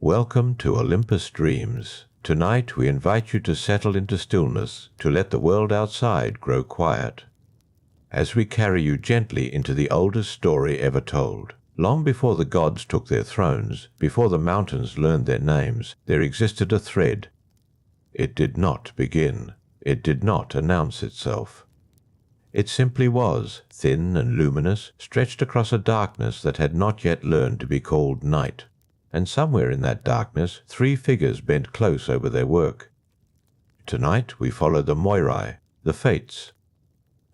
Welcome to Olympus Dreams. Tonight we invite you to settle into stillness, to let the world outside grow quiet. As we carry you gently into the oldest story ever told. Long before the gods took their thrones, before the mountains learned their names, there existed a thread. It did not begin. It did not announce itself. It simply was, thin and luminous, stretched across a darkness that had not yet learned to be called night. And somewhere in that darkness 3 figures bent close over their work. Tonight we follow the Moirai, the Fates,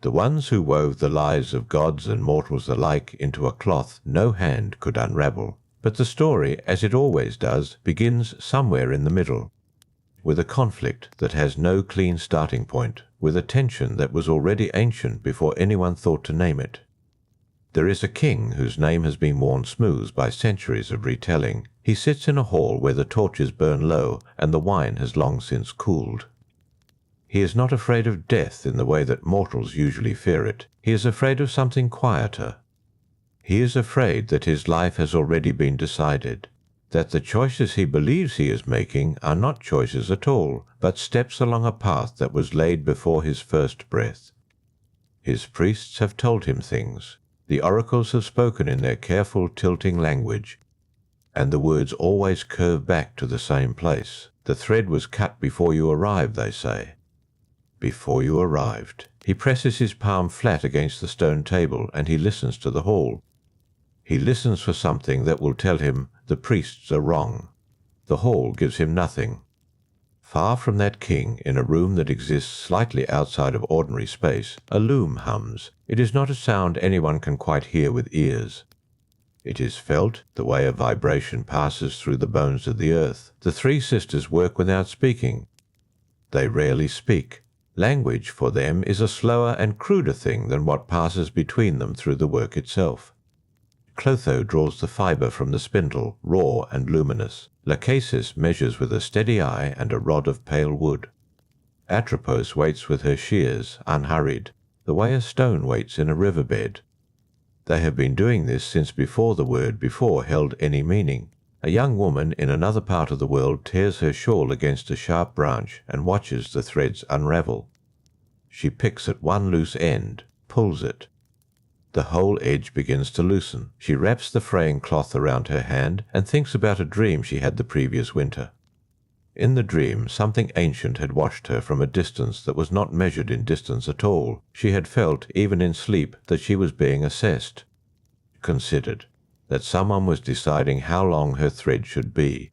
the ones who wove the lives of gods and mortals alike into a cloth no hand could unravel. But the story, as it always does, begins somewhere in the middle, with a conflict that has no clean starting point, with a tension that was already ancient before anyone thought to name it. There is a king whose name has been worn smooth by centuries of retelling. He sits in a hall where the torches burn low and the wine has long since cooled. He is not afraid of death in the way that mortals usually fear it. He is afraid of something quieter. He is afraid that his life has already been decided, that the choices he believes he is making are not choices at all, but steps along a path that was laid before his first breath. His priests have told him things. The oracles have spoken in their careful tilting language, and the words always curve back to the same place. The thread was cut before you arrived, they say. Before you arrived. He presses his palm flat against the stone table and he listens to the hall. He listens for something that will tell him the priests are wrong. The hall gives him nothing. Far from that king, in a room that exists slightly outside of ordinary space, a loom hums. It is not a sound anyone can quite hear with ears. It is felt, the way a vibration passes through the bones of the earth. The 3 sisters work without speaking. They rarely speak. Language for them is a slower and cruder thing than what passes between them through the work itself. Clotho draws the fibre from the spindle, raw and luminous. Lachesis measures with a steady eye and a rod of pale wood. Atropos waits with her shears, unhurried, the way a stone waits in a riverbed. They have been doing this since before the word before held any meaning. A young woman in another part of the world tears her shawl against a sharp branch and watches the threads unravel. She picks at one loose end, pulls it. The whole edge begins to loosen. She wraps the fraying cloth around her hand and thinks about a dream she had the previous winter. In the dream, something ancient had watched her from a distance that was not measured in distance at all. She had felt, even in sleep, that she was being assessed, considered, that someone was deciding how long her thread should be.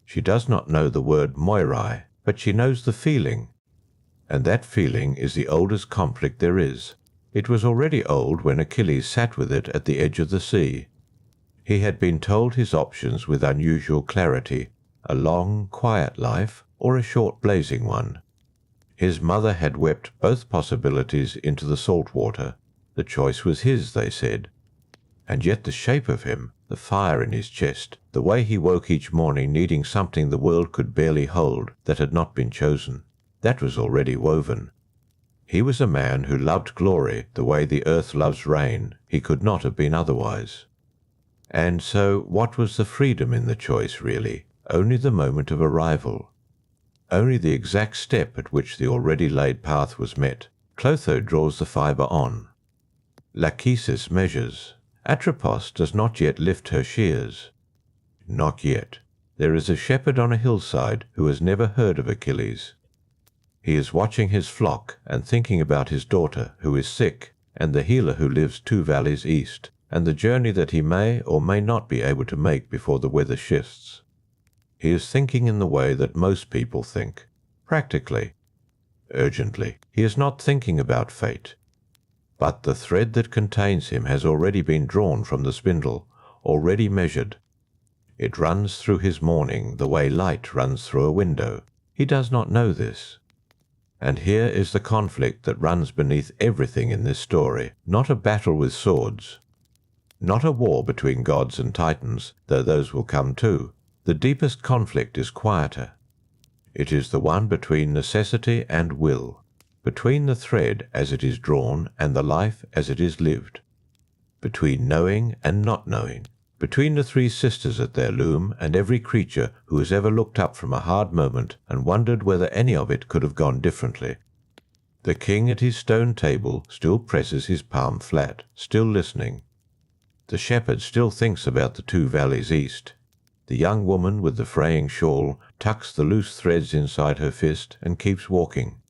She does not know the word Moirai, but she knows the feeling, and that feeling is the oldest conflict there is. It was already old when Achilles sat with it at the edge of the sea. He had been told his options with unusual clarity, a long, quiet life or a short, blazing one. His mother had wept both possibilities into the salt water. The choice was his, they said. And yet the shape of him, the fire in his chest, the way he woke each morning needing something the world could barely hold that had not been chosen, that was already woven. He was a man who loved glory the way the earth loves rain. He could not have been otherwise. And so what was the freedom in the choice, really? Only the moment of arrival. Only the exact step at which the already laid path was met. Clotho draws the fibre on. Lachesis measures. Atropos does not yet lift her shears. Not yet. There is a shepherd on a hillside who has never heard of Achilles. He is watching his flock and thinking about his daughter who is sick, and the healer who lives 2 valleys east, and the journey that he may or may not be able to make before the weather shifts. He is thinking in the way that most people think, practically, urgently. He is not thinking about fate. But the thread that contains him has already been drawn from the spindle, already measured. It runs through his morning the way light runs through a window. He does not know this. And here is the conflict that runs beneath everything in this story. Not a battle with swords. Not a war between gods and titans, though those will come too. The deepest conflict is quieter. It is the one between necessity and will, between the thread as it is drawn and the life as it is lived, between knowing and not knowing, Between the three sisters at their loom and every creature who has ever looked up from a hard moment and wondered whether any of it could have gone differently. The king at his stone table still presses his palm flat, still listening. The shepherd still thinks about the 2 valleys east. The young woman with the fraying shawl tucks the loose threads inside her fist and keeps walking.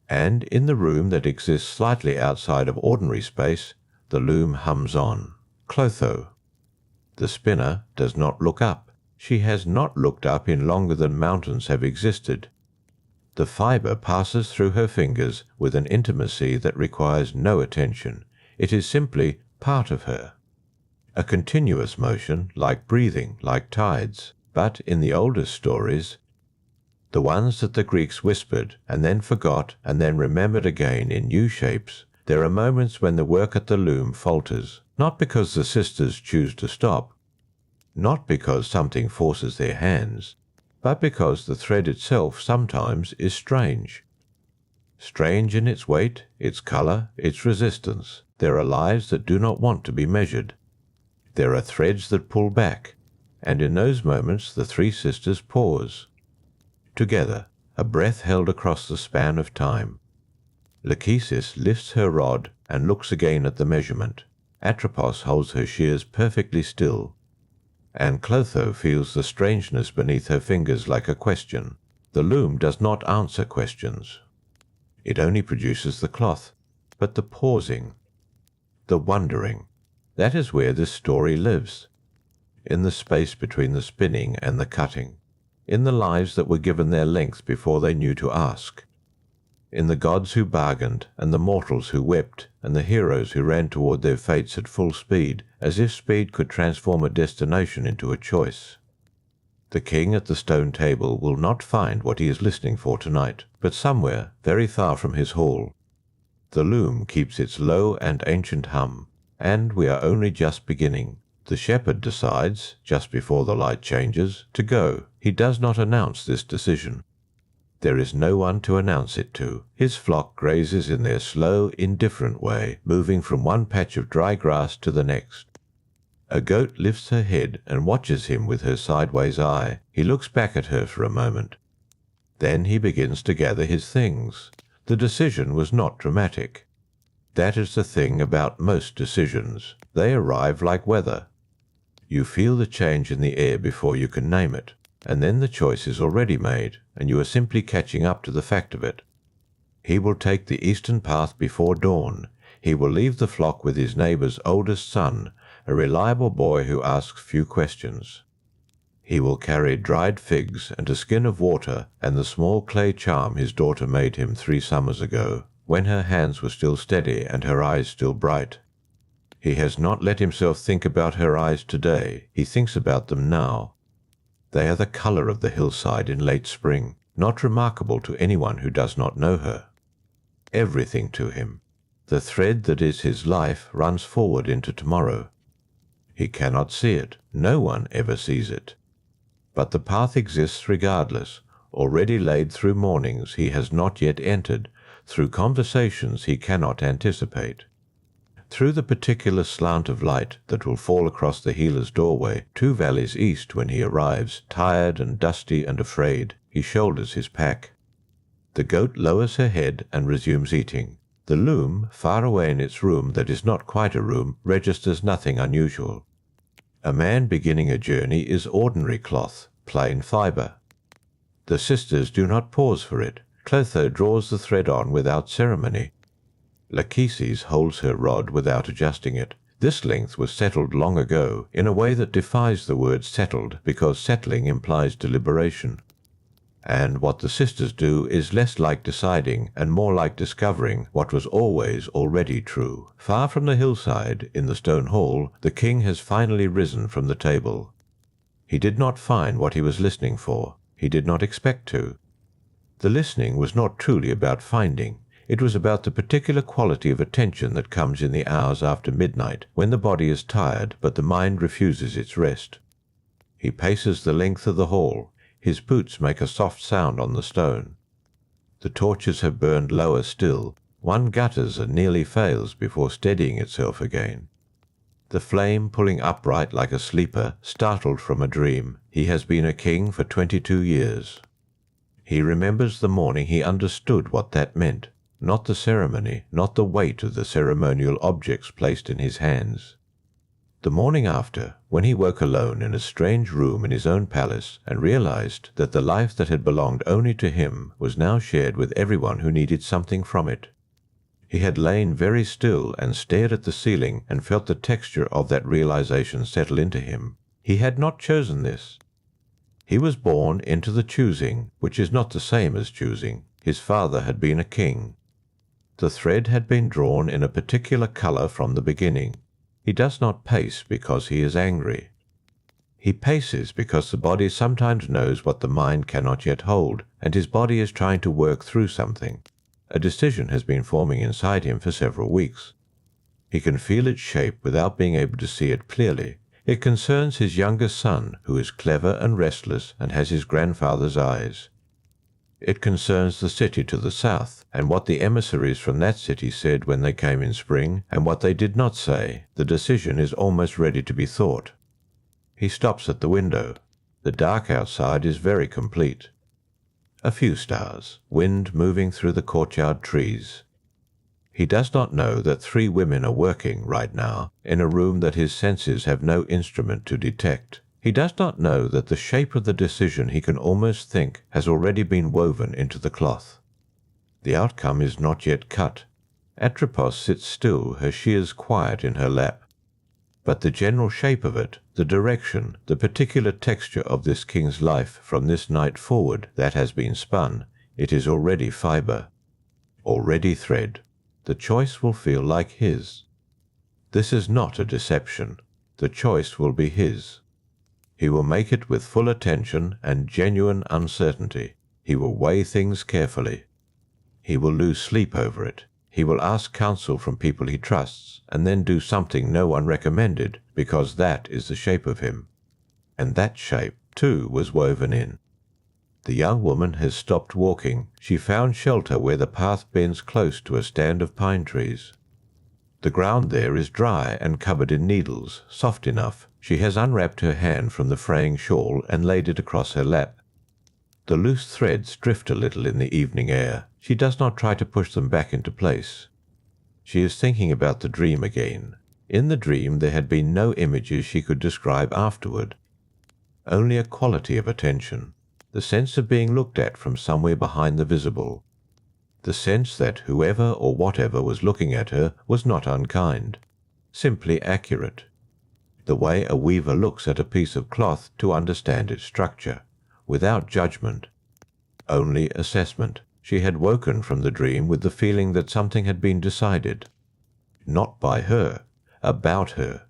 And in the room that exists slightly outside of ordinary space, the loom hums on. Clotho. The spinner does not look up. She has not looked up in longer than mountains have existed. The fibre passes through her fingers with an intimacy that requires no attention. It is simply part of her. A continuous motion, like breathing, like tides. But in the oldest stories, the ones that the Greeks whispered and then forgot and then remembered again in new shapes, there are moments when the work at the loom falters, not because the sisters choose to stop, not because something forces their hands, but because the thread itself sometimes is strange. Strange in its weight, its colour, its resistance. There are lives that do not want to be measured. There are threads that pull back, and in those moments the 3 sisters pause. Together, a breath held across the span of time. Lachesis lifts her rod and looks again at the measurement. Atropos holds her shears perfectly still, and Clotho feels the strangeness beneath her fingers like a question. The loom does not answer questions. It only produces the cloth, but the pausing, the wondering, that is where this story lives, in the space between the spinning and the cutting, in the lives that were given their length before they knew to ask, in the gods who bargained, and the mortals who wept, and the heroes who ran toward their fates at full speed, as if speed could transform a destination into a choice. The king at the stone table will not find what he is listening for tonight, but somewhere very far from his hall. The loom keeps its low and ancient hum, and we are only just beginning. The shepherd decides, just before the light changes, to go. He does not announce this decision. There is no one to announce it to. His flock grazes in their slow, indifferent way, moving from one patch of dry grass to the next. A goat lifts her head and watches him with her sideways eye. He looks back at her for a moment. Then he begins to gather his things. The decision was not dramatic. That is the thing about most decisions. They arrive like weather. You feel the change in the air before you can name it, and then the choice is already made, and you are simply catching up to the fact of it. He will take the eastern path before dawn. He will leave the flock with his neighbour's oldest son, a reliable boy who asks few questions. He will carry dried figs and a skin of water and the small clay charm his daughter made him 3 summers ago, when her hands were still steady and her eyes still bright. He has not let himself think about her eyes today. He thinks about them now. They are the colour of the hillside in late spring, not remarkable to anyone who does not know her. Everything to him. The thread that is his life runs forward into tomorrow. He cannot see it. No one ever sees it. But the path exists regardless, already laid through mornings he has not yet entered, through conversations he cannot anticipate. Through the particular slant of light that will fall across the healer's doorway, 2 valleys east when he arrives, tired and dusty and afraid, he shoulders his pack. The goat lowers her head and resumes eating. The loom, far away in its room that is not quite a room, registers nothing unusual. A man beginning a journey is ordinary cloth, plain fibre. The sisters do not pause for it. Clotho draws the thread on without ceremony. Lachesis holds her rod without adjusting it. This length was settled long ago, in a way that defies the word settled, because settling implies deliberation. And what the sisters do is less like deciding and more like discovering what was always already true. Far from the hillside, in the stone hall, the king has finally risen from the table. He did not find what he was listening for. He did not expect to. The listening was not truly about finding. It was about the particular quality of attention that comes in the hours after midnight, when the body is tired but the mind refuses its rest. He paces the length of the hall. His boots make a soft sound on the stone. The torches have burned lower still. One gutters and nearly fails before steadying itself again. The flame pulling upright like a sleeper, startled from a dream. He has been a king for 22 years. He remembers the morning he understood what that meant, not the ceremony, not the weight of the ceremonial objects placed in his hands. The morning after, when he woke alone in a strange room in his own palace and realized that the life that had belonged only to him was now shared with everyone who needed something from it. He had lain very still and stared at the ceiling and felt the texture of that realization settle into him. He had not chosen this. He was born into the choosing, which is not the same as choosing. His father had been a king. The thread had been drawn in a particular color from the beginning. He does not pace because he is angry. He paces because the body sometimes knows what the mind cannot yet hold, and his body is trying to work through something. A decision has been forming inside him for several weeks. He can feel its shape without being able to see it clearly. It concerns his youngest son, who is clever and restless and has his grandfather's eyes. It concerns the city to the south, and what the emissaries from that city said when they came in spring, and what they did not say. The decision is almost ready to be thought. He stops at the window. The dark outside is very complete. A few stars, wind moving through the courtyard trees. He does not know that 3 women are working right now in a room that his senses have no instrument to detect. He does not know that the shape of the decision he can almost think has already been woven into the cloth. The outcome is not yet cut. Atropos sits still, her shears quiet in her lap. But the general shape of it, the direction, the particular texture of this king's life from this night forward that has been spun, it is already fibre, already thread. The choice will feel like his. This is not a deception. The choice will be his. He will make it with full attention and genuine uncertainty. He will weigh things carefully. He will lose sleep over it. He will ask counsel from people he trusts, and then do something no one recommended, because that is the shape of him. And that shape, too, was woven in. The young woman has stopped walking. She found shelter where the path bends close to a stand of pine trees. The ground there is dry and covered in needles, soft enough. She has unwrapped her hand from the fraying shawl and laid it across her lap. The loose threads drift a little in the evening air. She does not try to push them back into place. She is thinking about the dream again. In the dream there had been no images she could describe afterward. Only a quality of attention. The sense of being looked at from somewhere behind the visible. The sense that whoever or whatever was looking at her was not unkind, simply accurate. The way a weaver looks at a piece of cloth to understand its structure, without judgment, only assessment. She had woken from the dream with the feeling that something had been decided, not by her, about her.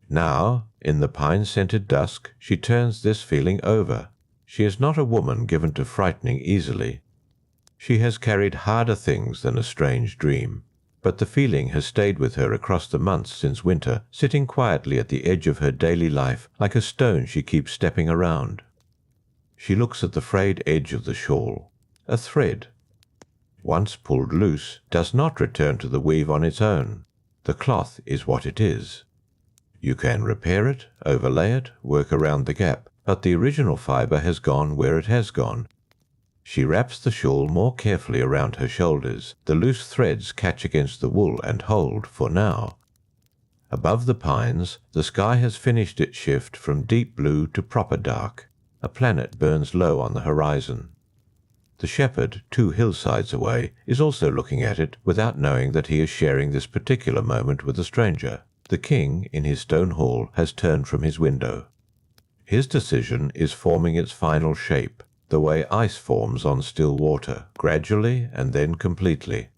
Now, in the pine-scented dusk, she turns this feeling over. She is not a woman given to frightening easily. She has carried harder things than a strange dream, but the feeling has stayed with her across the months since winter, sitting quietly at the edge of her daily life like a stone she keeps stepping around. She looks at the frayed edge of the shawl. A thread, once pulled loose, does not return to the weave on its own. The cloth is what it is. You can repair it, overlay it, work around the gap, but the original fibre has gone where it has gone. She wraps the shawl more carefully around her shoulders. The loose threads catch against the wool and hold for now. Above the pines, the sky has finished its shift from deep blue to proper dark. A planet burns low on the horizon. The shepherd, 2 hillsides away, is also looking at it without knowing that he is sharing this particular moment with a stranger. The king, in his stone hall, has turned from his window. His decision is forming its final shape, the way ice forms on still water, gradually and then completely.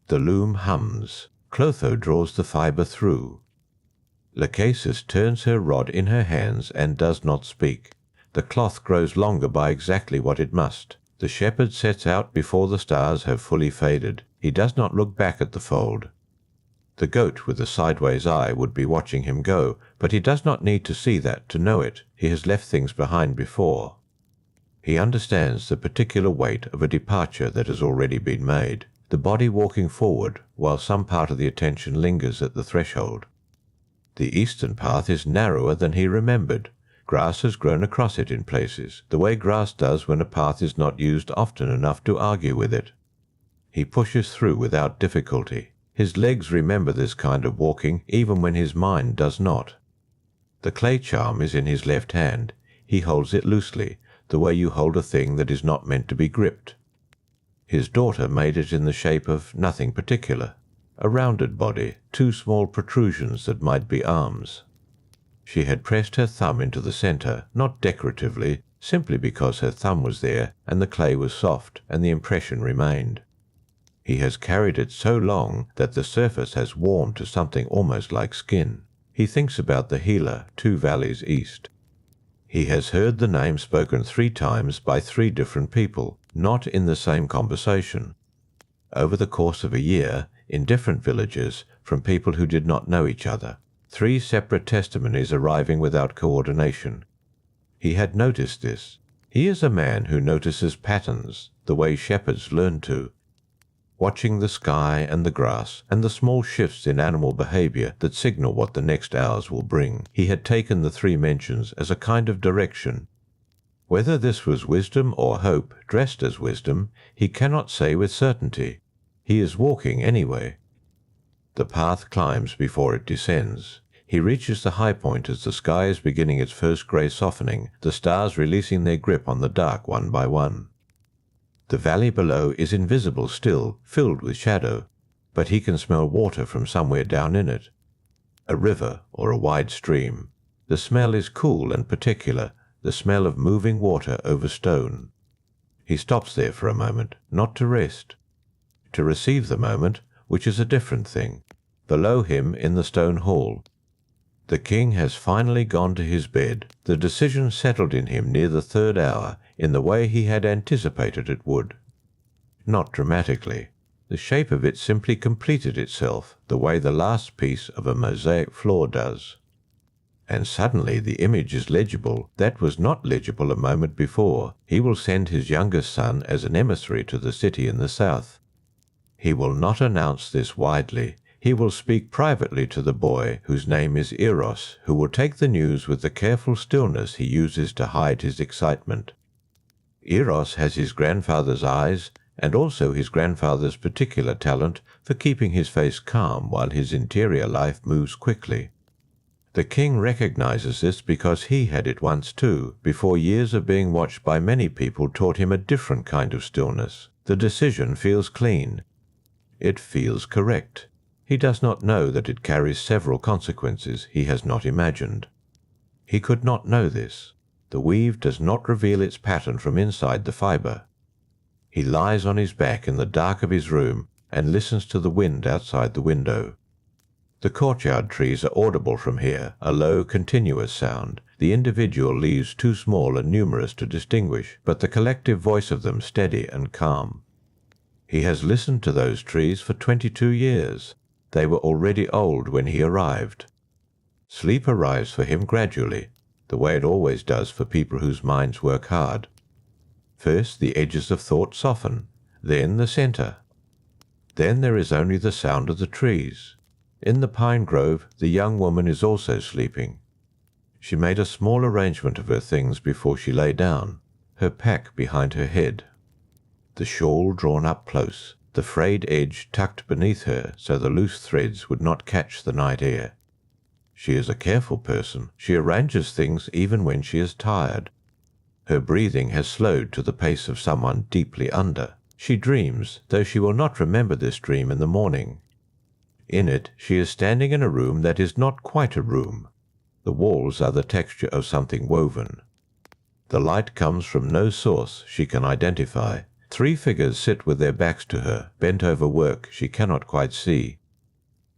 The loom hums. Clotho draws the fibre through. Lachesis turns her rod in her hands and does not speak. The cloth grows longer by exactly what it must. The shepherd sets out before the stars have fully faded. He does not look back at the fold. The goat with the sideways eye would be watching him go, but he does not need to see that to know it. He has left things behind before. He understands the particular weight of a departure that has already been made, the body walking forward while some part of the attention lingers at the threshold. The eastern path is narrower than he remembered. Grass has grown across it in places, the way grass does when a path is not used often enough to argue with it. He pushes through without difficulty. His legs remember this kind of walking even when his mind does not. The clay charm is in his left hand. He holds it loosely, the way you hold a thing that is not meant to be gripped. His daughter made it in the shape of nothing particular, a rounded body, two small protrusions that might be arms. She had pressed her thumb into the center, not decoratively, simply because her thumb was there and the clay was soft and the impression remained. He has carried it so long that the surface has warmed to something almost like skin. He thinks about the healer 2 valleys east. He has heard the name spoken 3 times by 3 different people, not in the same conversation. Over the course of a year, in different villages, from people who did not know each other. 3 separate testimonies arriving without coordination. He had noticed this. He is a man who notices patterns, the way shepherds learn to. Watching the sky and the grass and the small shifts in animal behavior that signal what the next hours will bring, he had taken the 3 mentions as a kind of direction. Whether this was wisdom or hope dressed as wisdom, he cannot say with certainty. He is walking anyway. The path climbs before it descends. He reaches the high point as the sky is beginning its first grey softening, the stars releasing their grip on the dark one by one. The valley below is invisible still, filled with shadow, but he can smell water from somewhere down in it. A river or a wide stream. The smell is cool and particular, the smell of moving water over stone. He stops there for a moment, not to rest, to receive the moment, which is a different thing. Below him in the stone hall, the king has finally gone to his bed, the decision settled in him near the 3rd hour, in the way he had anticipated it would. Not dramatically. The shape of it simply completed itself, the way the last piece of a mosaic floor does. And suddenly the image is legible. That was not legible a moment before. He will send his youngest son as an emissary to the city in the south. He will not announce this widely. He will speak privately to the boy, whose name is Eros, who will take the news with the careful stillness he uses to hide his excitement. Eros has his grandfather's eyes, and also his grandfather's particular talent for keeping his face calm while his interior life moves quickly. The king recognizes this because he had it once too, before years of being watched by many people taught him a different kind of stillness. The decision feels clean. It feels correct. He does not know that it carries several consequences he has not imagined. He could not know this. The weave does not reveal its pattern from inside the fibre. He lies on his back in the dark of his room and listens to the wind outside the window. The courtyard trees are audible from here, a low, continuous sound, the individual leaves too small and numerous to distinguish, but the collective voice of them steady and calm. He has listened to those trees for 22 years. They were already old when he arrived. Sleep arrives for him gradually, the way it always does for people whose minds work hard. First the edges of thought soften, then the center. Then there is only the sound of the trees. In the pine grove the young woman is also sleeping. She made a small arrangement of her things before she lay down, her pack behind her head, the shawl drawn up close, the frayed edge tucked beneath her so the loose threads would not catch the night air. She is a careful person. She arranges things even when she is tired. Her breathing has slowed to the pace of someone deeply under. She dreams, though she will not remember this dream in the morning. In it she is standing in a room that is not quite a room. The walls are the texture of something woven. The light comes from no source she can identify. 3 figures sit with their backs to her, bent over work she cannot quite see.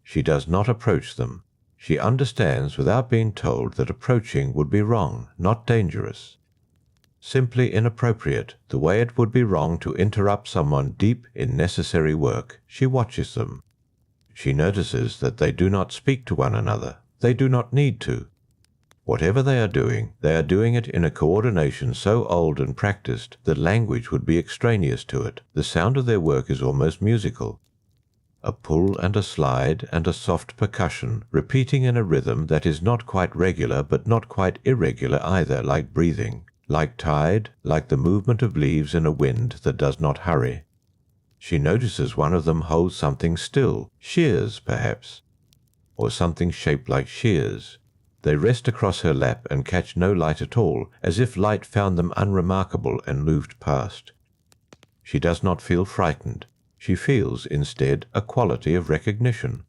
She does not approach them. She understands without being told that approaching would be wrong, not dangerous. Simply inappropriate, the way it would be wrong to interrupt someone deep in necessary work. She watches them. She notices that they do not speak to one another. They do not need to. Whatever they are doing it in a coordination so old and practiced that language would be extraneous to it. The sound of their work is almost musical. a pull and a slide and a soft percussion, repeating in a rhythm that is not quite regular but not quite irregular either, like breathing, like tide, like the movement of leaves in a wind that does not hurry. She notices one of them holds something still, shears perhaps, or something shaped like shears. They rest across her lap and catch no light at all, as if light found them unremarkable and moved past. She does not feel frightened. She feels, instead, a quality of recognition,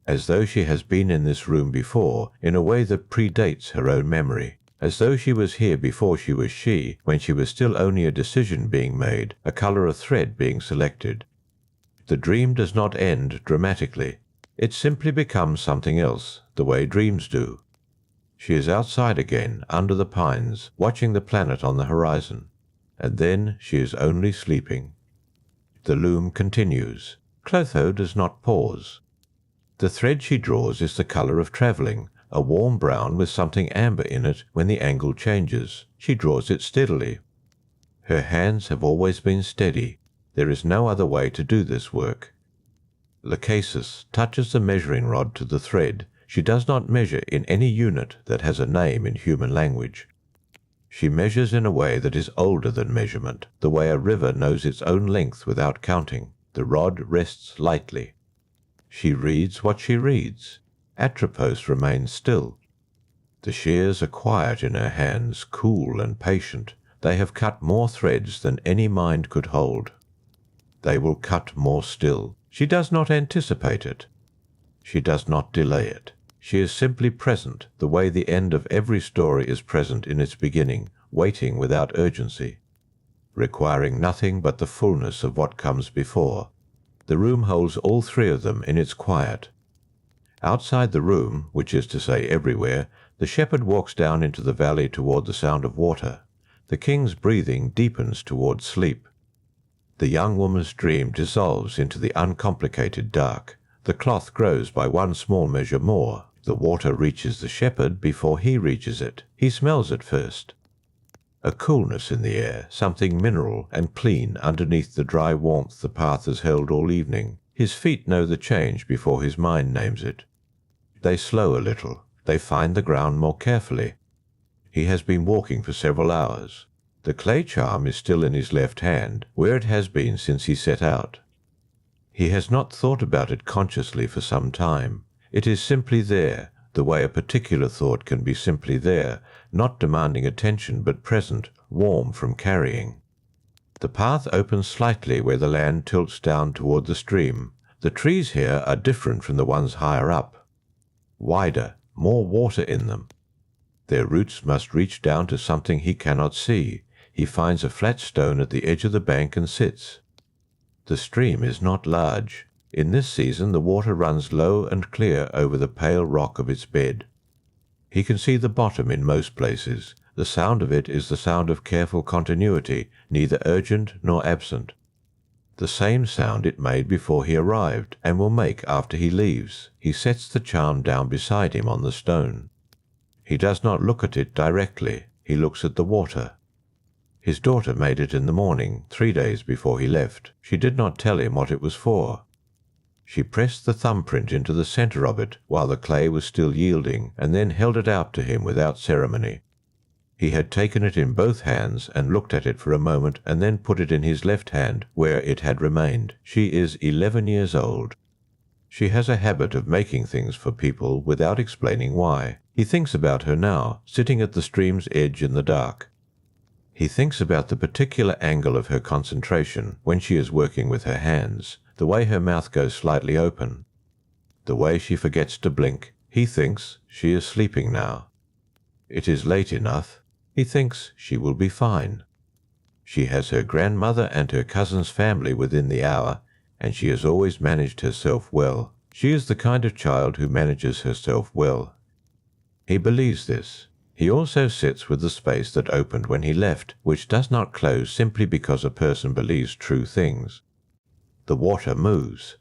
as though she has been in this room before in a way that predates her own memory, as though she was here before she was she, when she was still only a decision being made, a colour of thread being selected. The dream does not end dramatically. It simply becomes something else, the way dreams do. She is outside again, under the pines, watching the planet on the horizon, and then she is only sleeping. The loom continues. Clotho does not pause. The thread she draws is the colour of travelling, a warm brown with something amber in it when the angle changes. She draws it steadily. Her hands have always been steady. There is no other way to do this work. Lachesis touches the measuring rod to the thread. She does not measure in any unit that has a name in human language. She measures in a way that is older than measurement, the way a river knows its own length without counting. The rod rests lightly. She reads what she reads. Atropos remains still. The shears are quiet in her hands, cool and patient. They have cut more threads than any mind could hold. They will cut more still. She does not anticipate it. She does not delay it. She is simply present, the way the end of every story is present in its beginning, waiting without urgency, requiring nothing but the fullness of what comes before. The room holds all three of them in its quiet. Outside the room, which is to say everywhere, the shepherd walks down into the valley toward the sound of water. The king's breathing deepens toward sleep. The young woman's dream dissolves into the uncomplicated dark. The cloth grows by one small measure more. The water reaches the shepherd before he reaches it. He smells it first. A coolness in the air, something mineral and clean underneath the dry warmth the path has held all evening. His feet know the change before his mind names it. They slow a little. They find the ground more carefully. He has been walking for several hours. The clay charm is still in his left hand, where it has been since he set out. He has not thought about it consciously for some time. It is simply there, the way a particular thought can be simply there, not demanding attention but present, warm from carrying. The path opens slightly where the land tilts down toward the stream. The trees here are different from the ones higher up. Wider, more water in them. Their roots must reach down to something he cannot see. He finds a flat stone at the edge of the bank and sits. The stream is not large. In this season the water runs low and clear over the pale rock of its bed. He can see the bottom in most places. The sound of it is the sound of careful continuity, neither urgent nor absent. The same sound it made before he arrived, and will make after he leaves. He sets the charm down beside him on the stone. He does not look at it directly. He looks at the water. His daughter made it in the morning, 3 days before he left. She did not tell him what it was for. She pressed the thumbprint into the centre of it while the clay was still yielding, and then held it out to him without ceremony. He had taken it in both hands and looked at it for a moment, and then put it in his left hand, where it had remained. She is 11 years old. She has a habit of making things for people without explaining why. He thinks about her now, sitting at the stream's edge in the dark. He thinks about the particular angle of her concentration when she is working with her hands, the way her mouth goes slightly open, the way she forgets to blink. He thinks she is sleeping now. It is late enough. He thinks she will be fine. She has her grandmother and her cousin's family within the hour, and she has always managed herself well. She is the kind of child who manages herself well. He believes this. He also sits with the space that opened when he left, which does not close simply because a person believes true things. The water moves.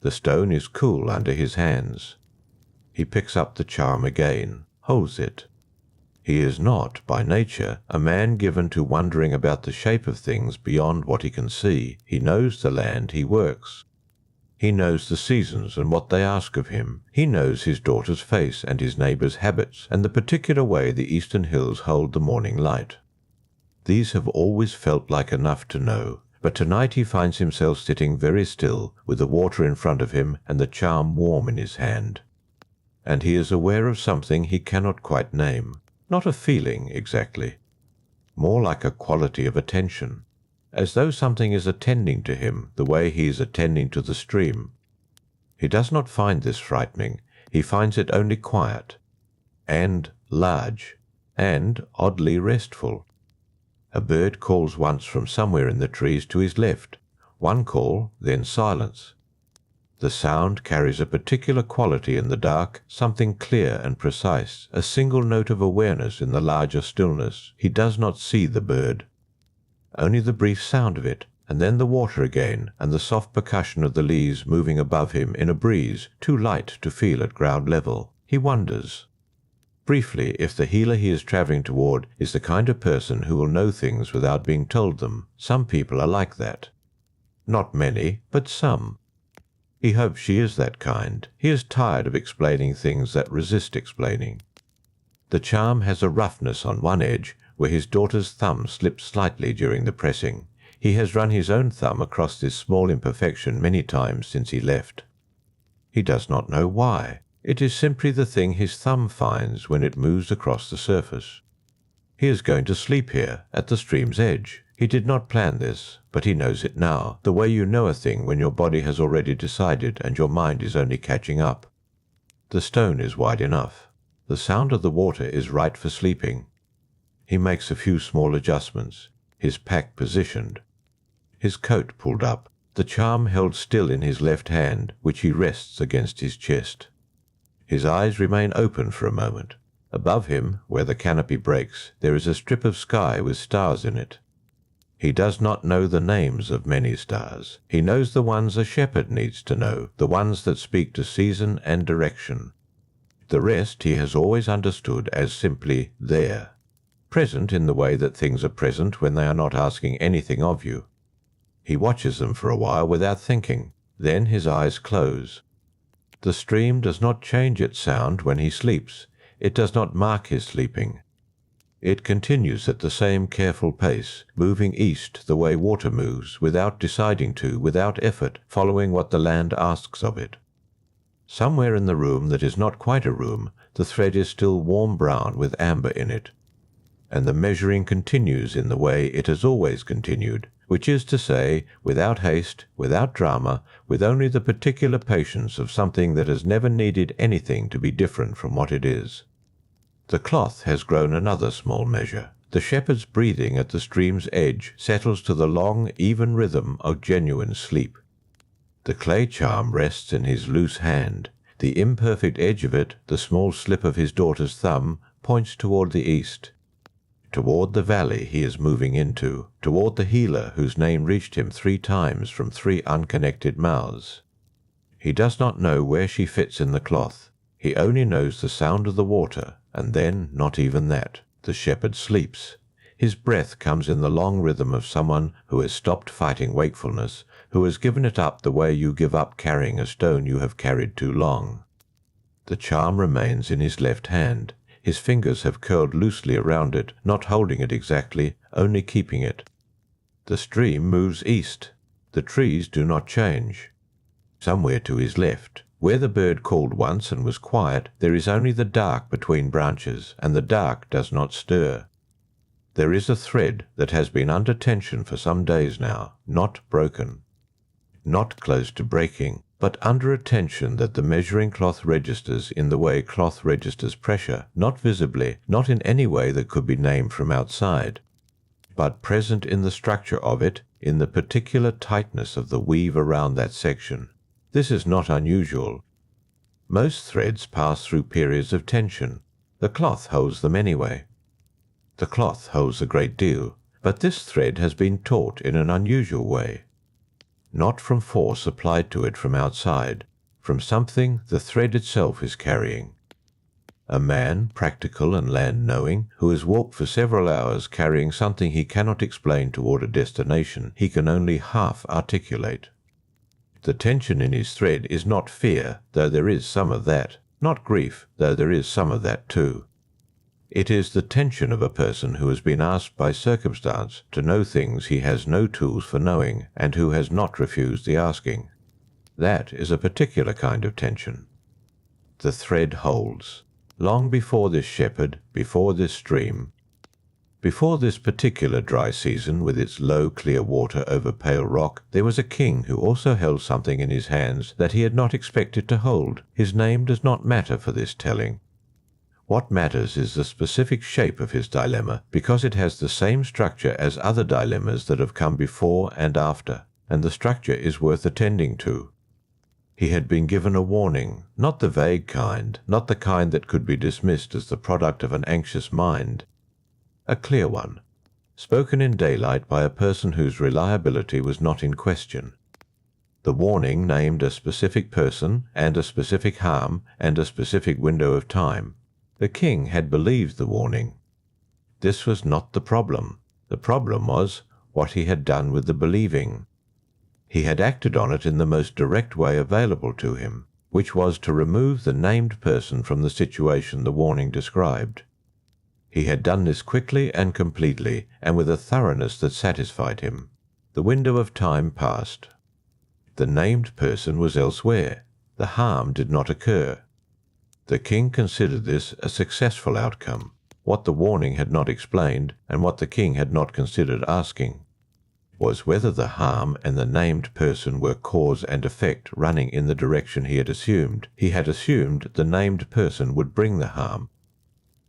The stone is cool under his hands. He picks up the charm again, holds it. He is not, by nature, a man given to wondering about the shape of things beyond what he can see. He knows the land he works. He knows the seasons and what they ask of him. He knows his daughter's face and his neighbour's habits and the particular way the eastern hills hold the morning light. These have always felt like enough to know, but tonight he finds himself sitting very still with the water in front of him and the charm warm in his hand. And he is aware of something he cannot quite name. Not a feeling, exactly. More like a quality of attention, as though something is attending to him the way he is attending to the stream. He does not find this frightening, he finds it only quiet, and large, and oddly restful. A bird calls once from somewhere in the trees to his left. One call, then silence. The sound carries a particular quality in the dark, something clear and precise, a single note of awareness in the larger stillness. He does not see the bird. Only the brief sound of it, and then the water again, and the soft percussion of the leaves moving above him in a breeze too light to feel at ground level. He wonders. Briefly, if the healer he is travelling toward is the kind of person who will know things without being told them. Some people are like that. Not many, but some. He hopes she is that kind. He is tired of explaining things that resist explaining. The charm has a roughness on one edge, where his daughter's thumb slips slightly during the pressing. He has run his own thumb across this small imperfection many times since he left. He does not know why. It is simply the thing his thumb finds when it moves across the surface. He is going to sleep here, at the stream's edge. He did not plan this, but he knows it now, the way you know a thing when your body has already decided and your mind is only catching up. The stone is wide enough. The sound of the water is right for sleeping. He makes a few small adjustments, his pack positioned, his coat pulled up, the charm held still in his left hand, which he rests against his chest. His eyes remain open for a moment. Above him, where the canopy breaks, there is a strip of sky with stars in it. He does not know the names of many stars. He knows the ones a shepherd needs to know, the ones that speak to season and direction. The rest he has always understood as simply there, present in the way that things are present when they are not asking anything of you. He watches them for a while without thinking. Then his eyes close. The stream does not change its sound when he sleeps. It does not mark his sleeping. It continues at the same careful pace, moving east the way water moves, without deciding to, without effort, following what the land asks of it. Somewhere in the room that is not quite a room, the thread is still warm brown with amber in it, and the measuring continues in the way it has always continued, which is to say, without haste, without drama, with only the particular patience of something that has never needed anything to be different from what it is. The cloth has grown another small measure. The shepherd's breathing at the stream's edge settles to the long, even rhythm of genuine sleep. The clay charm rests in his loose hand. The imperfect edge of it, the small slip of his daughter's thumb, points toward the east. Toward the valley he is moving into, toward the healer whose name reached him 3 times from 3 unconnected mouths. He does not know where she fits in the cloth. He only knows the sound of the water, and then not even that. The shepherd sleeps. His breath comes in the long rhythm of someone who has stopped fighting wakefulness, who has given it up the way you give up carrying a stone you have carried too long. The charm remains in his left hand. His fingers have curled loosely around it, not holding it exactly, only keeping it. The stream moves east. The trees do not change. Somewhere to his left, where the bird called once and was quiet, there is only the dark between branches, and the dark does not stir. There is a thread that has been under tension for some days now, not broken. Not close to breaking, but under a tension that the measuring cloth registers in the way cloth registers pressure, not visibly, not in any way that could be named from outside, but present in the structure of it, in the particular tightness of the weave around that section. This is not unusual. Most threads pass through periods of tension. The cloth holds them anyway. The cloth holds a great deal, but this thread has been taut in an unusual way. Not from force applied to it from outside, from something the thread itself is carrying. A man, practical and land-knowing, who has walked for several hours carrying something he cannot explain toward a destination he can only half articulate. The tension in his thread is not fear, though there is some of that, not grief, though there is some of that too. It is the tension of a person who has been asked by circumstance to know things he has no tools for knowing, and who has not refused the asking. That is a particular kind of tension. The thread holds. Long before this shepherd, before this stream, before this particular dry season with its low clear water over pale rock, there was a king who also held something in his hands that he had not expected to hold. His name does not matter for this telling. What matters is the specific shape of his dilemma, because it has the same structure as other dilemmas that have come before and after, and the structure is worth attending to. He had been given a warning, not the vague kind, not the kind that could be dismissed as the product of an anxious mind. A clear one, spoken in daylight by a person whose reliability was not in question. The warning named a specific person, and a specific harm, and a specific window of time. The king had believed the warning. This was not the problem. The problem was what he had done with the believing. He had acted on it in the most direct way available to him, which was to remove the named person from the situation the warning described. He had done this quickly and completely, and with a thoroughness that satisfied him. The window of time passed. The named person was elsewhere. The harm did not occur. The king considered this a successful outcome, what the warning had not explained, and what the king had not considered asking, was whether the harm and the named person were cause and effect running in the direction he had assumed. He had assumed the named person would bring the harm.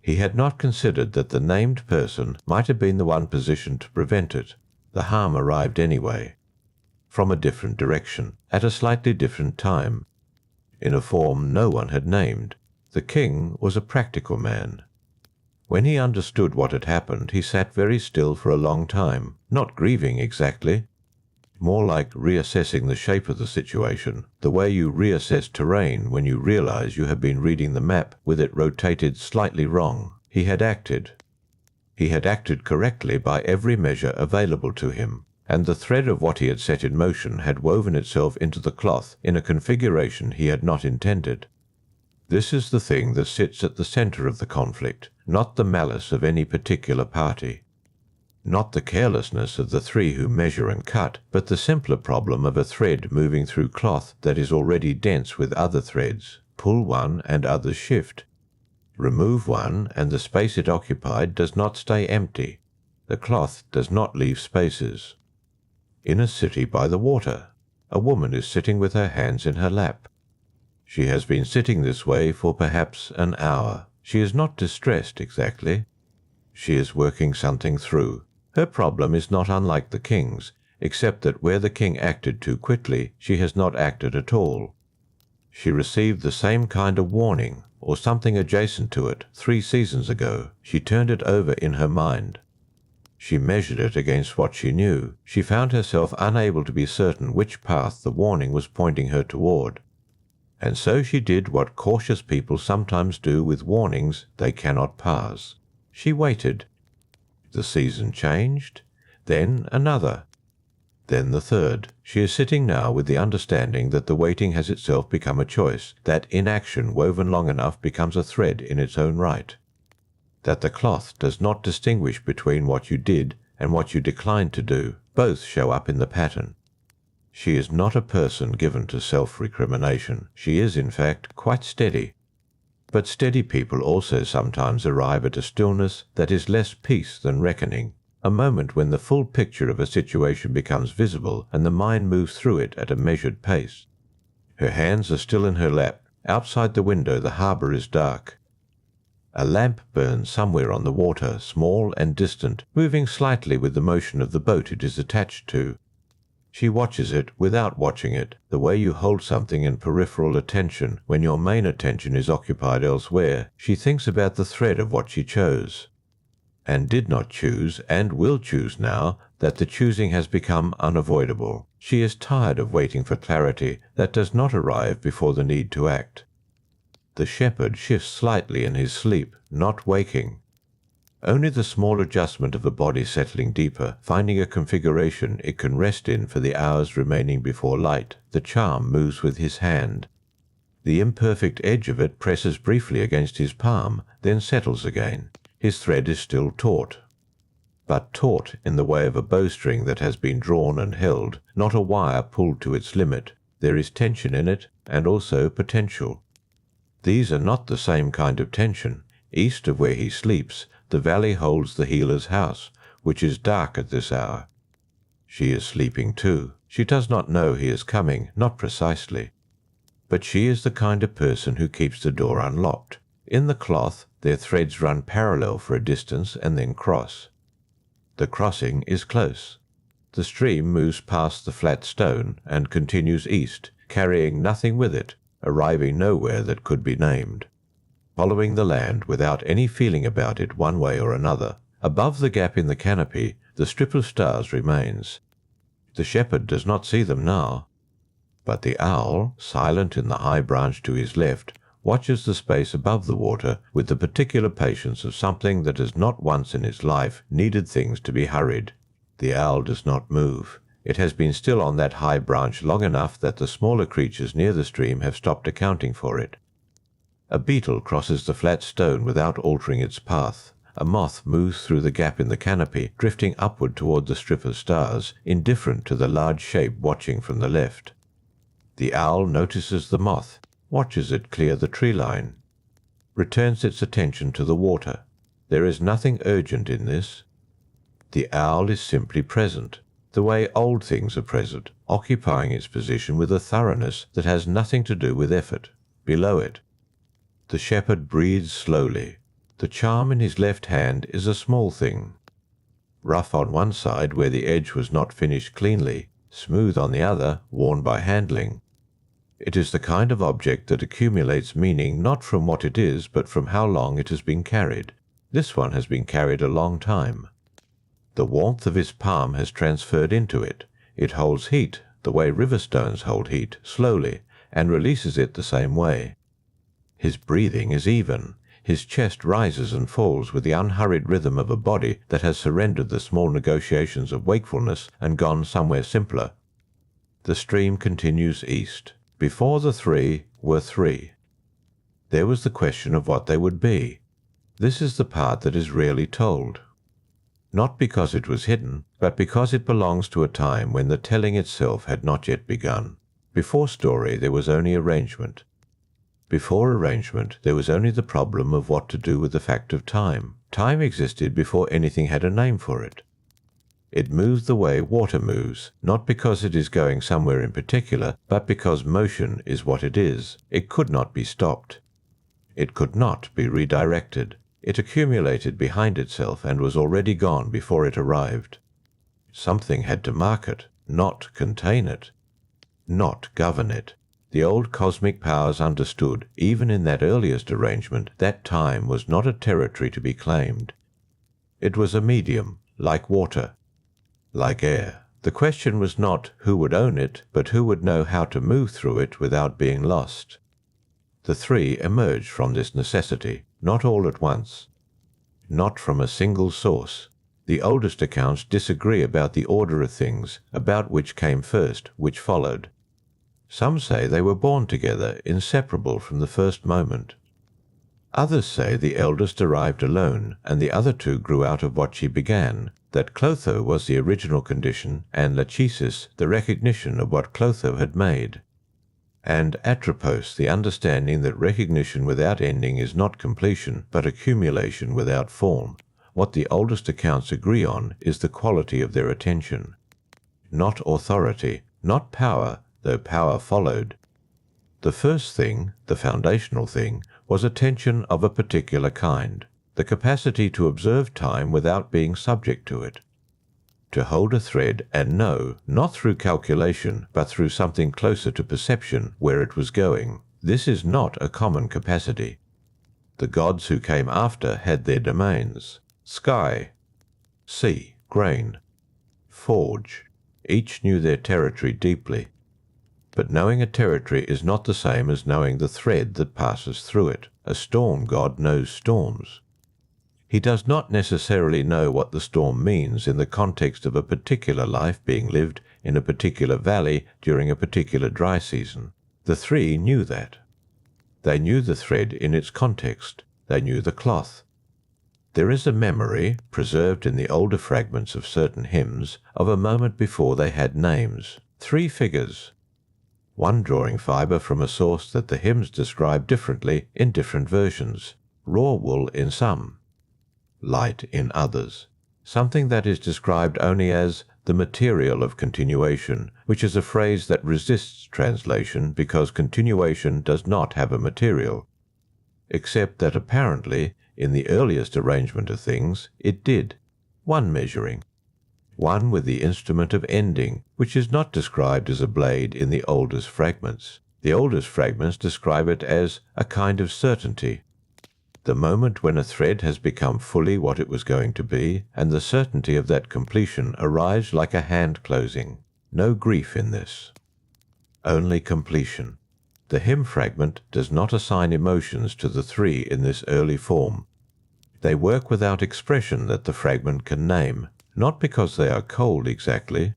He had not considered that the named person might have been the one positioned to prevent it. The harm arrived anyway, from a different direction, at a slightly different time, in a form no one had named. The king was a practical man. When he understood what had happened, he sat very still for a long time, not grieving exactly, more like reassessing the shape of the situation, the way you reassess terrain when you realize you have been reading the map with it rotated slightly wrong. He had acted. He had acted correctly by every measure available to him, and the thread of what he had set in motion had woven itself into the cloth in a configuration he had not intended. This is the thing that sits at the center of the conflict, not the malice of any particular party, not the carelessness of the three who measure and cut, but the simpler problem of a thread moving through cloth that is already dense with other threads. Pull one and others shift. Remove one and the space it occupied does not stay empty. The cloth does not leave spaces. In a city by the water, a woman is sitting with her hands in her lap. She has been sitting this way for perhaps an hour. She is not distressed exactly. She is working something through. Her problem is not unlike the king's, except that where the king acted too quickly, she has not acted at all. She received the same kind of warning, or something adjacent to it, 3 seasons ago. She turned it over in her mind. She measured it against what she knew. She found herself unable to be certain which path the warning was pointing her toward. And so she did what cautious people sometimes do with warnings they cannot pass. She waited. The season changed, then another, then the third. She is sitting now with the understanding that the waiting has itself become a choice, that inaction woven long enough becomes a thread in its own right, that the cloth does not distinguish between what you did and what you declined to do. Both show up in the pattern. She is not a person given to self-recrimination. She is, in fact, quite steady. But steady people also sometimes arrive at a stillness that is less peace than reckoning, a moment when the full picture of a situation becomes visible and the mind moves through it at a measured pace. Her hands are still in her lap. Outside the window the harbour is dark. A lamp burns somewhere on the water, small and distant, moving slightly with the motion of the boat it is attached to. She watches it without watching it, the way you hold something in peripheral attention when your main attention is occupied elsewhere. She thinks about the thread of what she chose, and did not choose, and will choose now that the choosing has become unavoidable. She is tired of waiting for clarity that does not arrive before the need to act. The shepherd shifts slightly in his sleep, not waking. Only the small adjustment of a body settling deeper, finding a configuration it can rest in for the hours remaining before light, the charm moves with his hand. The imperfect edge of it presses briefly against his palm, then settles again. His thread is still taut, but taut in the way of a bowstring that has been drawn and held, not a wire pulled to its limit. There is tension in it, and also potential. These are not the same kind of tension. East of where he sleeps, the valley holds the healer's house, which is dark at this hour. She is sleeping too. She does not know he is coming, not precisely. But she is the kind of person who keeps the door unlocked. In the cloth, their threads run parallel for a distance and then cross. The crossing is close. The stream moves past the flat stone and continues east, carrying nothing with it, arriving nowhere that could be named. Following the land without any feeling about it one way or another. Above the gap in the canopy, the strip of stars remains. The shepherd does not see them now, but the owl, silent in the high branch to his left, watches the space above the water with the particular patience of something that has not once in its life needed things to be hurried. The owl does not move. It has been still on that high branch long enough that the smaller creatures near the stream have stopped accounting for it. A beetle crosses the flat stone without altering its path. A moth moves through the gap in the canopy, drifting upward toward the strip of stars, indifferent to the large shape watching from the left. The owl notices the moth, watches it clear the tree line, returns its attention to the water. There is nothing urgent in this. The owl is simply present, the way old things are present, occupying its position with a thoroughness that has nothing to do with effort. Below it, the shepherd breathes slowly. The charm in his left hand is a small thing, rough on one side where the edge was not finished cleanly, smooth on the other, worn by handling. It is the kind of object that accumulates meaning not from what it is, but from how long it has been carried. This one has been carried a long time. The warmth of his palm has transferred into it. It holds heat, the way river stones hold heat, slowly, and releases it the same way. His breathing is even. His chest rises and falls with the unhurried rhythm of a body that has surrendered the small negotiations of wakefulness and gone somewhere simpler. The stream continues east. Before the three were three. There was the question of what they would be. This is the part that is rarely told. Not because it was hidden, but because it belongs to a time when the telling itself had not yet begun. Before story there was only arrangement. Before arrangement there was only the problem of what to do with the fact of time. Time existed before anything had a name for it. It moves the way water moves, not because it is going somewhere in particular, but because motion is what it is. It could not be stopped. It could not be redirected. It accumulated behind itself and was already gone before it arrived. Something had to mark it, not contain it, not govern it. The old cosmic powers understood, even in that earliest arrangement, that time was not a territory to be claimed. It was a medium, like water, like air. The question was not who would own it, but who would know how to move through it without being lost. The three emerged from this necessity, not all at once, not from a single source. The oldest accounts disagree about the order of things, about which came first, which followed. Some say they were born together, inseparable from the first moment. Others say the eldest arrived alone, and the other two grew out of what she began, that Clotho was the original condition, and Lachesis the recognition of what Clotho had made, and Atropos the understanding that recognition without ending is not completion, but accumulation without form. What the oldest accounts agree on is the quality of their attention. Not authority, not power, though power followed. The first thing, the foundational thing, was attention of a particular kind, the capacity to observe time without being subject to it, to hold a thread and know, not through calculation, but through something closer to perception, where it was going. This is not a common capacity. The gods who came after had their domains. Sky, sea, grain, forge, each knew their territory deeply. But knowing a territory is not the same as knowing the thread that passes through it. A storm god knows storms. He does not necessarily know what the storm means in the context of a particular life being lived in a particular valley during a particular dry season. The three knew that. They knew the thread in its context. They knew the cloth. There is a memory, preserved in the older fragments of certain hymns, of a moment before they had names. 3 figures, one drawing fibre from a source that the hymns describe differently in different versions. Raw wool in some, light in others. Something that is described only as the material of continuation, which is a phrase that resists translation because continuation does not have a material, except that apparently, in the earliest arrangement of things, it did. One measuring. One with the instrument of ending, which is not described as a blade in the oldest fragments. The oldest fragments describe it as a kind of certainty. The moment when a thread has become fully what it was going to be, and the certainty of that completion arrives like a hand closing. No grief in this. Only completion. The hymn fragment does not assign emotions to the three in this early form. They work without expression that the fragment can name, not because they are cold exactly,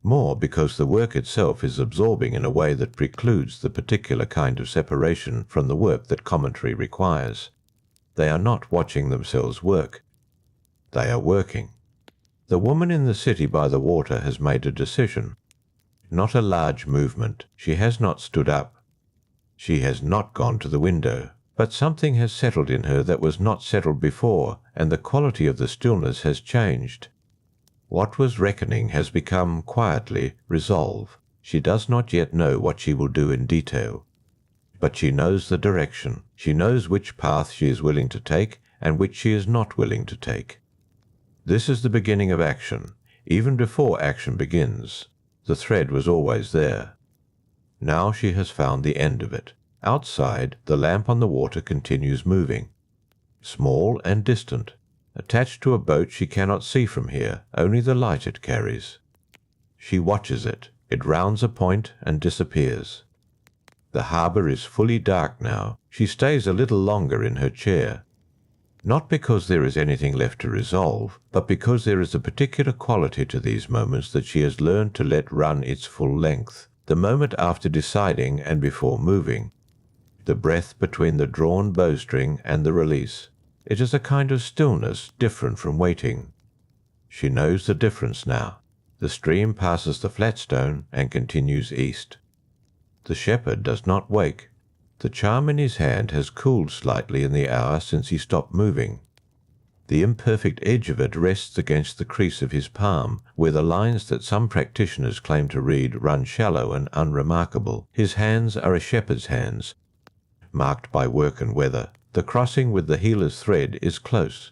more because the work itself is absorbing in a way that precludes the particular kind of separation from the work that commentary requires. They are not watching themselves work. They are working. The woman in the city by the water has made a decision. Not a large movement. She has not stood up. She has not gone to the window. But something has settled in her that was not settled before, and the quality of the stillness has changed. What was reckoning has become, quietly, resolve. She does not yet know what she will do in detail. But she knows the direction. She knows which path she is willing to take and which she is not willing to take. This is the beginning of action. Even before action begins, the thread was always there. Now she has found the end of it. Outside, the lamp on the water continues moving. Small and distant. Attached to a boat she cannot see from here, only the light it carries. She watches it. It rounds a point and disappears. The harbour is fully dark now. She stays a little longer in her chair. Not because there is anything left to resolve, but because there is a particular quality to these moments that she has learned to let run its full length. The moment after deciding and before moving. The breath between the drawn bowstring and the release. It is a kind of stillness different from waiting. She knows the difference now. The stream passes the flat stone and continues east. The shepherd does not wake. The charm in his hand has cooled slightly in the hour since he stopped moving. The imperfect edge of it rests against the crease of his palm, where the lines that some practitioners claim to read run shallow and unremarkable. His hands are a shepherd's hands, marked by work and weather. The crossing with the healer's thread is close.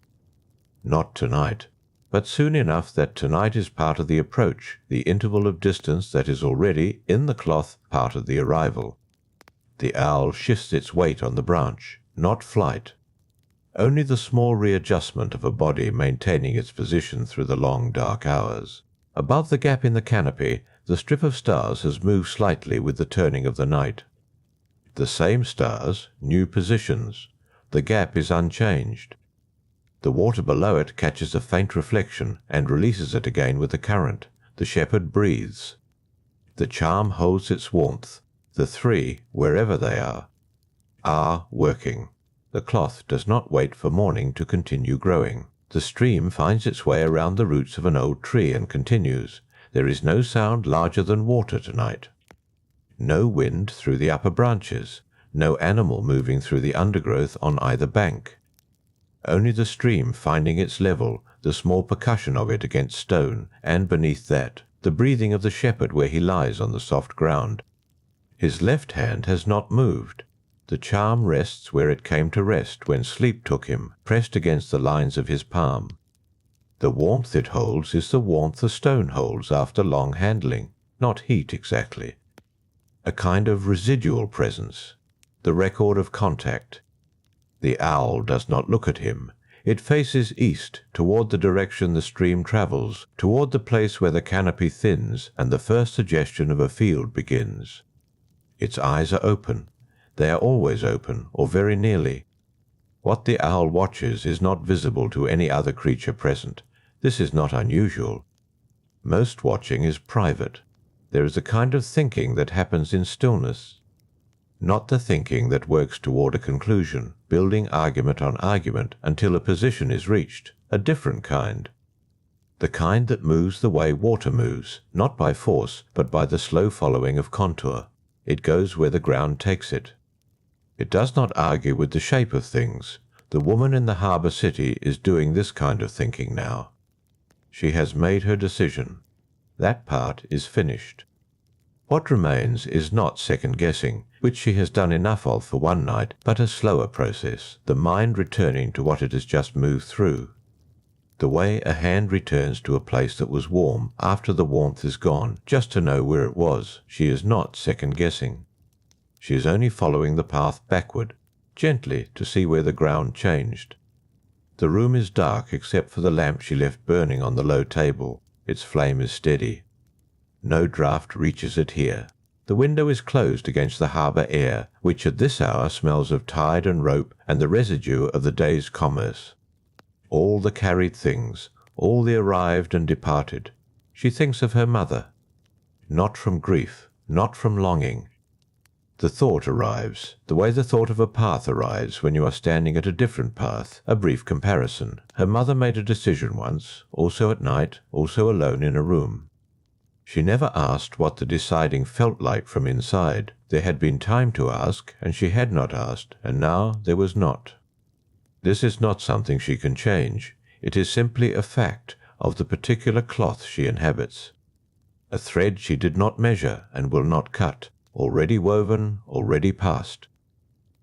Not tonight, but soon enough that tonight is part of the approach, the interval of distance that is already, in the cloth, part of the arrival. The owl shifts its weight on the branch, not flight. Only the small readjustment of a body maintaining its position through the long dark hours. Above the gap in the canopy, the strip of stars has moved slightly with the turning of the night. The same stars, new positions. The gap is unchanged. The water below it catches a faint reflection and releases it again with the current. The shepherd breathes. The charm holds its warmth. The three, wherever they are working. The cloth does not wait for morning to continue growing. The stream finds its way around the roots of an old tree and continues. There is no sound larger than water tonight. No wind through the upper branches. No animal moving through the undergrowth on either bank. Only the stream finding its level, the small percussion of it against stone, and beneath that, the breathing of the shepherd where he lies on the soft ground. His left hand has not moved. The charm rests where it came to rest when sleep took him, pressed against the lines of his palm. The warmth it holds is the warmth a stone holds after long handling, not heat exactly. A kind of residual presence, the record of contact. The owl does not look at him. It faces east, toward the direction the stream travels, toward the place where the canopy thins and the first suggestion of a field begins. Its eyes are open. They are always open, or very nearly. What the owl watches is not visible to any other creature present. This is not unusual. Most watching is private. There is a kind of thinking that happens in stillness, not the thinking that works toward a conclusion, building argument on argument until a position is reached, a different kind. The kind that moves the way water moves, not by force, but by the slow following of contour. It goes where the ground takes it. It does not argue with the shape of things. The woman in the harbour city is doing this kind of thinking now. She has made her decision. That part is finished. What remains is not second-guessing, which she has done enough of for one night, but a slower process, the mind returning to what it has just moved through. The way a hand returns to a place that was warm after the warmth is gone, just to know where it was. She is not second-guessing. She is only following the path backward, gently to see where the ground changed. The room is dark except for the lamp she left burning on the low table. Its flame is steady. No draught reaches it here. The window is closed against the harbour air, which at this hour smells of tide and rope and the residue of the day's commerce. All the carried things, all the arrived and departed. She thinks of her mother. Not from grief, not from longing. The thought arrives, the way the thought of a path arrives when you are standing at a different path, a brief comparison. Her mother made a decision once, also at night, also alone in a room. She never asked what the deciding felt like from inside. There had been time to ask, and she had not asked, and now there was not. This is not something she can change. It is simply a fact of the particular cloth she inhabits. A thread she did not measure and will not cut, already woven, already passed.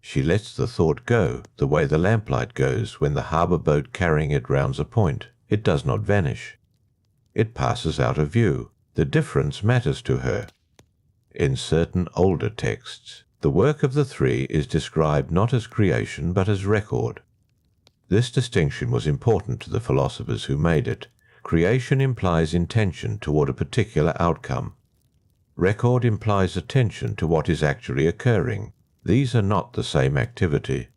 She lets the thought go, the way the lamplight goes when the harbour boat carrying it rounds a point. It does not vanish. It passes out of view. The difference matters to her. In certain older texts, the work of the three is described not as creation but as record. This distinction was important to the philosophers who made it. Creation implies intention toward a particular outcome. Record implies attention to what is actually occurring. These are not the same activity.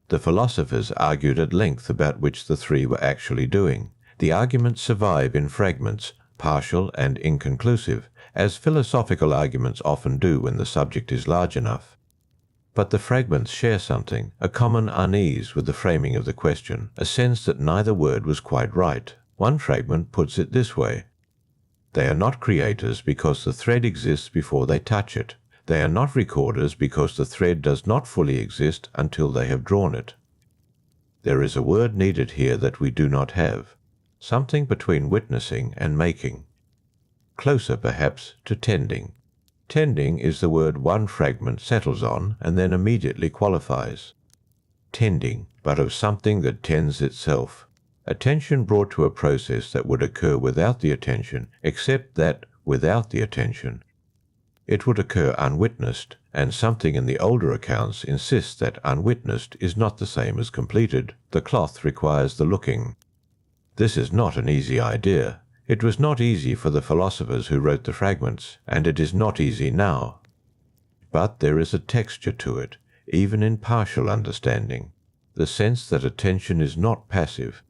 The philosophers argued at length about which the three were actually doing. The arguments survive in fragments, partial and inconclusive, as philosophical arguments often do when the subject is large enough. But the fragments share something, a common unease with the framing of the question, a sense that neither word was quite right. One fragment puts it this way: they are not creators because the thread exists before they touch it. They are not recorders because the thread does not fully exist until they have drawn it. There is a word needed here that we do not have. Something between witnessing and making. Closer, perhaps, to tending. Tending is the word one fragment settles on and then immediately qualifies. Tending, but of something that tends itself. Attention brought to a process that would occur without the attention, except that, without the attention, it would occur unwitnessed, and something in the older accounts insists that unwitnessed is not the same as completed. The cloth requires the looking. This is not an easy idea. It was not easy for the philosophers who wrote the fragments, and it is not easy now. But there is a texture to it, even in partial understanding, the sense that attention is not passive,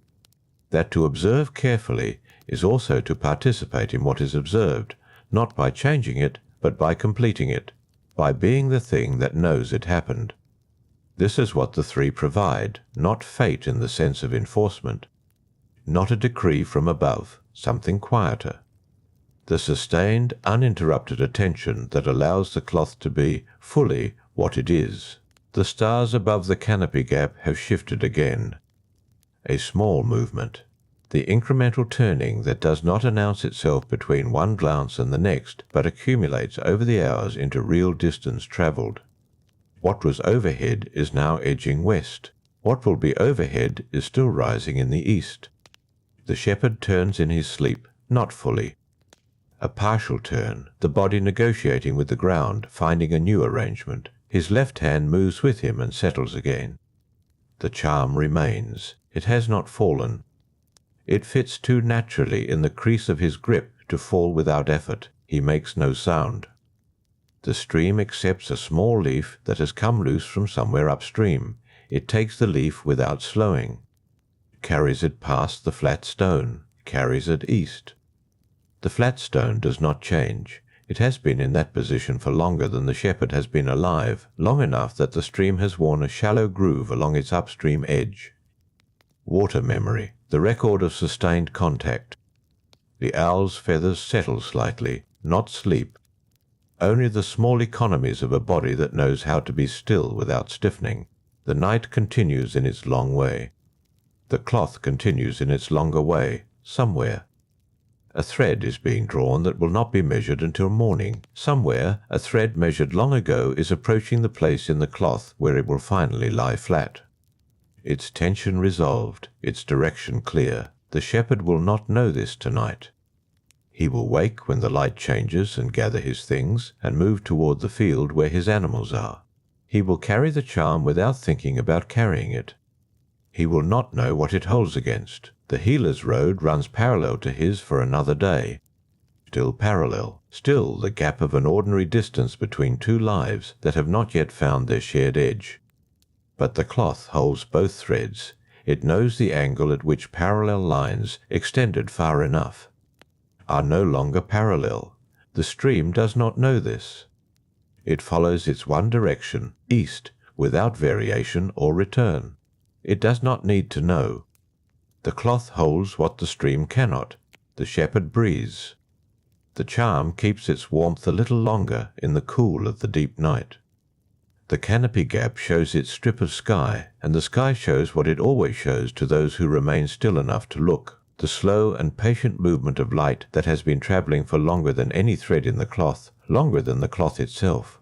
that to observe carefully is also to participate in what is observed, not by changing it, but by completing it, by being the thing that knows it happened. This is what the three provide, not fate in the sense of enforcement, not a decree from above, something quieter. The sustained, uninterrupted attention that allows the cloth to be fully what it is. The stars above the canopy gap have shifted again. A small movement. The incremental turning that does not announce itself between one glance and the next, but accumulates over the hours into real distance travelled. What was overhead is now edging west. What will be overhead is still rising in the east. The shepherd turns in his sleep, not fully. A partial turn, the body negotiating with the ground, finding a new arrangement. His left hand moves with him and settles again. The charm remains. It has not fallen. It fits too naturally in the crease of his grip to fall without effort. He makes no sound. The stream accepts a small leaf that has come loose from somewhere upstream. It takes the leaf without slowing, carries it past the flat stone, carries it east. The flat stone does not change. It has been in that position for longer than the shepherd has been alive, long enough that the stream has worn a shallow groove along its upstream edge. Water memory, the record of sustained contact. The owl's feathers settle slightly, not sleep. Only the small economies of a body that knows how to be still without stiffening. The night continues in its long way. The cloth continues in its longer way, somewhere. A thread is being drawn that will not be measured until morning. Somewhere, a thread measured long ago is approaching the place in the cloth where it will finally lie flat. Its tension resolved, its direction clear. The shepherd will not know this tonight. He will wake when the light changes and gather his things and move toward the field where his animals are. He will carry the charm without thinking about carrying it. He will not know what it holds against. The healer's road runs parallel to his for another day. Still parallel, still the gap of an ordinary distance between two lives that have not yet found their shared edge. But the cloth holds both threads. It knows the angle at which parallel lines, extended far enough, are no longer parallel. The stream does not know this. It follows its one direction, east, without variation or return. It does not need to know. The cloth holds what the stream cannot. The shepherd breathes. The charm keeps its warmth a little longer in the cool of the deep night. The canopy gap shows its strip of sky, and the sky shows what it always shows to those who remain still enough to look, the slow and patient movement of light that has been travelling for longer than any thread in the cloth, longer than the cloth itself.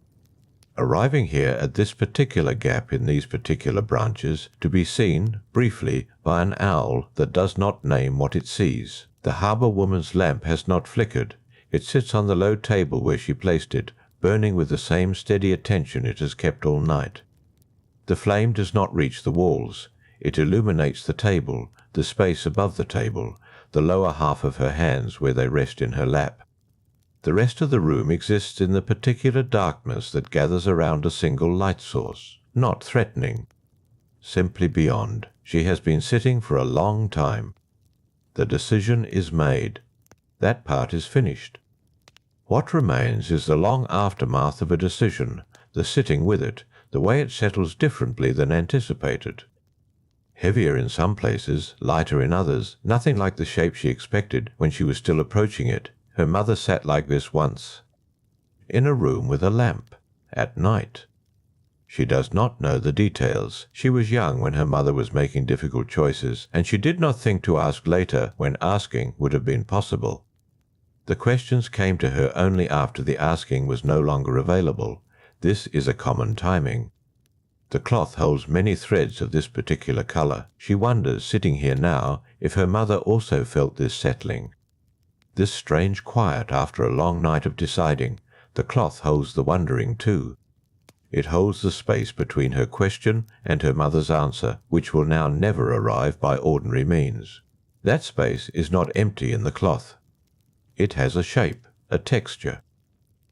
Arriving here at this particular gap in these particular branches, to be seen, briefly, by an owl that does not name what it sees. The harbour woman's lamp has not flickered. It sits on the low table where she placed it, burning with the same steady attention it has kept all night. The flame does not reach the walls. It illuminates the table, the space above the table, the lower half of her hands where they rest in her lap. The rest of the room exists in the particular darkness that gathers around a single light source, not threatening. Simply beyond. She has been sitting for a long time. The decision is made. That part is finished. What remains is the long aftermath of a decision, the sitting with it, the way it settles differently than anticipated. Heavier in some places, lighter in others, nothing like the shape she expected when she was still approaching it. Her mother sat like this once. In a room with a lamp. At night. She does not know the details. She was young when her mother was making difficult choices, and she did not think to ask later when asking would have been possible. The questions came to her only after the asking was no longer available. This is a common timing. The cloth holds many threads of this particular colour. She wonders, sitting here now, if her mother also felt this settling. This strange quiet after a long night of deciding. The cloth holds the wondering too. It holds the space between her question and her mother's answer, which will now never arrive by ordinary means. That space is not empty in the cloth. It has a shape, a texture.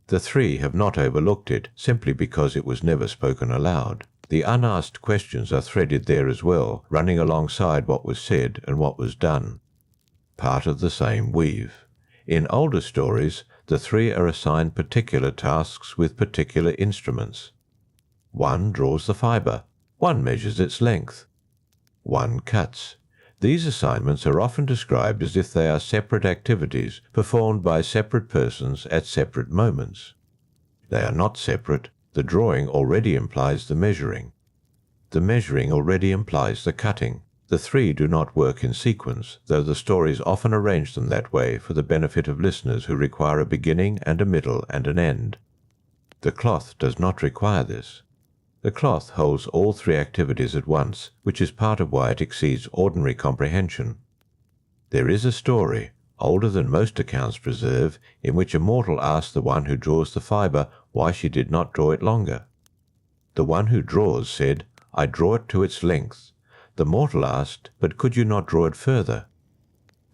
The three have not overlooked it, simply because it was never spoken aloud. The unasked questions are threaded there as well, running alongside what was said and what was done. Part of the same weave. In older stories, the three are assigned particular tasks with particular instruments. One draws the fibre, one measures its length, one cuts. These assignments are often described as if they are separate activities performed by separate persons at separate moments. They are not separate. The drawing already implies the measuring. The measuring already implies the cutting. The three do not work in sequence, though the stories often arrange them that way for the benefit of listeners who require a beginning and a middle and an end. The cloth does not require this. The cloth holds all three activities at once, which is part of why it exceeds ordinary comprehension. There is a story, older than most accounts preserve, in which a mortal asked the one who draws the fibre why she did not draw it longer. The one who draws said, "I draw it to its length." The mortal asked, "But could you not draw it further?"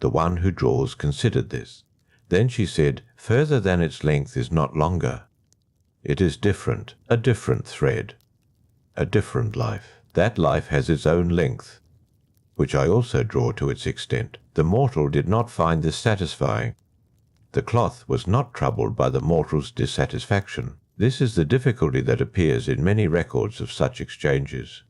The one who draws considered this. Then she said, "Further than its length is not longer." It is different, a different thread, a different life. That life has its own length, which I also draw to its extent. The mortal did not find this satisfying. The cloth was not troubled by the mortal's dissatisfaction. This is the difficulty that appears in many records of such exchanges.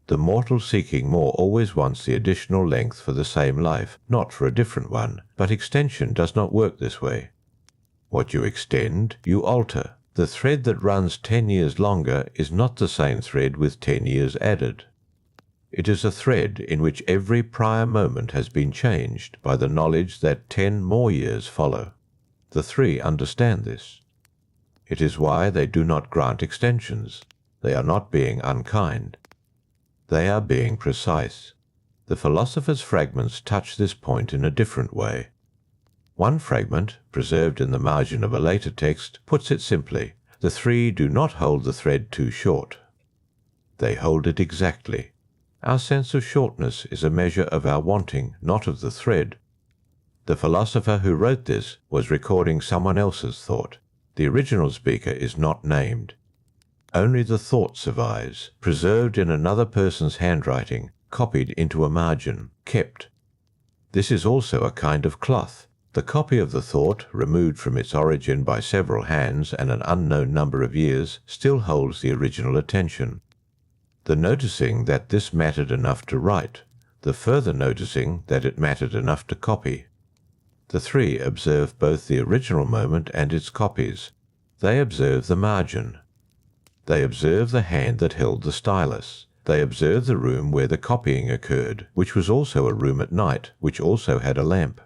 The mortal seeking more always wants the additional length for the same life, not for a different one, but extension does not work this way. What you extend, you alter. The thread that runs 10 years longer is not the same thread with 10 years added. It is a thread in which every prior moment has been changed by the knowledge that 10 more years follow. The three understand this. It is why they do not grant extensions. They are not being unkind. They are being precise. The philosopher's fragments touch this point in a different way. One fragment, preserved in the margin of a later text, puts it simply: the three do not hold the thread too short. They hold it exactly. Our sense of shortness is a measure of our wanting, not of the thread. The philosopher who wrote this was recording someone else's thought. The original speaker is not named. Only the thought survives, preserved in another person's handwriting, copied into a margin, kept. This is also a kind of cloth. The copy of the thought, removed from its origin by several hands and an unknown number of years, still holds the original attention. The noticing that this mattered enough to write, the further noticing that it mattered enough to copy. The three observe both the original moment and its copies. They observe the margin. They observe the hand that held the stylus. They observe the room where the copying occurred, which was also a room at night, which also had a lamp.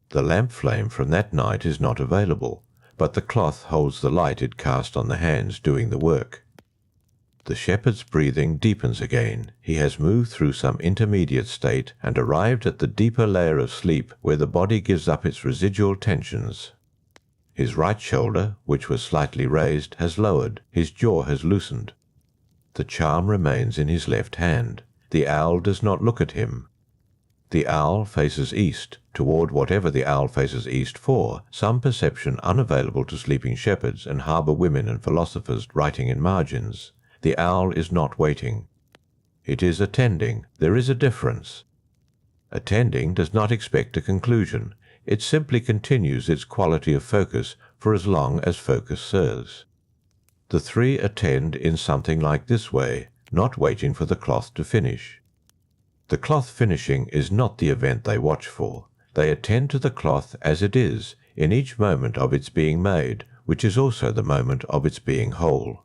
The lamp flame from that night is not available, but the cloth holds the light it cast on the hands doing the work. The shepherd's breathing deepens again. He has moved through some intermediate state and arrived at the deeper layer of sleep where the body gives up its residual tensions. His right shoulder, which was slightly raised, has lowered. His jaw has loosened. The charm remains in his left hand. The owl does not look at him. The owl faces east, toward whatever the owl faces east for, some perception unavailable to sleeping shepherds and harbour women and philosophers writing in margins. The owl is not waiting. It is attending. There is a difference. Attending does not expect a conclusion. It simply continues its quality of focus for as long as focus serves. The three attend in something like this way, not waiting for the cloth to finish. The cloth finishing is not the event they watch for. They attend to the cloth as it is, in each moment of its being made, which is also the moment of its being whole.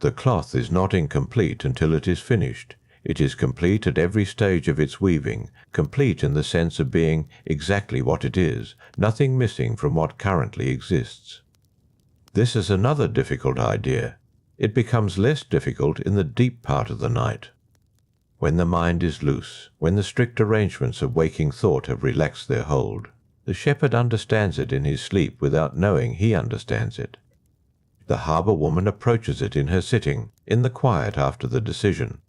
The cloth is not incomplete until it is finished. It is complete at every stage of its weaving, complete in the sense of being exactly what it is, nothing missing from what currently exists. This is another difficult idea. It becomes less difficult in the deep part of the night, when the mind is loose, when the strict arrangements of waking thought have relaxed their hold. The shepherd understands it in his sleep without knowing he understands it. The harbour woman approaches it in her sitting, in the quiet after the decision.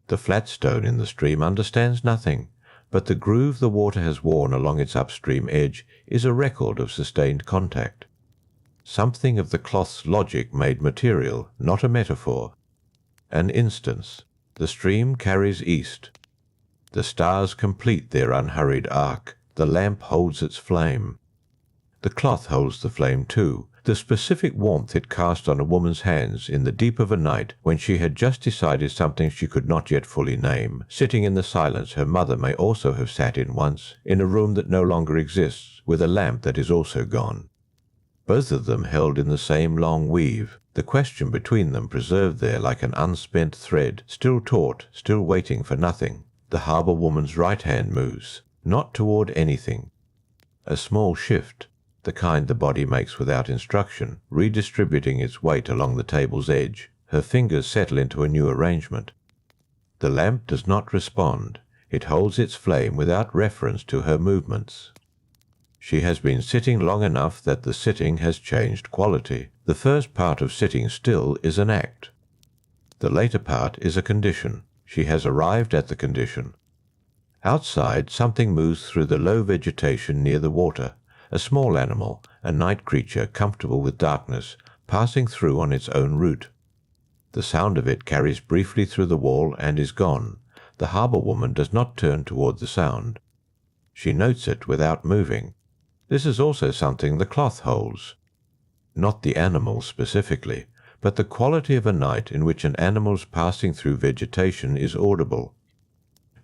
The flat stone in the stream understands nothing, but the groove the water has worn along its upstream edge is a record of sustained contact. Something of the cloth's logic made material, not a metaphor. An instance. The stream carries east. The stars complete their unhurried arc. The lamp holds its flame. The cloth holds the flame too. The specific warmth it cast on a woman's hands in the deep of a night when she had just decided something she could not yet fully name, sitting in the silence her mother may also have sat in once, in a room that no longer exists, with a lamp that is also gone. Both of them held in the same long weave, the question between them preserved there like an unspent thread, still taut, still waiting for nothing. The harbour woman's right hand moves, not toward anything. A small shift, the kind the body makes without instruction, redistributing its weight along the table's edge. Her fingers settle into a new arrangement. The lamp does not respond. It holds its flame without reference to her movements. She has been sitting long enough that the sitting has changed quality. The first part of sitting still is an act. The later part is a condition. She has arrived at the condition. Outside, something moves through the low vegetation near the water. A small animal, a night creature comfortable with darkness, passing through on its own route. The sound of it carries briefly through the wall and is gone. The harbour woman does not turn toward the sound. She notes it without moving. This is also something the cloth holds. Not the animal specifically, but the quality of a night in which an animal's passing through vegetation is audible.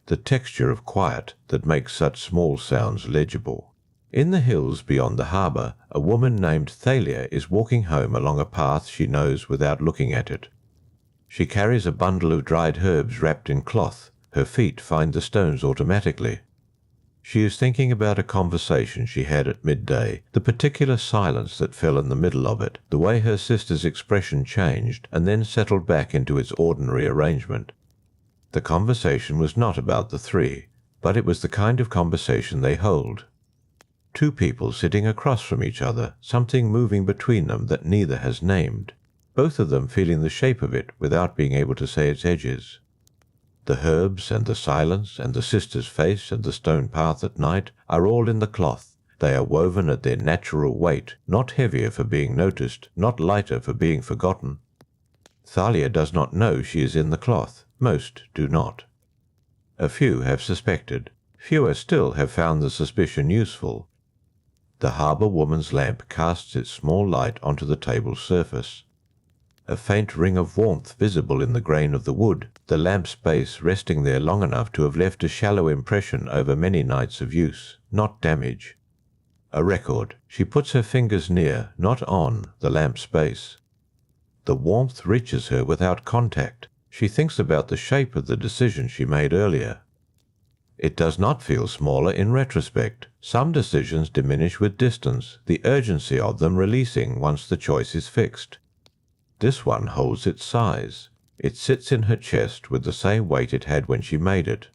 The texture of quiet that makes such small sounds legible. In the hills beyond the harbour, a woman named Thalia is walking home along a path she knows without looking at it. She carries a bundle of dried herbs wrapped in cloth. Her feet find the stones automatically. She is thinking about a conversation she had at midday, the particular silence that fell in the middle of it, the way her sister's expression changed and then settled back into its ordinary arrangement. The conversation was not about the three, but it was the kind of conversation they hold. Two people sitting across from each other, something moving between them that neither has named, both of them feeling the shape of it without being able to say its edges. The herbs and the silence and the sister's face and the stone path at night are all in the cloth. They are woven at their natural weight, not heavier for being noticed, not lighter for being forgotten. Thalia does not know she is in the cloth. Most do not. A few have suspected. Fewer still have found the suspicion useful. The harbour woman's lamp casts its small light onto the table's surface. A faint ring of warmth visible in the grain of the wood, the lamp's base resting there long enough to have left a shallow impression over many nights of use, not damage. A record. She puts her fingers near, not on, the lamp's base. The warmth reaches her without contact. She thinks about the shape of the decision she made earlier. It does not feel smaller in retrospect. Some decisions diminish with distance, the urgency of them releasing once the choice is fixed. This one holds its size. It sits in her chest with the same weight it had when she made it.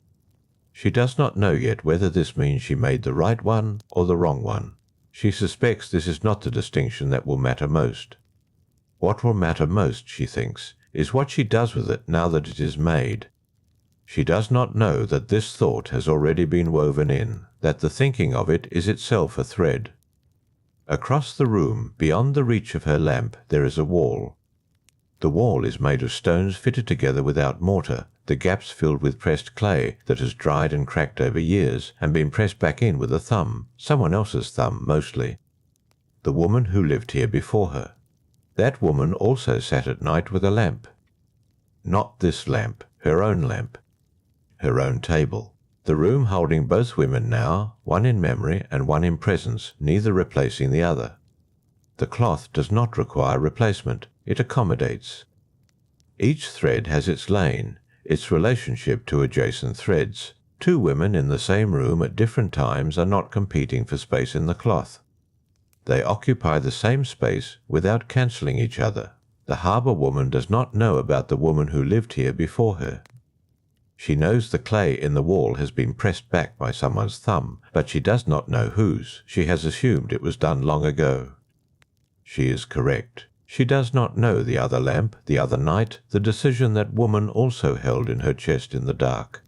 She does not know yet whether this means she made the right one or the wrong one. She suspects this is not the distinction that will matter most. What will matter most, she thinks, is what she does with it now that it is made. She does not know that this thought has already been woven in, that the thinking of it is itself a thread. Across the room, beyond the reach of her lamp, there is a wall. The wall is made of stones fitted together without mortar, the gaps filled with pressed clay that has dried and cracked over years and been pressed back in with a thumb, someone else's thumb mostly. The woman who lived here before her. That woman also sat at night with a lamp. Not this lamp, her own lamp. Her own table. The room holding both women now, one in memory and one in presence, neither replacing the other. The cloth does not require replacement. It accommodates. Each thread has its lane, its relationship to adjacent threads. Two women in the same room at different times are not competing for space in the cloth. They occupy the same space without cancelling each other. The harbour woman does not know about the woman who lived here before her. She knows the clay in the wall has been pressed back by someone's thumb, but she does not know whose. She has assumed it was done long ago. She is correct. She does not know the other lamp, the other night, the decision that woman also held in her chest in the dark.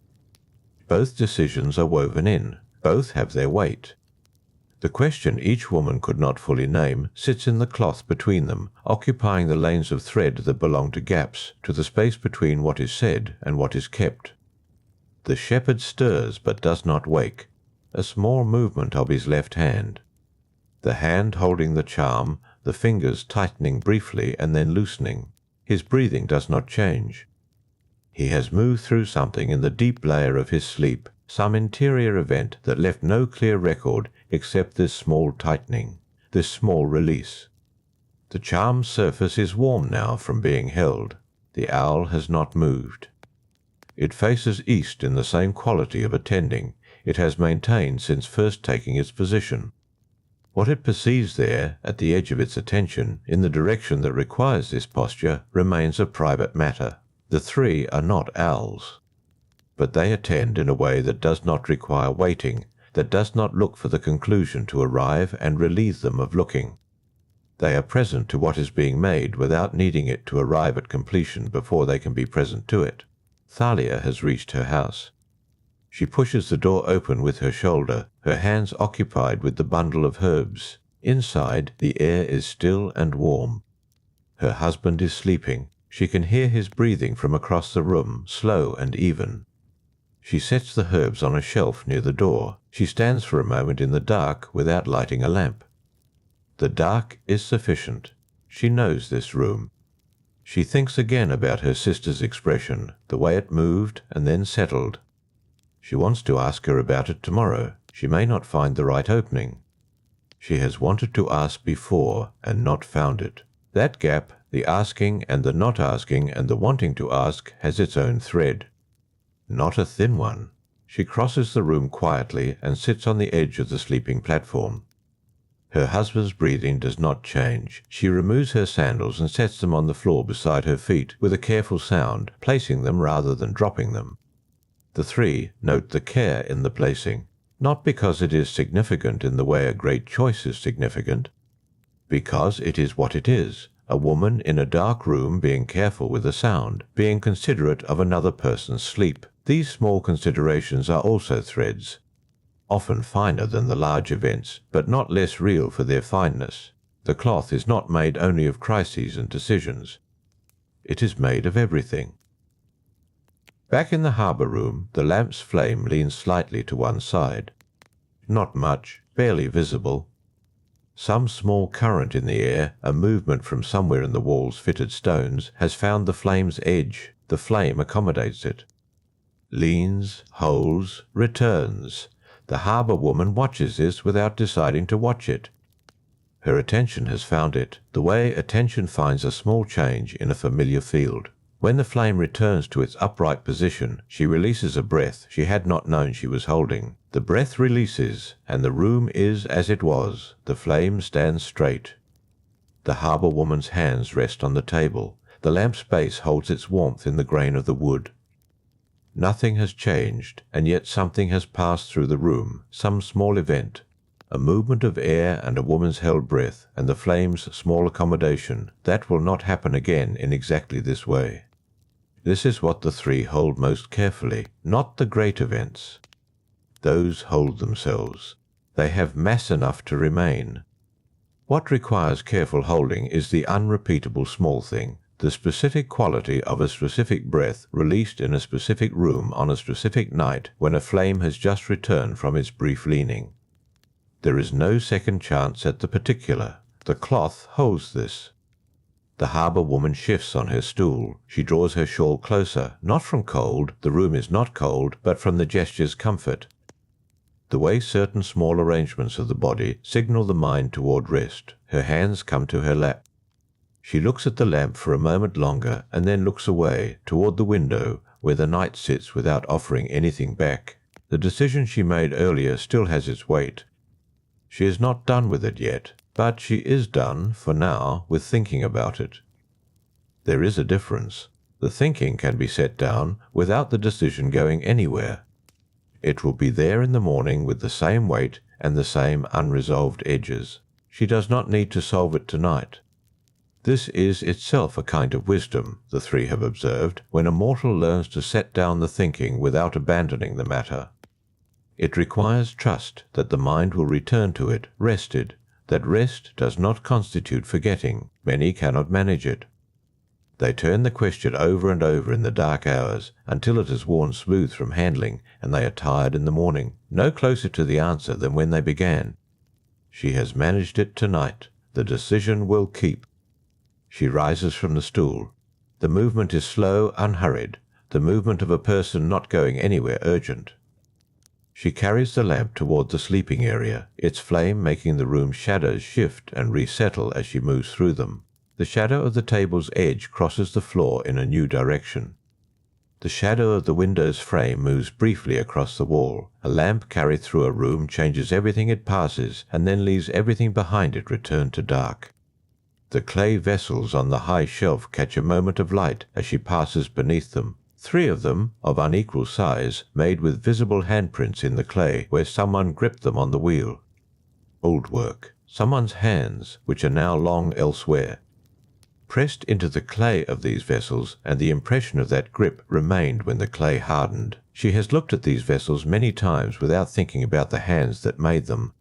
Both decisions are woven in. Both have their weight. The question each woman could not fully name sits in the cloth between them, occupying the lanes of thread that belong to gaps, to the space between what is said and what is kept. The shepherd stirs but does not wake, a small movement of his left hand. The hand holding the charm, the fingers tightening briefly and then loosening. His breathing does not change. He has moved through something in the deep layer of his sleep, some interior event that left no clear record except this small tightening, this small release. The charm's surface is warm now from being held. The owl has not moved. It faces east in the same quality of attending it has maintained since first taking its position. What it perceives there, at the edge of its attention, in the direction that requires this posture, remains a private matter. The three are not owls. But they attend in a way that does not require waiting, that does not look for the conclusion to arrive and relieve them of looking. They are present to what is being made without needing it to arrive at completion before they can be present to it. Thalia has reached her house. She pushes the door open with her shoulder, her hands occupied with the bundle of herbs. Inside, the air is still and warm. Her husband is sleeping. She can hear his breathing from across the room, slow and even. She sets the herbs on a shelf near the door. She stands for a moment in the dark without lighting a lamp. The dark is sufficient. She knows this room. She thinks again about her sister's expression, the way it moved and then settled. She wants to ask her about it tomorrow. She may not find the right opening. She has wanted to ask before and not found it. That gap, the asking and the not asking and the wanting to ask, has its own thread. Not a thin one. She crosses the room quietly and sits on the edge of the sleeping platform. Her husband's breathing does not change. She removes her sandals and sets them on the floor beside her feet with a careful sound, placing them rather than dropping them. The three note the care in the placing, not because it is significant in the way a great choice is significant, because it is what it is, a woman in a dark room being careful with a sound, being considerate of another person's sleep. These small considerations are also threads, often finer than the large events, but not less real for their fineness. The cloth is not made only of crises and decisions. It is made of everything. Back in the harbour room, the lamp's flame leans slightly to one side. Not much, barely visible. Some small current in the air, a movement from somewhere in the wall's fitted stones, has found the flame's edge. The flame accommodates it. Leans, holds, returns. The harbour woman watches this without deciding to watch it. Her attention has found it, the way attention finds a small change in a familiar field. When the flame returns to its upright position, she releases a breath she had not known she was holding. The breath releases, and the room is as it was. The flame stands straight. The harbour woman's hands rest on the table. The lamp's base holds its warmth in the grain of the wood. Nothing has changed, and yet something has passed through the room, some small event. A movement of air and a woman's held breath, and the flame's small accommodation. That will not happen again in exactly this way. This is what the three hold most carefully, not the great events. Those hold themselves. They have mass enough to remain. What requires careful holding is the unrepeatable small thing, the specific quality of a specific breath released in a specific room on a specific night when a flame has just returned from its brief leaning. There is no second chance at the particular. The cloth holds this. The harbour woman shifts on her stool. She draws her shawl closer, not from cold, the room is not cold, but from the gesture's comfort. The way certain small arrangements of the body signal the mind toward rest. Her hands come to her lap. She looks at the lamp for a moment longer and then looks away, toward the window, where the night sits without offering anything back. The decision she made earlier still has its weight. She is not done with it yet, but she is done, for now, with thinking about it. There is a difference. The thinking can be set down without the decision going anywhere. It will be there in the morning with the same weight and the same unresolved edges. She does not need to solve it tonight. This is itself a kind of wisdom, the three have observed, when a mortal learns to set down the thinking without abandoning the matter. It requires trust that the mind will return to it, rested, that rest does not constitute forgetting. Many cannot manage it. They turn the question over and over in the dark hours until it is worn smooth from handling and they are tired in the morning, no closer to the answer than when they began. She has managed it tonight. The decision will keep. She rises from the stool. The movement is slow, unhurried, the movement of a person not going anywhere urgent. She carries the lamp toward the sleeping area, its flame making the room's shadows shift and resettle as she moves through them. The shadow of the table's edge crosses the floor in a new direction. The shadow of the window's frame moves briefly across the wall. A lamp carried through a room changes everything it passes and then leaves everything behind it returned to dark. The clay vessels on the high shelf catch a moment of light as she passes beneath them. 3 of them, of unequal size, made with visible handprints in the clay where someone gripped them on the wheel. Old work. Someone's hands, which are now long elsewhere. Pressed into the clay of these vessels, and the impression of that grip remained when the clay hardened. She has looked at these vessels many times without thinking about the hands that made them.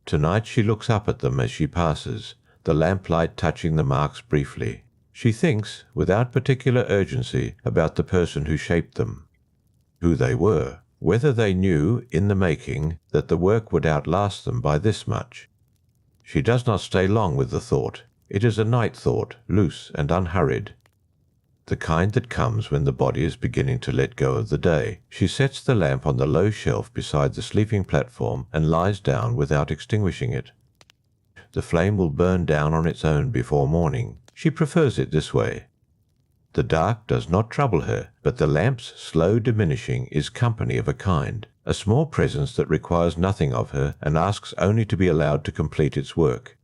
Tonight she looks up at them as she passes, the lamplight touching the marks briefly. She thinks, without particular urgency, about the person who shaped them, who they were, whether they knew, in the making, that the work would outlast them by this much. She does not stay long with the thought. It is a night thought, loose and unhurried, the kind that comes when the body is beginning to let go of the day. She sets the lamp on the low shelf beside the sleeping platform and lies down without extinguishing it. The flame will burn down on its own before morning. She prefers it this way. The dark does not trouble her, but the lamp's slow diminishing is company of a kind, a small presence that requires nothing of her and asks only to be allowed to complete its work.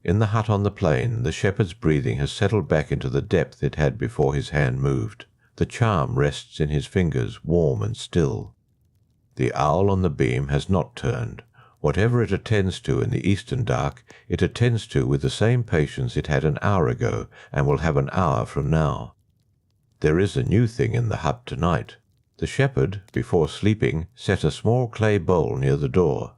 In the hut on the plain, the shepherd's breathing has settled back into the depth it had before his hand moved. The charm rests in his fingers, warm and still. The owl on the beam has not turned. Whatever it attends to in the eastern dark, it attends to with the same patience it had an hour ago, and will have an hour from now. There is a new thing in the hut tonight. The shepherd, before sleeping, set a small clay bowl near the door.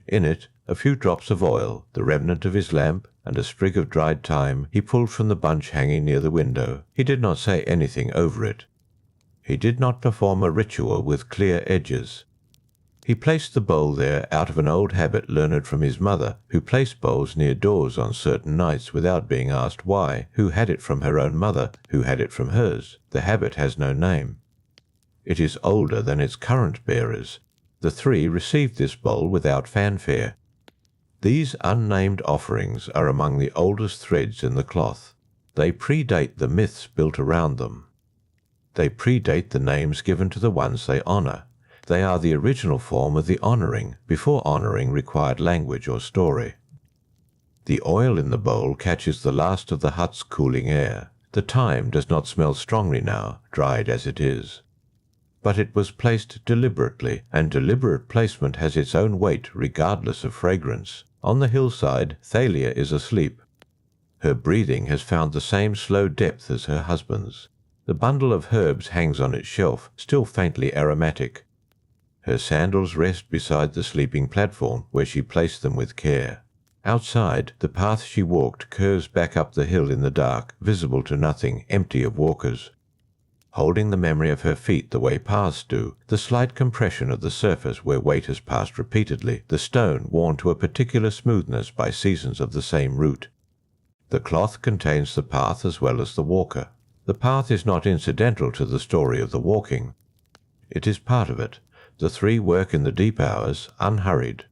In it, a few drops of oil, the remnant of his lamp, and a sprig of dried thyme he pulled from the bunch hanging near the window. He did not say anything over it. He did not perform a ritual with clear edges. He placed the bowl there out of an old habit learned from his mother, who placed bowls near doors on certain nights without being asked why, who had it from her own mother, who had it from hers. The habit has no name. It is older than its current bearers. The three received this bowl without fanfare. These unnamed offerings are among the oldest threads in the cloth. They predate the myths built around them. They predate the names given to the ones they honor. They are the original form of the honoring, before honoring required language or story. The oil in the bowl catches the last of the hut's cooling air. The thyme does not smell strongly now, dried as it is. But it was placed deliberately, and deliberate placement has its own weight regardless of fragrance. On the hillside, Thalia is asleep. Her breathing has found the same slow depth as her husband's. The bundle of herbs hangs on its shelf, still faintly aromatic. Her sandals rest beside the sleeping platform, where she placed them with care. Outside, the path she walked curves back up the hill in the dark, visible to nothing, empty of walkers. Holding the memory of her feet the way paths do, the slight compression of the surface where weight has passed repeatedly, the stone worn to a particular smoothness by seasons of the same route. The cloth contains the path as well as the walker. The path is not incidental to the story of the walking. It is part of it. The three work in the deep hours, unhurried.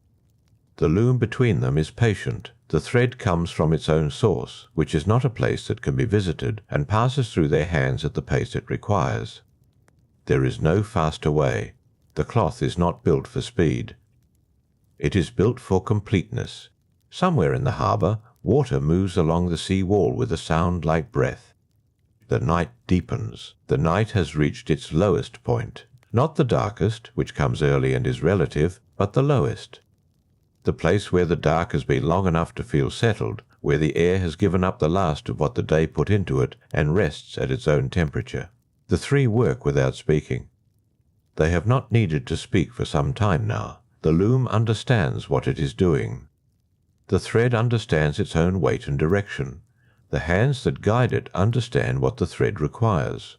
The loom between them is patient. The thread comes from its own source, which is not a place that can be visited, and passes through their hands at the pace it requires. There is no faster way. The cloth is not built for speed. It is built for completeness. Somewhere in the harbour, water moves along the sea wall with a sound like breath. The night deepens. The night has reached its lowest point. Not the darkest, which comes early and is relative, but the lowest. The place where the dark has been long enough to feel settled, where the air has given up the last of what the day put into it and rests at its own temperature. The three work without speaking. They have not needed to speak for some time now. The loom understands what it is doing. The thread understands its own weight and direction. The hands that guide it understand what the thread requires.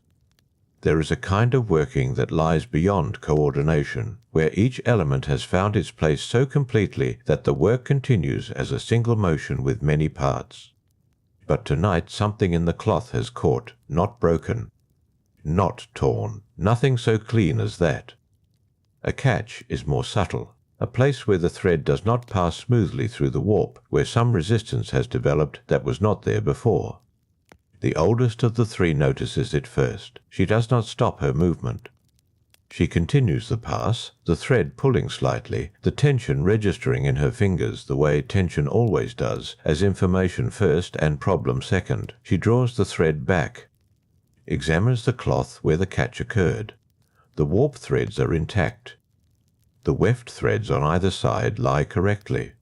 There is a kind of working that lies beyond coordination, where each element has found its place so completely that the work continues as a single motion with many parts. But tonight something in the cloth has caught, not broken, not torn, nothing so clean as that. A catch is more subtle, a place where the thread does not pass smoothly through the warp, where some resistance has developed that was not there before. The oldest of the three notices it first. She does not stop her movement. She continues the pass, the thread pulling slightly, the tension registering in her fingers the way tension always does, as information first and problem second. She draws the thread back, examines the cloth where the catch occurred. The warp threads are intact. The weft threads on either side lie correctly.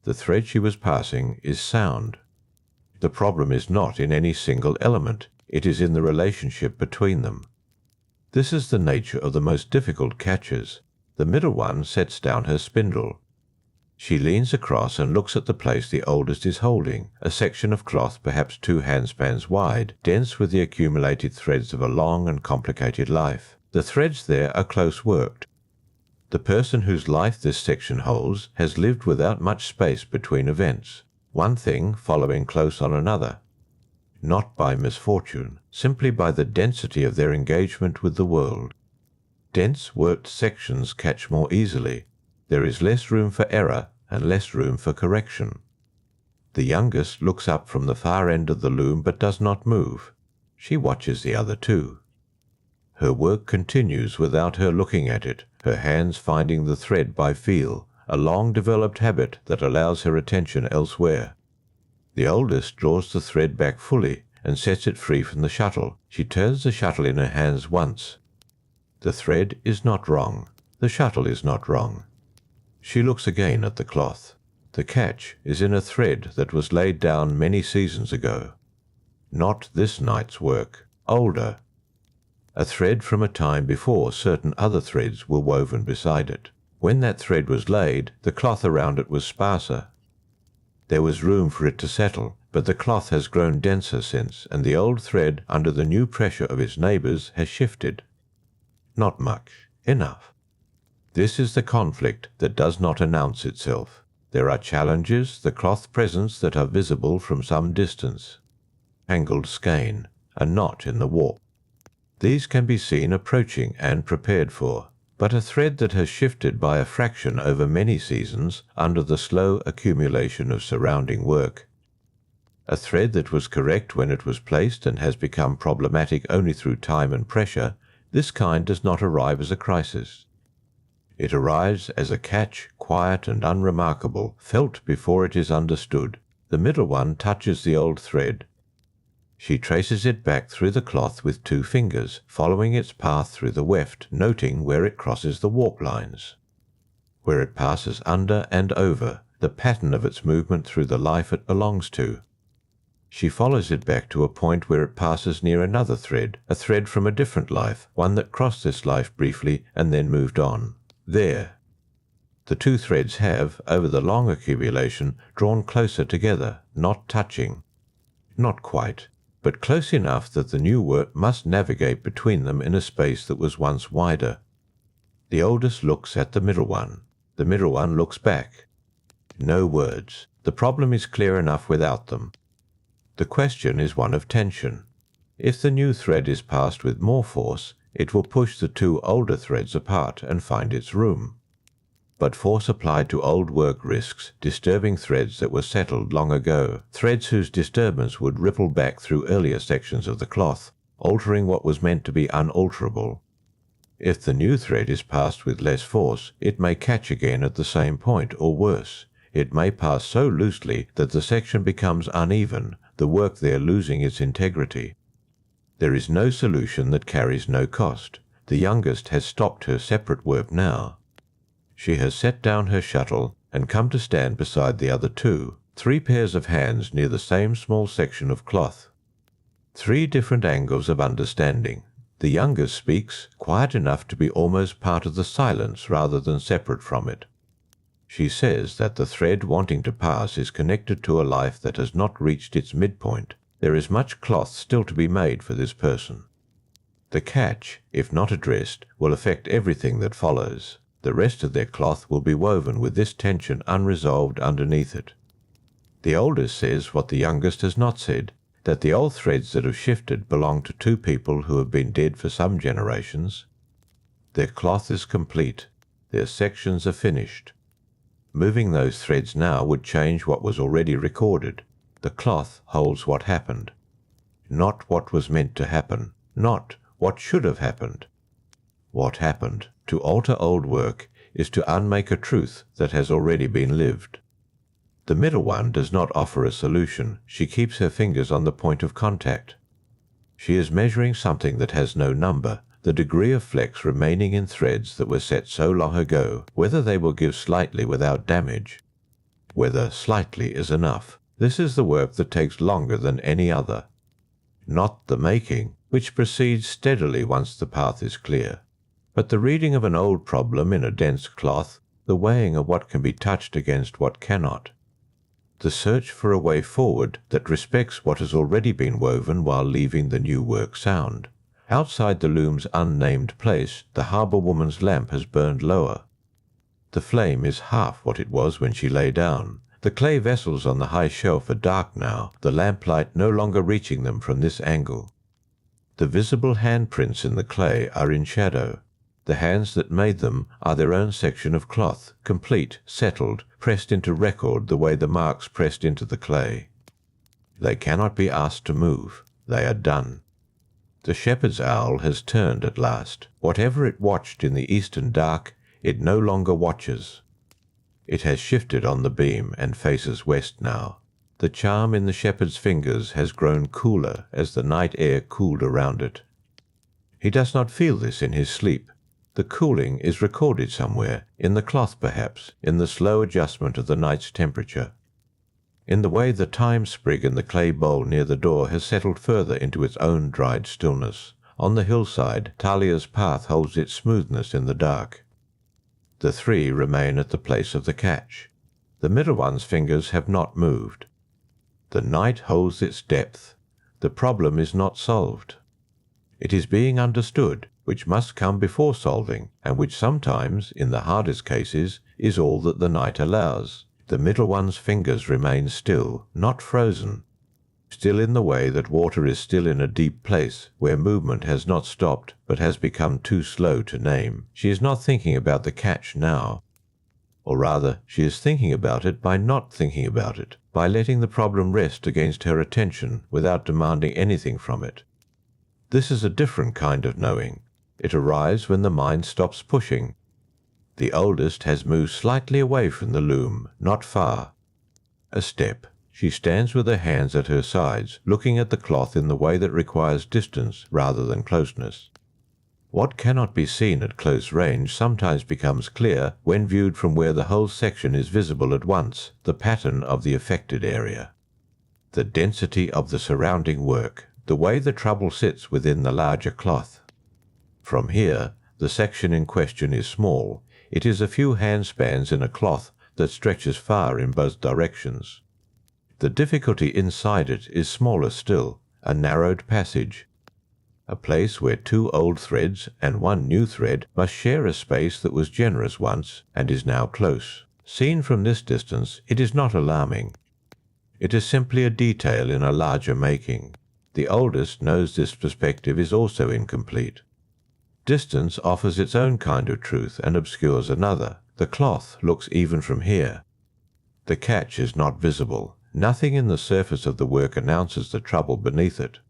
The thread she was passing is sound. The problem is not in any single element, it is in the relationship between them. This is the nature of the most difficult catches. The middle one sets down her spindle. She leans across and looks at the place the oldest is holding, a section of cloth perhaps 2 handspans wide, dense with the accumulated threads of a long and complicated life. The threads there are close worked. The person whose life this section holds has lived without much space between events, one thing following close on another. Not by misfortune, simply by the density of their engagement with the world. Dense worked sections catch more easily. There is less room for error and less room for correction. The youngest looks up from the far end of the loom but does not move. She watches the other two. Her work continues without her looking at it, her hands finding the thread by feel, a long-developed habit that allows her attention elsewhere. The oldest draws the thread back fully and sets it free from the shuttle. She turns the shuttle in her hands once. The thread is not wrong. The shuttle is not wrong. She looks again at the cloth. The catch is in a thread that was laid down many seasons ago. Not this night's work, older. A thread from a time before certain other threads were woven beside it. When that thread was laid, the cloth around it was sparser. There was room for it to settle, but the cloth has grown denser since, and the old thread, under the new pressure of its neighbours, has shifted. Not much. Enough. This is the conflict that does not announce itself. There are challenges, the cloth presents that are visible from some distance. Angled skein, a knot in the warp. These can be seen approaching and prepared for, but a thread that has shifted by a fraction over many seasons under the slow accumulation of surrounding work. A thread that was correct when it was placed and has become problematic only through time and pressure, this kind does not arrive as a crisis. It arrives as a catch, quiet and unremarkable, felt before it is understood. The middle one touches the old thread. She traces it back through the cloth with 2 fingers, following its path through the weft, noting where it crosses the warp lines, where it passes under and over, the pattern of its movement through the life it belongs to. She follows it back to a point where it passes near another thread, a thread from a different life, one that crossed this life briefly and then moved on. There. The 2 threads have, over the long accumulation, drawn closer together, not touching. Not quite, but close enough that the new work must navigate between them in a space that was once wider. The oldest looks at the middle one. The middle one looks back. No words. The problem is clear enough without them. The question is one of tension. If the new thread is passed with more force, it will push the 2 older threads apart and find its room. But force applied to old work risks disturbing threads that were settled long ago, threads whose disturbance would ripple back through earlier sections of the cloth, altering what was meant to be unalterable. If the new thread is passed with less force, it may catch again at the same point, or worse. It may pass so loosely that the section becomes uneven, the work there losing its integrity. There is no solution that carries no cost. The youngest has stopped her separate work now. She has set down her shuttle and come to stand beside the other 2, 3 pairs of hands near the same small section of cloth. 3 different angles of understanding. The youngest speaks, quiet enough to be almost part of the silence rather than separate from it. She says that the thread wanting to pass is connected to a life that has not reached its midpoint. There is much cloth still to be made for this person. The catch, if not addressed, will affect everything that follows. The rest of their cloth will be woven with this tension unresolved underneath it. The oldest says what the youngest has not said, that the old threads that have shifted belong to 2 people who have been dead for some generations. Their cloth is complete. Their sections are finished. Moving those threads now would change what was already recorded. The cloth holds what happened. Not what was meant to happen. Not what should have happened. What happened, to alter old work, is to unmake a truth that has already been lived. The middle one does not offer a solution. She keeps her fingers on the point of contact. She is measuring something that has no number, the degree of flex remaining in threads that were set so long ago, whether they will give slightly without damage. Whether slightly is enough. This is the work that takes longer than any other. Not the making, which proceeds steadily once the path is clear. But the reading of an old problem in a dense cloth, the weighing of what can be touched against what cannot, the search for a way forward that respects what has already been woven while leaving the new work sound. Outside the loom's unnamed place, the harbour woman's lamp has burned lower. The flame is half what it was when she lay down. The clay vessels on the high shelf are dark now, the lamplight no longer reaching them from this angle. The visible handprints in the clay are in shadow. The hands that made them are their own section of cloth, complete, settled, pressed into record the way the marks pressed into the clay. They cannot be asked to move. They are done. The shepherd's owl has turned at last. Whatever it watched in the eastern dark, it no longer watches. It has shifted on the beam and faces west now. The charm in the shepherd's fingers has grown cooler as the night air cooled around it. He does not feel this in his sleep. The cooling is recorded somewhere, in the cloth perhaps, in the slow adjustment of the night's temperature. In the way the thyme sprig in the clay bowl near the door has settled further into its own dried stillness. On the hillside, Talia's path holds its smoothness in the dark. The three remain at the place of the catch. The middle one's fingers have not moved. The night holds its depth. The problem is not solved. It is being understood, which must come before solving, and which sometimes, in the hardest cases, is all that the night allows. The middle one's fingers remain still, not frozen. Still in the way that water is still in a deep place, where movement has not stopped, but has become too slow to name. She is not thinking about the catch now. Or rather, she is thinking about it by not thinking about it, by letting the problem rest against her attention without demanding anything from it. This is a different kind of knowing. It arrives when the mind stops pushing. The oldest has moved slightly away from the loom, not far. A step. She stands with her hands at her sides, looking at the cloth in the way that requires distance rather than closeness. What cannot be seen at close range sometimes becomes clear when viewed from where the whole section is visible at once, the pattern of the affected area. The density of the surrounding work, the way the trouble sits within the larger cloth. From here, the section in question is small. It is a few handspans in a cloth that stretches far in both directions. The difficulty inside it is smaller still, a narrowed passage, a place where two old threads and one new thread must share a space that was generous once and is now close. Seen from this distance, it is not alarming. It is simply a detail in a larger making. The oldest knows this perspective is also incomplete. Distance offers its own kind of truth and obscures another. The cloth looks even from here. The catch is not visible. Nothing in the surface of the work announces the trouble beneath it.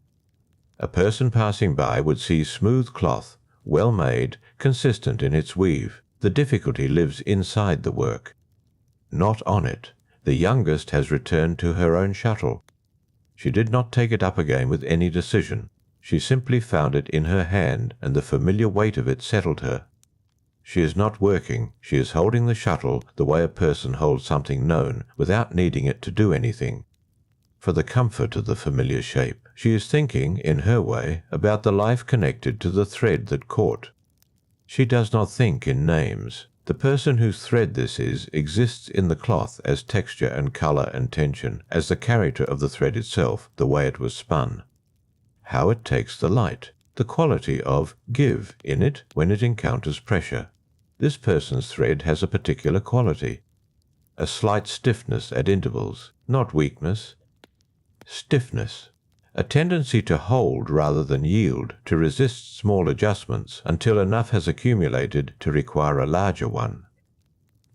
A person passing by would see smooth cloth, well made, consistent in its weave. The difficulty lives inside the work, not on it. The youngest has returned to her own shuttle. She did not take it up again with any decision. She simply found it in her hand, and the familiar weight of it settled her. She is not working. She is holding the shuttle the way a person holds something known, without needing it to do anything. For the comfort of the familiar shape, she is thinking, in her way, about the life connected to the thread that caught. She does not think in names. The person whose thread this is exists in the cloth as texture and colour and tension, as the character of the thread itself, the way it was spun. How it takes the light, the quality of give in it when it encounters pressure. This person's thread has a particular quality. A slight stiffness at intervals, not weakness. Stiffness. A tendency to hold rather than yield, to resist small adjustments until enough has accumulated to require a larger one.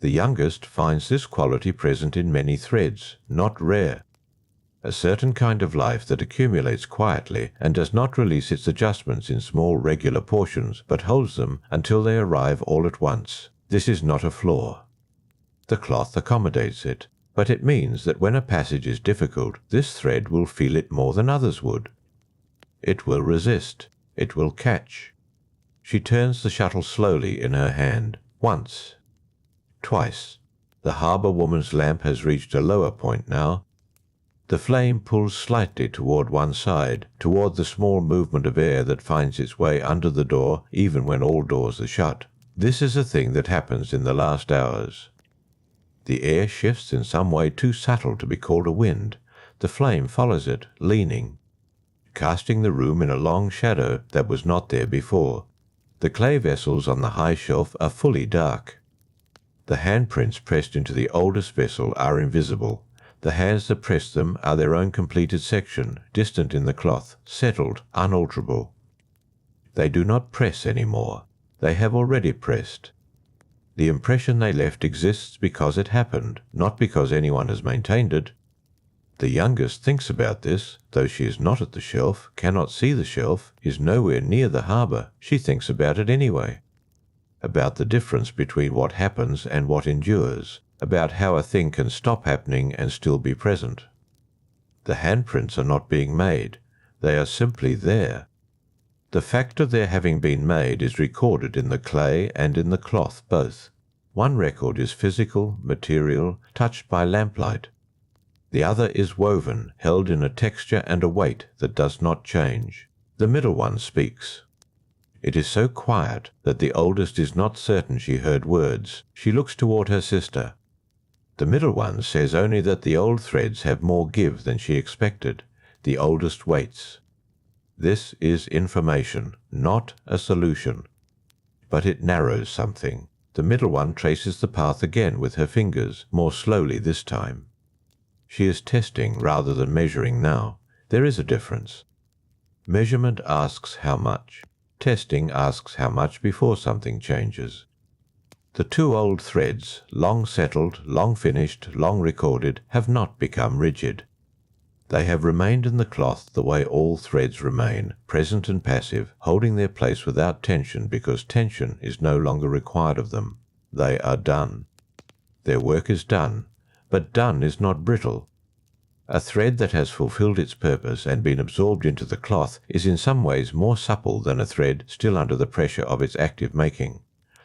The youngest finds this quality present in many threads, not rare. A certain kind of life that accumulates quietly and does not release its adjustments in small regular portions, but holds them until they arrive all at once. This is not a flaw. The cloth accommodates it, but it means that when a passage is difficult, this thread will feel it more than others would. It will resist. It will catch. She turns the shuttle slowly in her hand. Once. Twice. The harbour woman's lamp has reached a lower point now. The flame pulls slightly toward one side, toward the small movement of air that finds its way under the door even when all doors are shut. This is a thing that happens in the last hours. The air shifts in some way too subtle to be called a wind. The flame follows it, leaning, casting the room in a long shadow that was not there before. The clay vessels on the high shelf are fully dark. The handprints pressed into the oldest vessel are invisible. The hands that press them are their own completed section, distant in the cloth, settled, unalterable. They do not press any more. They have already pressed. The impression they left exists because it happened, not because anyone has maintained it. The youngest thinks about this, though she is not at the shelf, cannot see the shelf, is nowhere near the harbour. She thinks about it anyway. About the difference between what happens and what endures, about how a thing can stop happening and still be present. The handprints are not being made. They are simply there. The fact of their having been made is recorded in the clay and in the cloth both. One record is physical, material, touched by lamplight. The other is woven, held in a texture and a weight that does not change. The middle one speaks. It is so quiet that the oldest is not certain she heard words. She looks toward her sister. The middle one says only that the old threads have more give than she expected. The oldest waits. This is information, not a solution. But it narrows something. The middle one traces the path again with her fingers, more slowly this time. She is testing rather than measuring now. There is a difference. Measurement asks how much. Testing asks how much before something changes. The two old threads, long settled, long finished, long recorded, have not become rigid. They have remained in the cloth the way all threads remain, present and passive, holding their place without tension because tension is no longer required of them. They are done. Their work is done, but done is not brittle. A thread that has fulfilled its purpose and been absorbed into the cloth is in some ways more supple than a thread still under the pressure of its active making.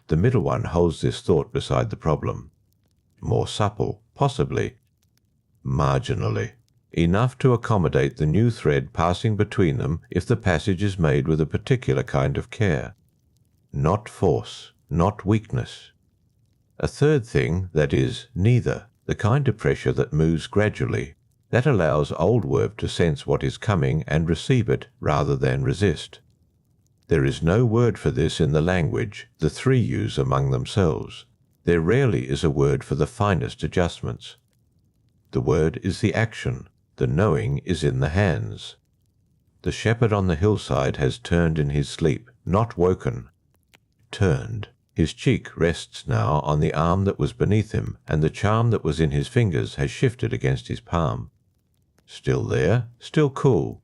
The middle one holds this thought beside the problem. More supple, possibly. Marginally. Enough to accommodate the new thread passing between them if the passage is made with a particular kind of care. Not force, not weakness. A third thing that is neither, the kind of pressure that moves gradually, that allows old wove to sense what is coming and receive it rather than resist. There is no word for this in the language the three use among themselves. There rarely is a word for the finest adjustments. The word is the action. The knowing is in the hands. The shepherd on the hillside has turned in his sleep, not woken. Turned. His cheek rests now on the arm that was beneath him, and the charm that was in his fingers has shifted against his palm. Still there, still cool.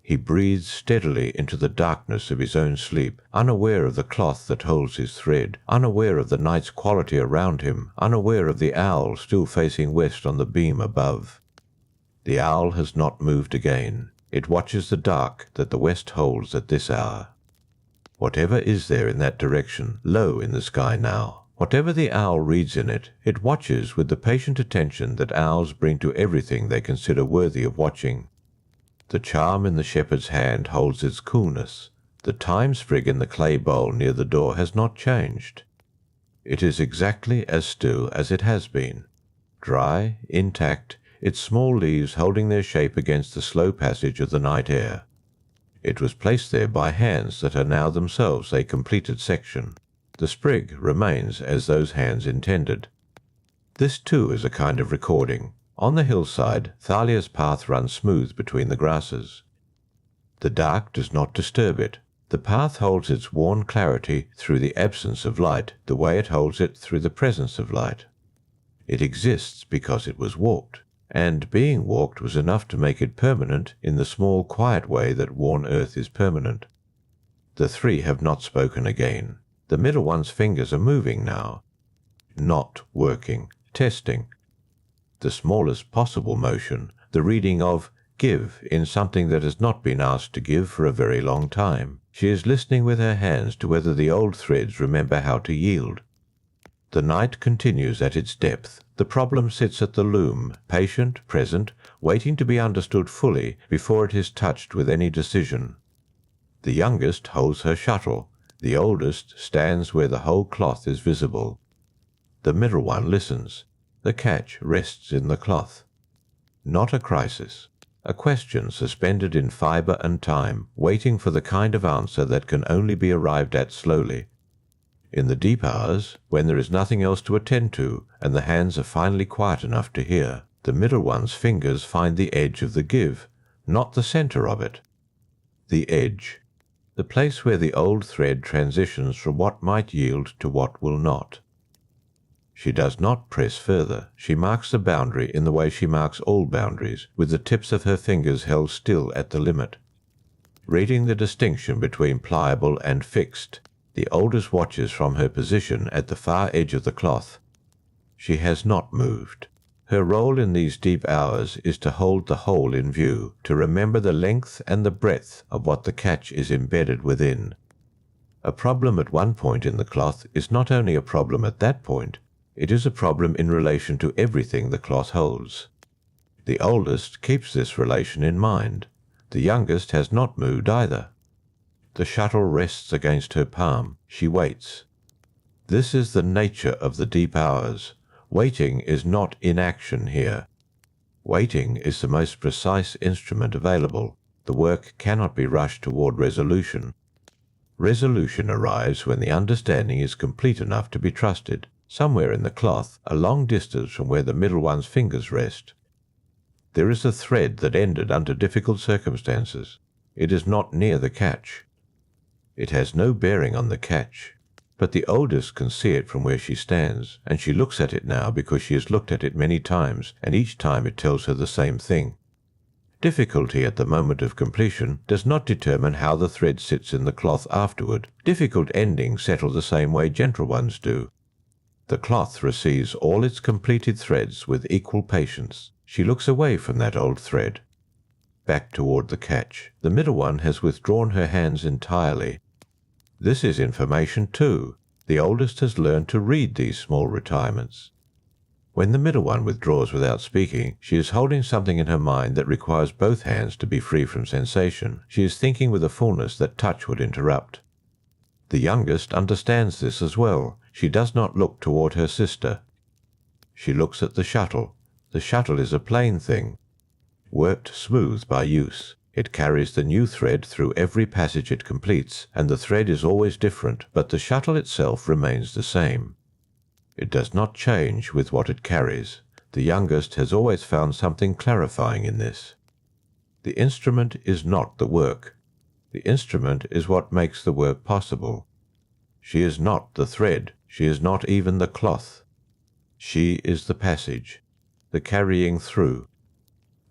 He breathes steadily into the darkness of his own sleep, unaware of the cloth that holds his thread, unaware of the night's quality around him, unaware of the owl still facing west on the beam above. The owl has not moved again. It watches the dark that the west holds at this hour. Whatever is there in that direction, low in the sky now, whatever the owl reads in it, it watches with the patient attention that owls bring to everything they consider worthy of watching. The charm in the shepherd's hand holds its coolness. The thyme sprig in the clay bowl near the door has not changed. It is exactly as still as it has been. Dry, intact, its small leaves holding their shape against the slow passage of the night air. It was placed there by hands that are now themselves a completed section. The sprig remains as those hands intended. This too is a kind of recording. On the hillside, Thalia's path runs smooth between the grasses. The dark does not disturb it. The path holds its worn clarity through the absence of light, the way it holds it through the presence of light. It exists because it was walked. And being walked was enough to make it permanent in the small quiet way that worn earth is permanent. The three have not spoken again. The middle one's fingers are moving now. Not working. Testing. The smallest possible motion, the reading of give in something that has not been asked to give for a very long time. She is listening with her hands to whether the old threads remember how to yield. The night continues at its depth. The problem sits at the loom, patient, present, waiting to be understood fully before it is touched with any decision. The youngest holds her shuttle, The oldest stands where the whole cloth is visible. The middle one listens. The catch rests in the cloth. Not a crisis. A question suspended in fibre and time, waiting for the kind of answer that can only be arrived at slowly. In the deep hours, when there is nothing else to attend to, and the hands are finally quiet enough to hear, the middle one's fingers find the edge of the give, not the centre of it. The edge. The place where the old thread transitions from what might yield to what will not. She does not press further. She marks the boundary in the way she marks all boundaries, with the tips of her fingers held still at the limit. Reading the distinction between pliable and fixed, the oldest watches from her position at the far edge of the cloth. She has not moved. Her role in these deep hours is to hold the whole in view, to remember the length and the breadth of what the catch is embedded within. A problem at one point in the cloth is not only a problem at that point, it is a problem in relation to everything the cloth holds. The oldest keeps this relation in mind. The youngest has not moved either. The shuttle rests against her palm. She waits. This is the nature of the deep hours. Waiting is not inaction here. Waiting is the most precise instrument available. The work cannot be rushed toward resolution. Resolution arrives when the understanding is complete enough to be trusted, somewhere in the cloth, a long distance from where the middle one's fingers rest. There is a thread that ended under difficult circumstances. It is not near the catch. It has no bearing on the catch, but the oldest can see it from where she stands, and she looks at it now because she has looked at it many times, and each time it tells her the same thing. Difficulty at the moment of completion does not determine how the thread sits in the cloth afterward. Difficult endings settle the same way gentle ones do. The cloth receives all its completed threads with equal patience. She looks away from that old thread, back toward the catch. The middle one has withdrawn her hands entirely. This is information too. The oldest has learned to read these small retirements. When the middle one withdraws without speaking, she is holding something in her mind that requires both hands to be free from sensation. She is thinking with a fullness that touch would interrupt. The youngest understands this as well. She does not look toward her sister. She looks at the shuttle. The shuttle is a plain thing, worked smooth by use. It carries the new thread through every passage it completes, and the thread is always different, but the shuttle itself remains the same. It does not change with what it carries. The youngest has always found something clarifying in this. The instrument is not the work. The instrument is what makes the work possible. She is not the thread. She is not even the cloth. She is the passage, the carrying through.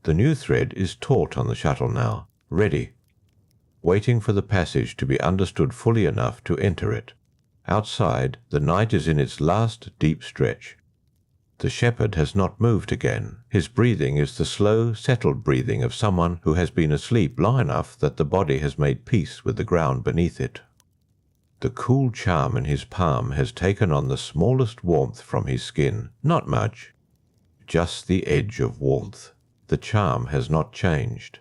The new thread is taut on the shuttle now, ready, waiting for the passage to be understood fully enough to enter it. Outside, the night is in its last deep stretch. The shepherd has not moved again. His breathing is the slow, settled breathing of someone who has been asleep long enough that the body has made peace with the ground beneath it. The cool charm in his palm has taken on the smallest warmth from his skin. Not much, just the edge of warmth. The charm has not changed.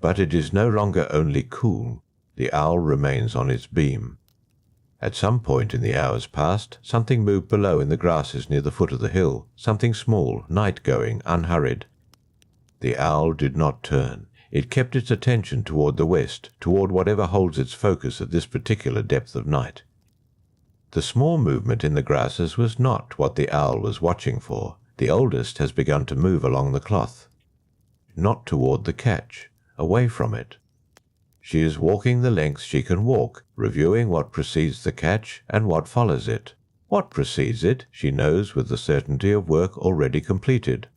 But it is no longer only cool. The owl remains on its beam. At some point in the hours past, something moved below in the grasses near the foot of the hill, something small, night-going, unhurried. The owl did not turn. It kept its attention toward the west, toward whatever holds its focus at this particular depth of night. The small movement in the grasses was not what the owl was watching for. The oldest has begun to move along the cloth. Not toward the catch, away from it. She is walking the length she can walk, reviewing what precedes the catch and what follows it. What precedes it, she knows with the certainty of work already completed.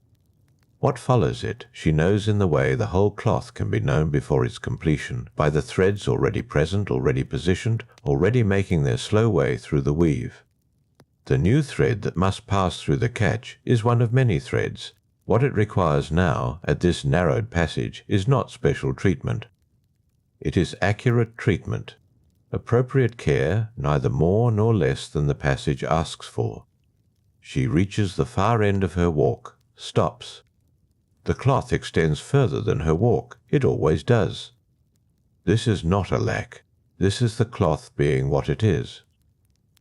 What follows it, she knows in the way the whole cloth can be known before its completion, by the threads already present, already positioned, already making their slow way through the weave. The new thread that must pass through the catch is one of many threads. What it requires now, at this narrowed passage, is not special treatment. It is accurate treatment, appropriate care, neither more nor less than the passage asks for. She reaches the far end of her walk, stops. The cloth extends further than her walk. It always does. This is not a lack. This is the cloth being what it is.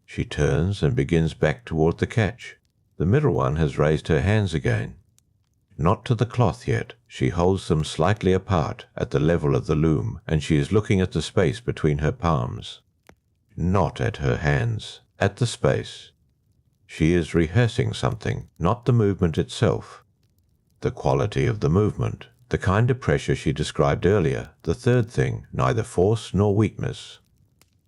She turns and begins back toward the catch. The middle one has raised her hands again. Not to the cloth yet. She holds them slightly apart at the level of the loom, and she is looking at the space between her palms. Not at her hands, at the space. She is rehearsing something, not the movement itself. The quality of the movement, the kind of pressure she described earlier, the third thing, neither force nor weakness.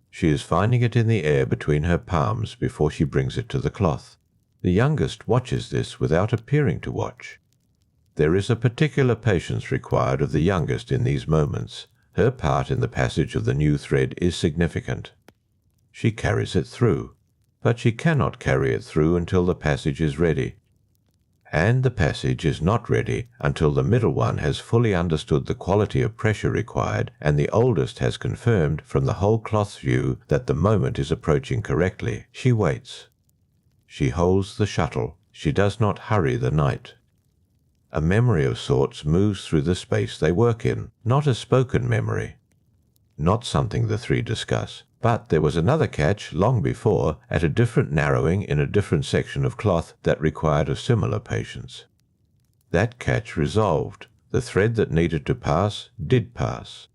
She is finding it in the air between her palms before she brings it to the cloth. The youngest watches this without appearing to watch. There is a particular patience required of the youngest in these moments. Her part in the passage of the new thread is significant. She carries it through, but she cannot carry it through until the passage is ready. And the passage is not ready until the middle one has fully understood the quality of pressure required, and the oldest has confirmed from the whole cloth view that the moment is approaching correctly. She waits. She holds the shuttle. She does not hurry the night. A memory of sorts moves through the space they work in, not a spoken memory. Not something the three discuss, but there was another catch long before, at a different narrowing in a different section of cloth that required a similar patience. That catch resolved. The thread that needed to pass did pass.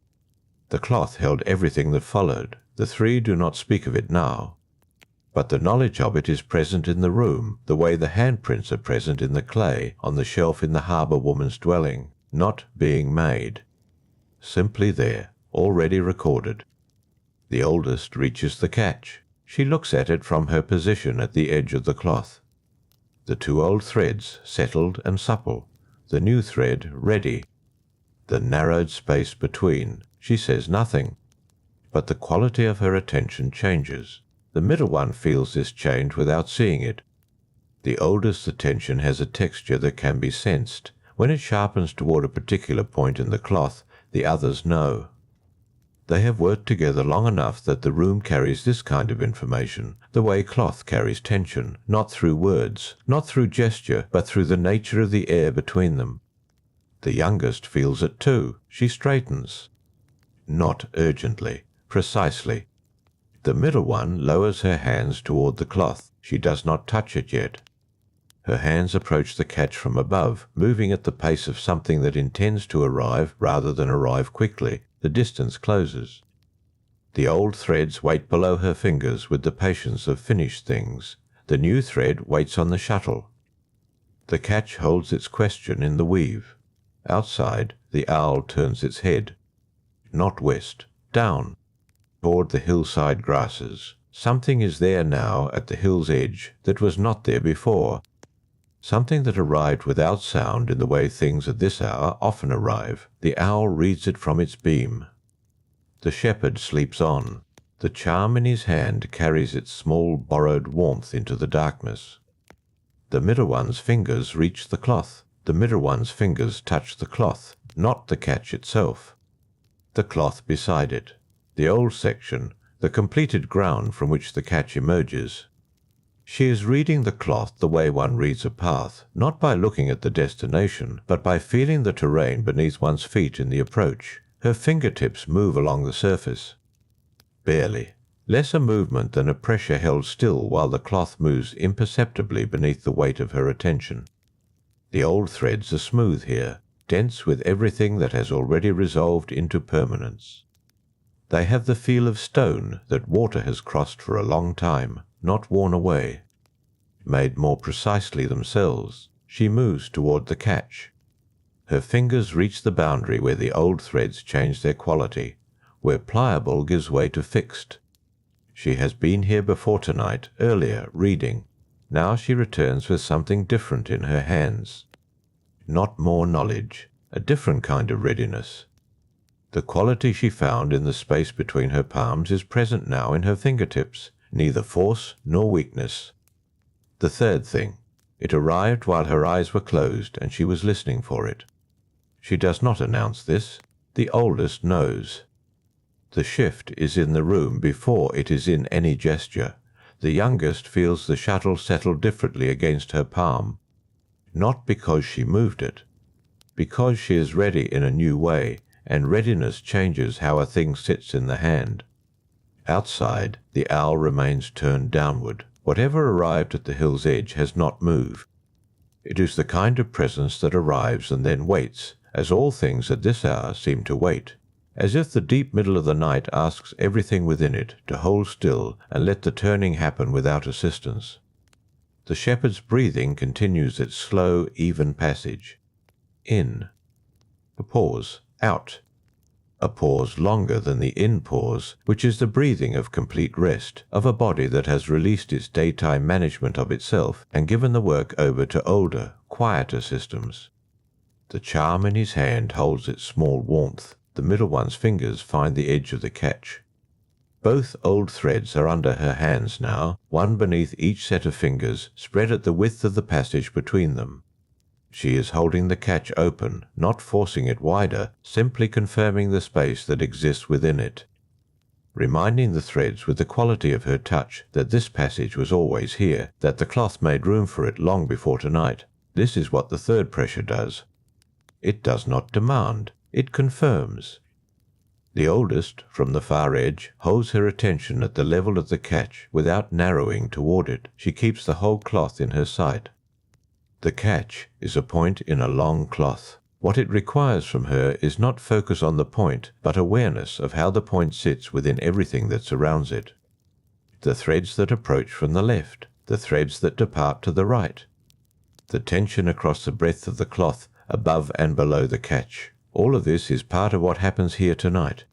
The cloth held everything that followed. The three do not speak of it now. But the knowledge of it is present in the room, the way the handprints are present in the clay on the shelf in the harbour woman's dwelling, not being made. Simply there, already recorded. The oldest reaches the catch. She looks at it from her position at the edge of the cloth. The two old threads settled and supple, the new thread ready. The narrowed space between. She says nothing, but the quality of her attention changes. The middle one feels this change without seeing it. The oldest attention has a texture that can be sensed. When it sharpens toward a particular point in the cloth, the others know. They have worked together long enough that the room carries this kind of information, the way cloth carries tension, not through words, not through gesture, but through the nature of the air between them. The youngest feels it too. She straightens. Not urgently, precisely. The middle one lowers her hands toward the cloth. She does not touch it yet. Her hands approach the catch from above, moving at the pace of something that intends to arrive rather than arrive quickly. The distance closes. The old threads wait below her fingers with the patience of finished things. The new thread waits on the shuttle. The catch holds its question in the weave. Outside, the owl turns its head. Not west, down, toward the hillside grasses. Something is there now at the hill's edge that was not there before. Something that arrived without sound in the way things at this hour often arrive. The owl reads it from its beam. The shepherd sleeps on. The charm in his hand carries its small borrowed warmth into the darkness. The middle one's fingers reach the cloth. The middle one's fingers touch the cloth, not the catch itself. The cloth beside it. The old section, the completed ground from which the catch emerges. She is reading the cloth the way one reads a path, not by looking at the destination, but by feeling the terrain beneath one's feet in the approach. Her fingertips move along the surface. Barely. Less a movement than a pressure held still while the cloth moves imperceptibly beneath the weight of her attention. The old threads are smooth here, dense with everything that has already resolved into permanence. They have the feel of stone that water has crossed for a long time, not worn away. Made more precisely themselves, she moves toward the catch. Her fingers reach the boundary where the old threads change their quality, where pliable gives way to fixed. She has been here before tonight, earlier, reading. Now she returns with something different in her hands. Not more knowledge, a different kind of readiness. The quality she found in the space between her palms is present now in her fingertips, neither force nor weakness. The third thing. It arrived while her eyes were closed and she was listening for it. She does not announce this. The oldest knows. The shift is in the room before it is in any gesture. The youngest feels the shuttle settle differently against her palm. Not because she moved it. Because she is ready in a new way, and readiness changes how a thing sits in the hand. Outside, the owl remains turned downward. Whatever arrived at the hill's edge has not moved. It is the kind of presence that arrives and then waits, as all things at this hour seem to wait, as if the deep middle of the night asks everything within it to hold still and let the turning happen without assistance. The shepherd's breathing continues its slow, even passage. In. A pause. Out. A pause longer than the in pause, which is the breathing of complete rest, of a body that has released its daytime management of itself and given the work over to older, quieter systems. The charm in his hand holds its small warmth. The middle one's fingers find the edge of the catch. Both old threads are under her hands now, one beneath each set of fingers, spread at the width of the passage between them. She is holding the catch open, not forcing it wider, simply confirming the space that exists within it. Reminding the threads with the quality of her touch that this passage was always here, that the cloth made room for it long before tonight. This is what the third pressure does. It does not demand, it confirms. The oldest, from the far edge, holds her attention at the level of the catch without narrowing toward it. She keeps the whole cloth in her sight. The catch is a point in a long cloth. What it requires from her is not focus on the point, but awareness of how the point sits within everything that surrounds it. The threads that approach from the left, the threads that depart to the right, the tension across the breadth of the cloth above and below the catch. All of this is part of what happens here tonight.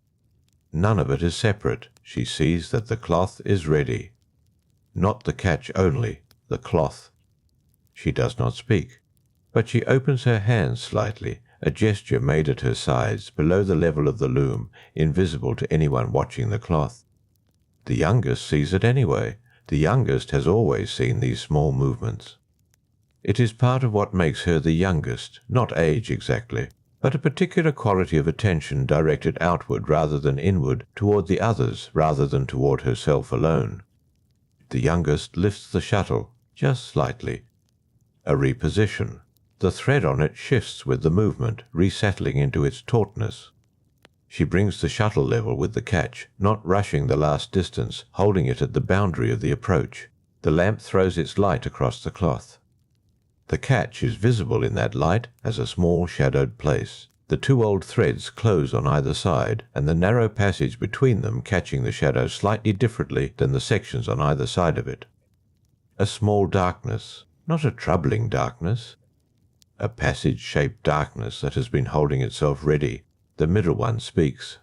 None of it is separate. She sees that the cloth is ready. Not the catch only, the cloth. She does not speak, but she opens her hands slightly, a gesture made at her sides, below the level of the loom, invisible to anyone watching the cloth. The youngest sees it anyway. The youngest has always seen these small movements. It is part of what makes her the youngest, not age exactly, but a particular quality of attention directed outward rather than inward, toward the others rather than toward herself alone. The youngest lifts the shuttle, just slightly. A reposition. The thread on it shifts with the movement, resettling into its tautness. She brings the shuttle level with the catch, not rushing the last distance, holding it at the boundary of the approach. The lamp throws its light across the cloth. The catch is visible in that light as a small shadowed place. The two old threads close on either side, and the narrow passage between them catching the shadow slightly differently than the sections on either side of it. A small darkness. Not a troubling darkness, a passage-shaped darkness that has been holding itself ready. The middle one speaks.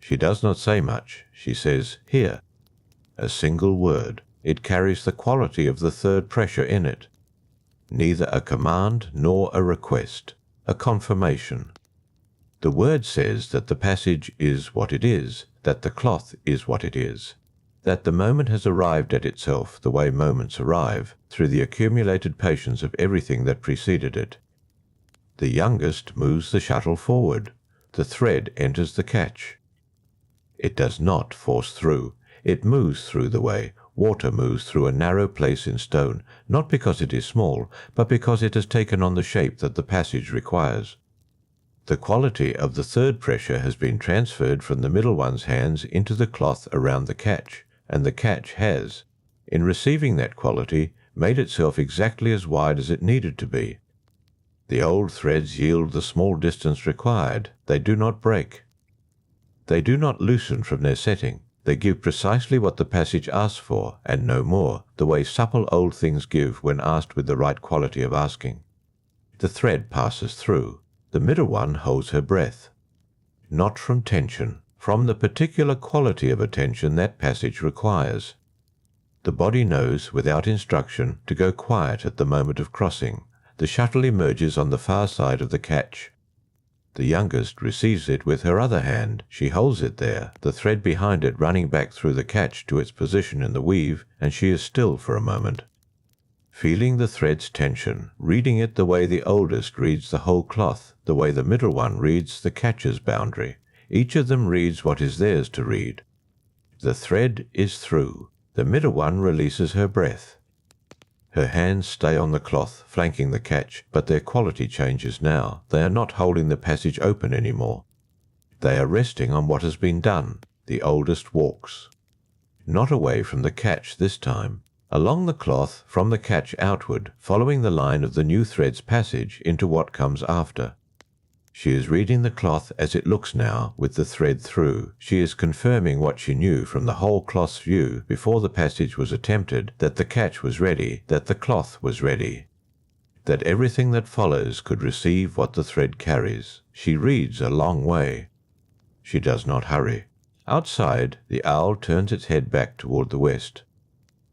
She does not say much. She says, "Here." A single word. It carries the quality of the third pressure in it. Neither a command nor a request, a confirmation. The word says that the passage is what it is, that the cloth is what it is, that the moment has arrived at itself the way moments arrive, through the accumulated patience of everything that preceded it. The youngest moves the shuttle forward. The thread enters the catch. It does not force through. It moves through the way water moves through a narrow place in stone, not because it is small, but because it has taken on the shape that the passage requires. The quality of the third pressure has been transferred from the middle one's hands into the cloth around the catch, and the catch has, in receiving that quality, made itself exactly as wide as it needed to be. The old threads yield the small distance required. They do not break. They do not loosen from their setting. They give precisely what the passage asks for, and no more, the way supple old things give when asked with the right quality of asking. The thread passes through. The middle one holds her breath. Not from tension, from the particular quality of attention that passage requires. The body knows, without instruction, to go quiet at the moment of crossing. The shuttle emerges on the far side of the catch. The youngest receives it with her other hand. She holds it there, the thread behind it running back through the catch to its position in the weave, and she is still for a moment. Feeling the thread's tension, reading it the way the oldest reads the whole cloth, the way the middle one reads the catch's boundary. Each of them reads what is theirs to read. The thread is through. The middle one releases her breath. Her hands stay on the cloth, flanking the catch, but their quality changes now. They are not holding the passage open anymore. They are resting on what has been done. The oldest walks. Not away from the catch this time. Along the cloth from the catch outward, following the line of the new thread's passage into what comes after. She is reading the cloth as it looks now, with the thread through. She is confirming what she knew from the whole cloth's view before the passage was attempted, that the catch was ready, that the cloth was ready, that everything that follows could receive what the thread carries. She reads a long way. She does not hurry. Outside, the owl turns its head back toward the west.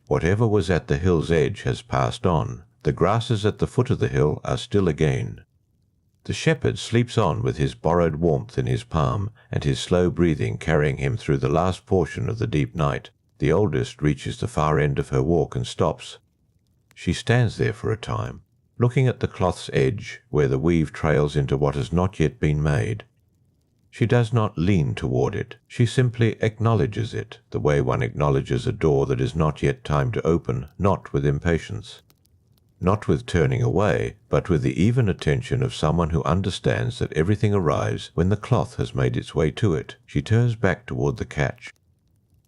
Whatever was at the hill's edge has passed on. The grasses at the foot of the hill are still again. The shepherd sleeps on with his borrowed warmth in his palm, and his slow breathing carrying him through the last portion of the deep night. The oldest reaches the far end of her walk and stops. She stands there for a time, looking at the cloth's edge, where the weave trails into what has not yet been made. She does not lean toward it. She simply acknowledges it, the way one acknowledges a door that is not yet time to open, not with impatience. Not with turning away, but with the even attention of someone who understands that everything arrives when the cloth has made its way to it. She turns back toward the catch.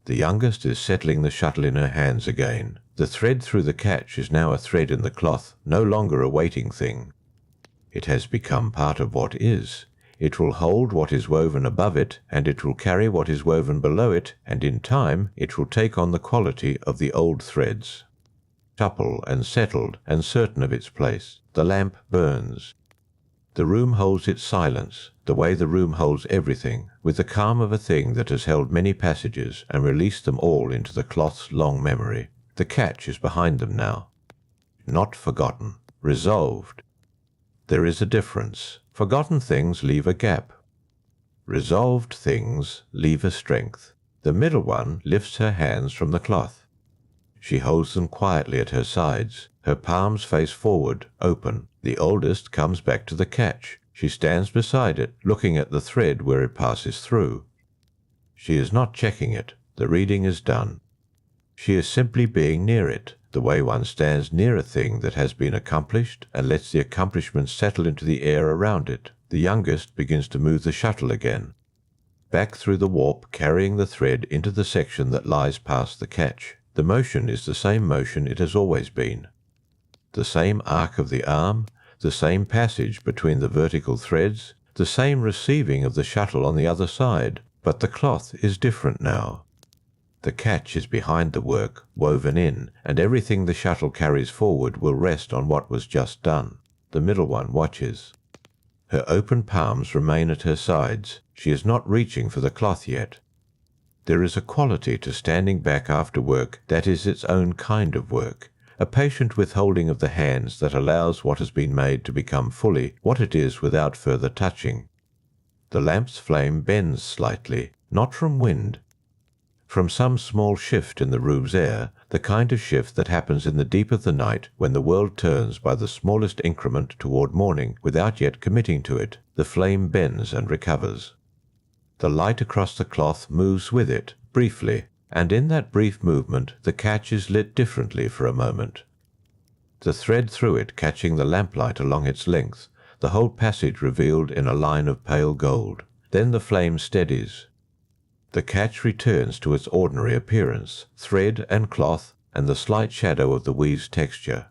The youngest is settling the shuttle in her hands again. The thread through the catch is now a thread in the cloth, no longer a waiting thing. It has become part of what is. It will hold what is woven above it, and it will carry what is woven below it, and in time it will take on the quality of the old threads. Supple and settled and certain of its place, the lamp burns. The room holds its silence, the way the room holds everything, with the calm of a thing that has held many passages and released them all into the cloth's long memory. The catch is behind them now. Not forgotten, resolved. There is a difference. Forgotten things leave a gap. Resolved things leave a strength. The middle one lifts her hands from the cloth. She holds them quietly at her sides. Her palms face forward, open. The oldest comes back to the catch. She stands beside it, looking at the thread where it passes through. She is not checking it. The reading is done. She is simply being near it, the way one stands near a thing that has been accomplished and lets the accomplishment settle into the air around it. The youngest begins to move the shuttle again, back through the warp, carrying the thread into the section that lies past the catch. The motion is the same motion it has always been. The same arc of the arm, the same passage between the vertical threads, the same receiving of the shuttle on the other side, but the cloth is different now. The catch is behind the work, woven in, and everything the shuttle carries forward will rest on what was just done. The middle one watches. Her open palms remain at her sides. She is not reaching for the cloth yet. There is a quality to standing back after work that is its own kind of work, a patient withholding of the hands that allows what has been made to become fully what it is without further touching. The lamp's flame bends slightly, not from wind, from some small shift in the room's air, the kind of shift that happens in the deep of the night when the world turns by the smallest increment toward morning without yet committing to it. The flame bends and recovers. The light across the cloth moves with it, briefly, and in that brief movement the catch is lit differently for a moment. The thread through it catching the lamplight along its length, the whole passage revealed in a line of pale gold. Then the flame steadies. The catch returns to its ordinary appearance, thread and cloth, and the slight shadow of the weave's texture.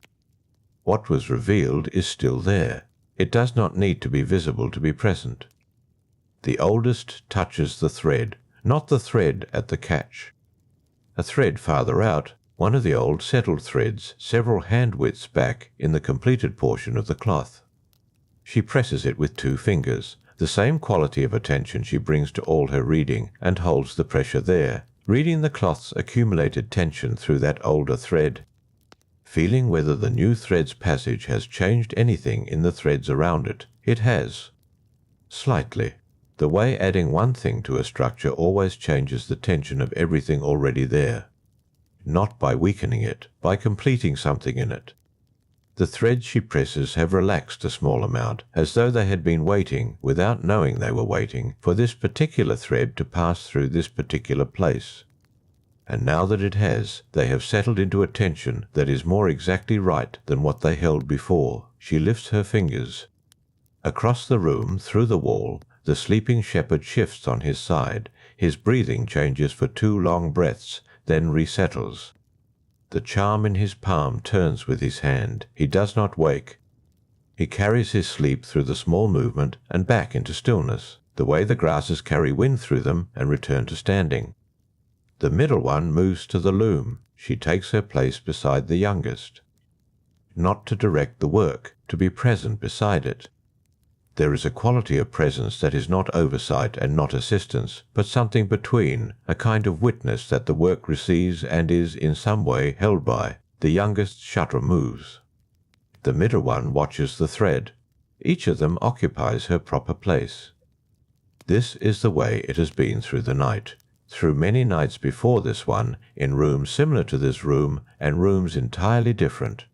What was revealed is still there. It does not need to be visible to be present. The oldest touches the thread, not the thread at the catch. A thread farther out, one of the old settled threads several hand widths back in the completed portion of the cloth. She presses it with 2 fingers, the same quality of attention she brings to all her reading, and holds the pressure there, reading the cloth's accumulated tension through that older thread, feeling whether the new thread's passage has changed anything in the threads around it. It has. Slightly. The way adding one thing to a structure always changes the tension of everything already there. Not by weakening it, by completing something in it. The threads she presses have relaxed a small amount, as though they had been waiting, without knowing they were waiting, for this particular thread to pass through this particular place. And now that it has, they have settled into a tension that is more exactly right than what they held before. She lifts her fingers. Across the room, through the wall, the sleeping shepherd shifts on his side. His breathing changes for 2 long breaths, then resettles. The charm in his palm turns with his hand. He does not wake. He carries his sleep through the small movement and back into stillness, the way the grasses carry wind through them and return to standing. The middle one moves to the loom. She takes her place beside the youngest. Not to direct the work, to be present beside it. There is a quality of presence that is not oversight and not assistance, but something between, a kind of witness that the work receives and is in some way held by. The youngest shuttle moves. The middle one watches the thread. Each of them occupies her proper place. This is the way it has been through the night, through many nights before this one, in rooms similar to this room and rooms entirely different.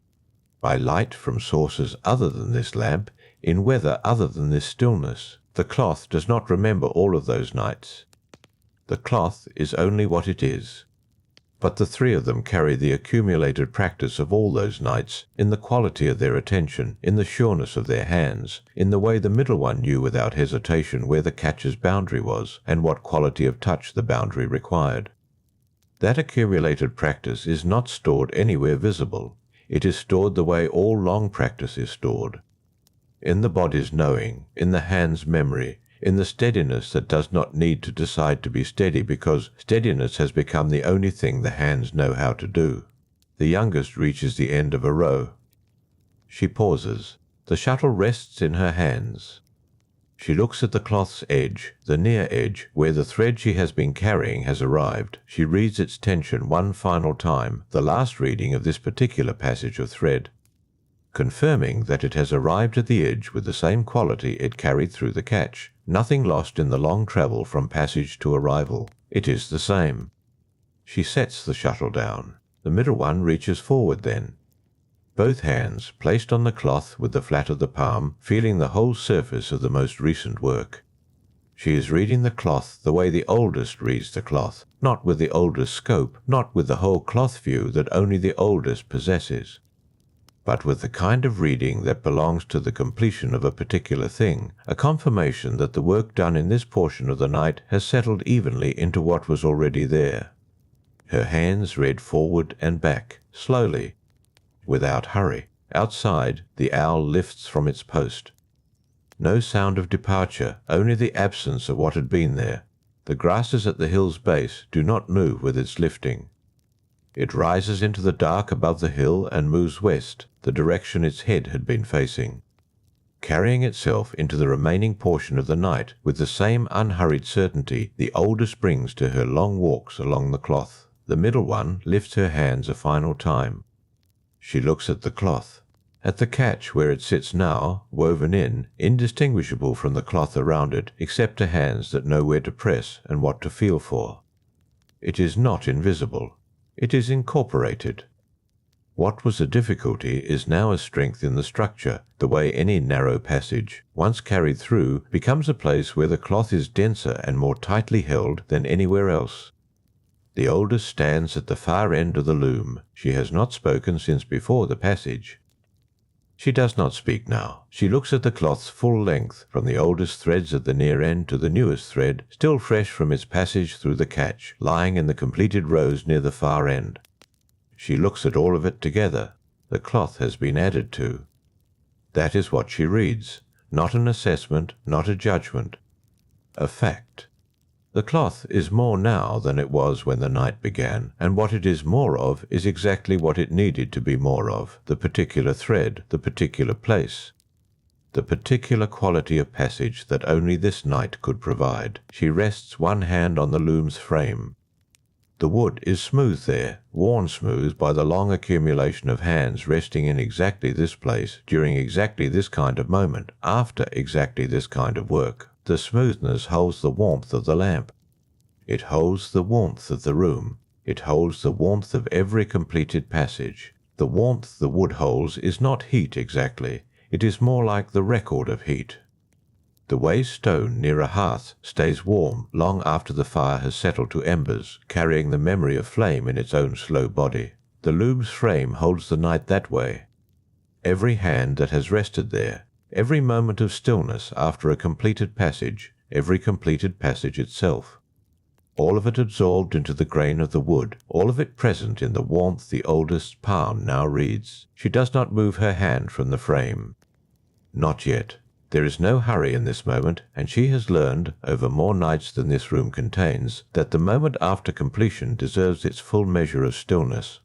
By light from sources other than this lamp, in weather other than this stillness. The cloth does not remember all of those nights. The cloth is only what it is. But the three of them carry the accumulated practice of all those nights, in the quality of their attention, in the sureness of their hands, in the way the middle one knew without hesitation where the catcher's boundary was, and what quality of touch the boundary required. That accumulated practice is not stored anywhere visible. It is stored the way all long practice is stored. In the body's knowing, in the hand's memory, in the steadiness that does not need to decide to be steady because steadiness has become the only thing the hands know how to do. The youngest reaches the end of a row. She pauses. The shuttle rests in her hands. She looks at the cloth's edge, the near edge, where the thread she has been carrying has arrived. She reads its tension one final time, the last reading of this particular passage of thread, confirming that it has arrived at the edge with the same quality it carried through the catch. Nothing lost in the long travel from passage to arrival. It is the same. She sets the shuttle down. The middle one reaches forward then. Both hands placed on the cloth with the flat of the palm, feeling the whole surface of the most recent work. She is reading the cloth the way the oldest reads the cloth, not with the oldest scope, not with the whole cloth view that only the oldest possesses, but with the kind of reading that belongs to the completion of a particular thing, a confirmation that the work done in this portion of the night has settled evenly into what was already there. Her hands read forward and back, slowly, without hurry. Outside, the owl lifts from its post. No sound of departure, only the absence of what had been there. The grasses at the hill's base do not move with its lifting. It rises into the dark above the hill and moves west, the direction its head had been facing, carrying itself into the remaining portion of the night with the same unhurried certainty the oldest brings to her long walks along the cloth. The middle one lifts her hands a final time. She looks at the cloth, at the catch where it sits now, woven in, indistinguishable from the cloth around it, except to hands that know where to press and what to feel for. It is not invisible. It is incorporated. What was a difficulty is now a strength in the structure, the way any narrow passage, once carried through, becomes a place where the cloth is denser and more tightly held than anywhere else. The oldest stands at the far end of the loom. She has not spoken since before the passage. She does not speak now. She looks at the cloth's full length, from the oldest threads at the near end to the newest thread, still fresh from its passage through the catch, lying in the completed rows near the far end. She looks at all of it together. The cloth has been added to. That is what she reads. Not an assessment, not a judgment. A fact. The cloth is more now than it was when the night began, and what it is more of is exactly what it needed to be more of, the particular thread, the particular place, the particular quality of passage that only this night could provide. She rests one hand on the loom's frame. The wood is smooth there, worn smooth by the long accumulation of hands resting in exactly this place, during exactly this kind of moment, after exactly this kind of work. The smoothness holds the warmth of the lamp. It holds the warmth of the room. It holds the warmth of every completed passage. The warmth the wood holds is not heat exactly. It is more like the record of heat. The way stone near a hearth stays warm long after the fire has settled to embers, carrying the memory of flame in its own slow body. The loom's frame holds the night that way. Every hand that has rested there, every moment of stillness after a completed passage, every completed passage itself. all of it absorbed into the grain of the wood, all of it present in the warmth the oldest's palm now reads. She does not move her hand from the frame. Not yet. There is no hurry in this moment, and she has learned, over more nights than this room contains, that the moment after completion deserves its full measure of stillness.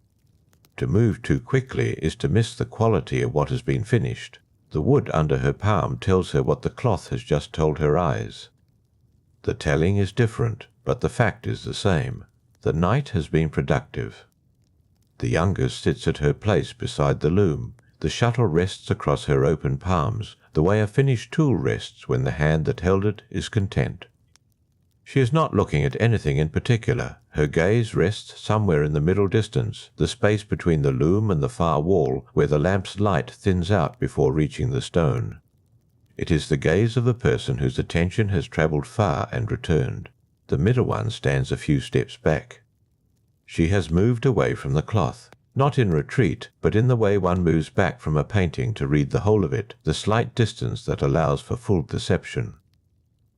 To move too quickly is to miss the quality of what has been finished. The wood under her palm tells her what the cloth has just told her eyes. The telling is different, but the fact is the same. The night has been productive. The youngest sits at her place beside the loom. The shuttle rests across her open palms, the way a finished tool rests when the hand that held it is content. She is not looking at anything in particular. Her gaze rests somewhere in the middle distance, the space between the loom and the far wall where the lamp's light thins out before reaching the stone. It is the gaze of a person whose attention has travelled far and returned. The middle one stands a few steps back. She has moved away from the cloth, not in retreat, but in the way one moves back from a painting to read the whole of it, the slight distance that allows for full perception.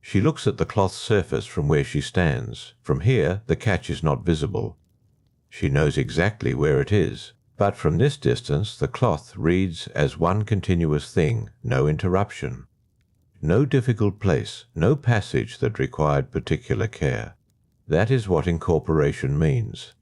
She looks at the cloth surface from where she stands. From here the catch is not visible. She knows exactly where it is, but from this distance the cloth reads as one continuous thing, no interruption. No difficult place, no passage that required particular care. That is what incorporation means.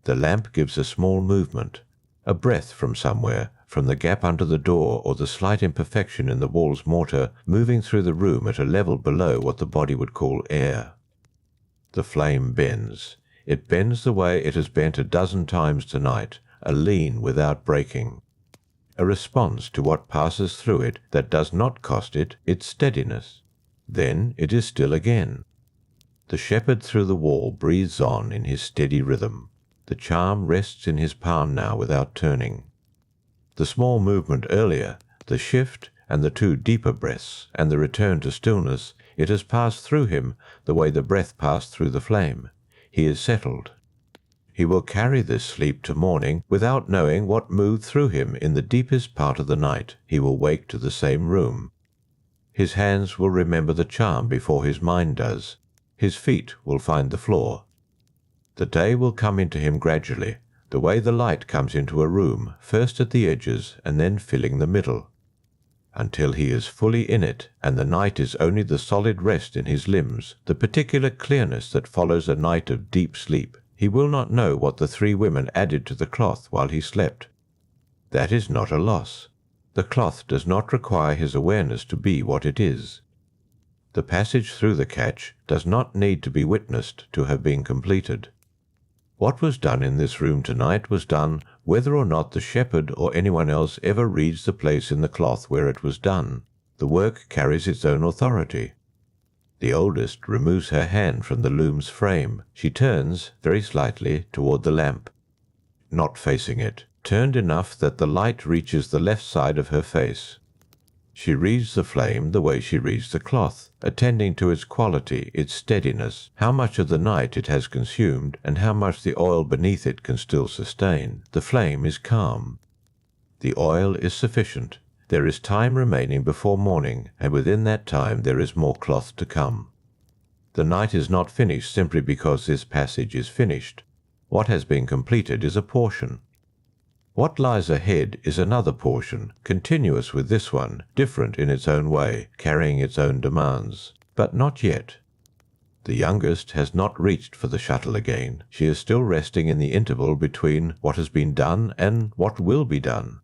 The lamp gives a small movement, a breath from somewhere, from the gap under the door or the slight imperfection in the wall's mortar, moving through the room at a level below what the body would call air. The flame bends. It bends the way it has bent a dozen times tonight, a lean without breaking. A response to what passes through it that does not cost it its steadiness. Then it is still again. The shepherd through the wall breathes on in his steady rhythm. The charm rests in his palm now without turning. The small movement earlier, the shift and the two deeper breaths and the return to stillness, it has passed through him the way the breath passed through the flame. He is settled. He will carry this sleep to morning without knowing what moved through him in the deepest part of the night. He will wake to the same room. His hands will remember the charm before his mind does. His feet will find the floor. The day will come into him gradually, the way the light comes into a room, first at the edges and then filling the middle. Until he is fully in it, and the night is only the solid rest in his limbs, the particular clearness that follows a night of deep sleep, he will not know what the three women added to the cloth while he slept. That is not a loss. The cloth does not require his awareness to be what it is. The passage through the catch does not need to be witnessed to have been completed. What was done in this room tonight was done whether or not the shepherd or anyone else ever reads the place in the cloth where it was done. The work carries its own authority. The oldest removes her hand from the loom's frame. She turns, very slightly, toward the lamp. Not facing it, turned enough that the light reaches the left side of her face. She reads the flame the way she reads the cloth, attending to its quality, its steadiness, how much of the night it has consumed, and how much the oil beneath it can still sustain. The flame is calm. The oil is sufficient. There is time remaining before morning, and within that time there is more cloth to come. The night is not finished simply because this passage is finished. What has been completed is a portion. What lies ahead is another portion, continuous with this one, different in its own way, carrying its own demands. But not yet. The youngest has not reached for the shuttle again. She is still resting in the interval between what has been done and what will be done.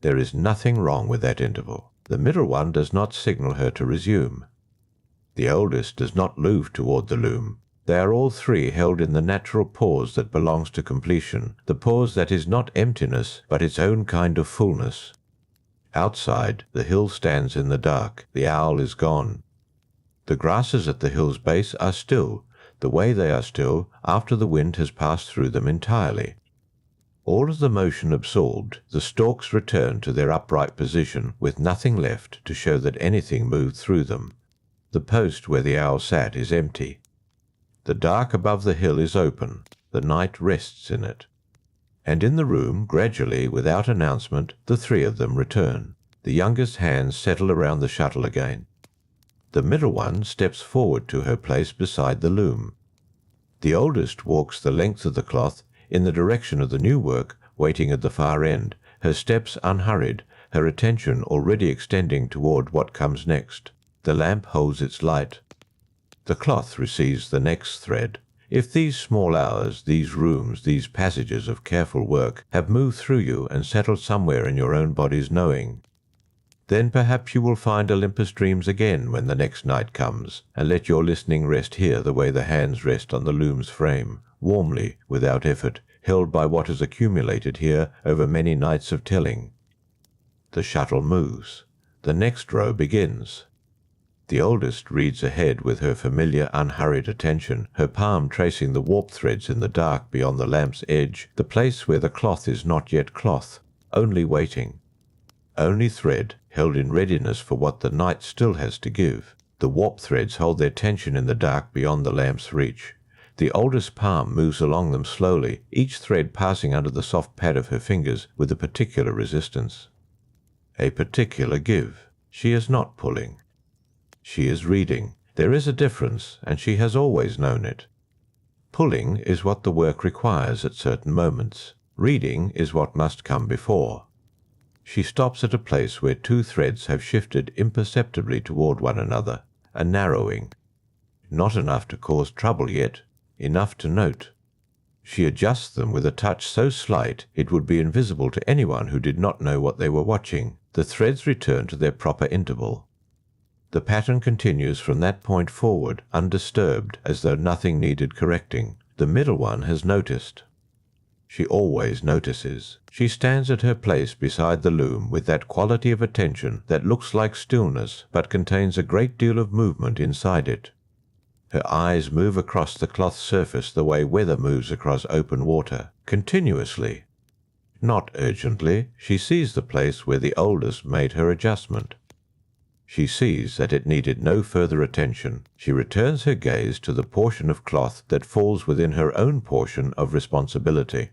There is nothing wrong with that interval. The middle one does not signal her to resume. The oldest does not move toward the loom. They are all three held in the natural pause that belongs to completion, the pause that is not emptiness, but its own kind of fullness. Outside, the hill stands in the dark. The owl is gone. The grasses at the hill's base are still, the way they are still after the wind has passed through them entirely. All of the motion absorbed, the stalks return to their upright position with nothing left to show that anything moved through them. The post where the owl sat is empty. The dark above the hill is open. The night rests in it. And in the room, gradually, without announcement, the three of them return. The youngest hands settle around the shuttle again. The middle one steps forward to her place beside the loom. The oldest walks the length of the cloth in the direction of the new work, waiting at the far end, her steps unhurried, her attention already extending toward what comes next. The lamp holds its light. The cloth receives the next thread. If these small hours, these rooms, these passages of careful work have moved through you and settled somewhere in your own body's knowing, then perhaps you will find Olympus dreams again when the next night comes, and let your listening rest here the way the hands rest on the loom's frame, warmly, without effort, held by what has accumulated here over many nights of telling. The shuttle moves. The next row begins. The oldest reads ahead with her familiar unhurried attention, her palm tracing the warp threads in the dark beyond the lamp's edge, the place where the cloth is not yet cloth, only waiting. Only thread, held in readiness for what the night still has to give. The warp threads hold their tension in the dark beyond the lamp's reach. The oldest palm moves along them slowly, each thread passing under the soft pad of her fingers with a particular resistance. A particular give. She is not pulling. She is reading. There is a difference, and she has always known it. Pulling is what the work requires at certain moments. Reading is what must come before. She stops at a place where two threads have shifted imperceptibly toward one another, a narrowing. Not enough to cause trouble yet, enough to note. She adjusts them with a touch so slight it would be invisible to anyone who did not know what they were watching. The threads return to their proper interval. The pattern continues from that point forward, undisturbed, as though nothing needed correcting. The middle one has noticed. She always notices. She stands at her place beside the loom with that quality of attention that looks like stillness but contains a great deal of movement inside it. Her eyes move across the cloth surface the way weather moves across open water, continuously. Not urgently. She sees the place where the oldest made her adjustment. She sees that it needed no further attention. She returns her gaze to the portion of cloth that falls within her own portion of responsibility.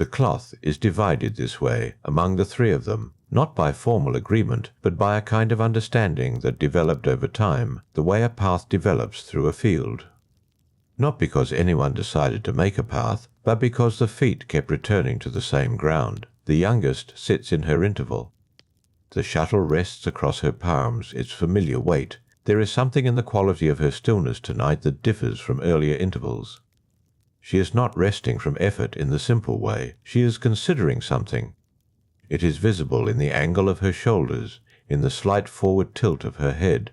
The cloth is divided this way among the three of them, not by formal agreement, but by a kind of understanding that developed over time, the way a path develops through a field. Not because anyone decided to make a path, but because the feet kept returning to the same ground. The youngest sits in her interval. The shuttle rests across her palms, its familiar weight. There is something in the quality of her stillness tonight that differs from earlier intervals. She is not resting from effort in the simple way. She is considering something. It is visible in the angle of her shoulders, in the slight forward tilt of her head,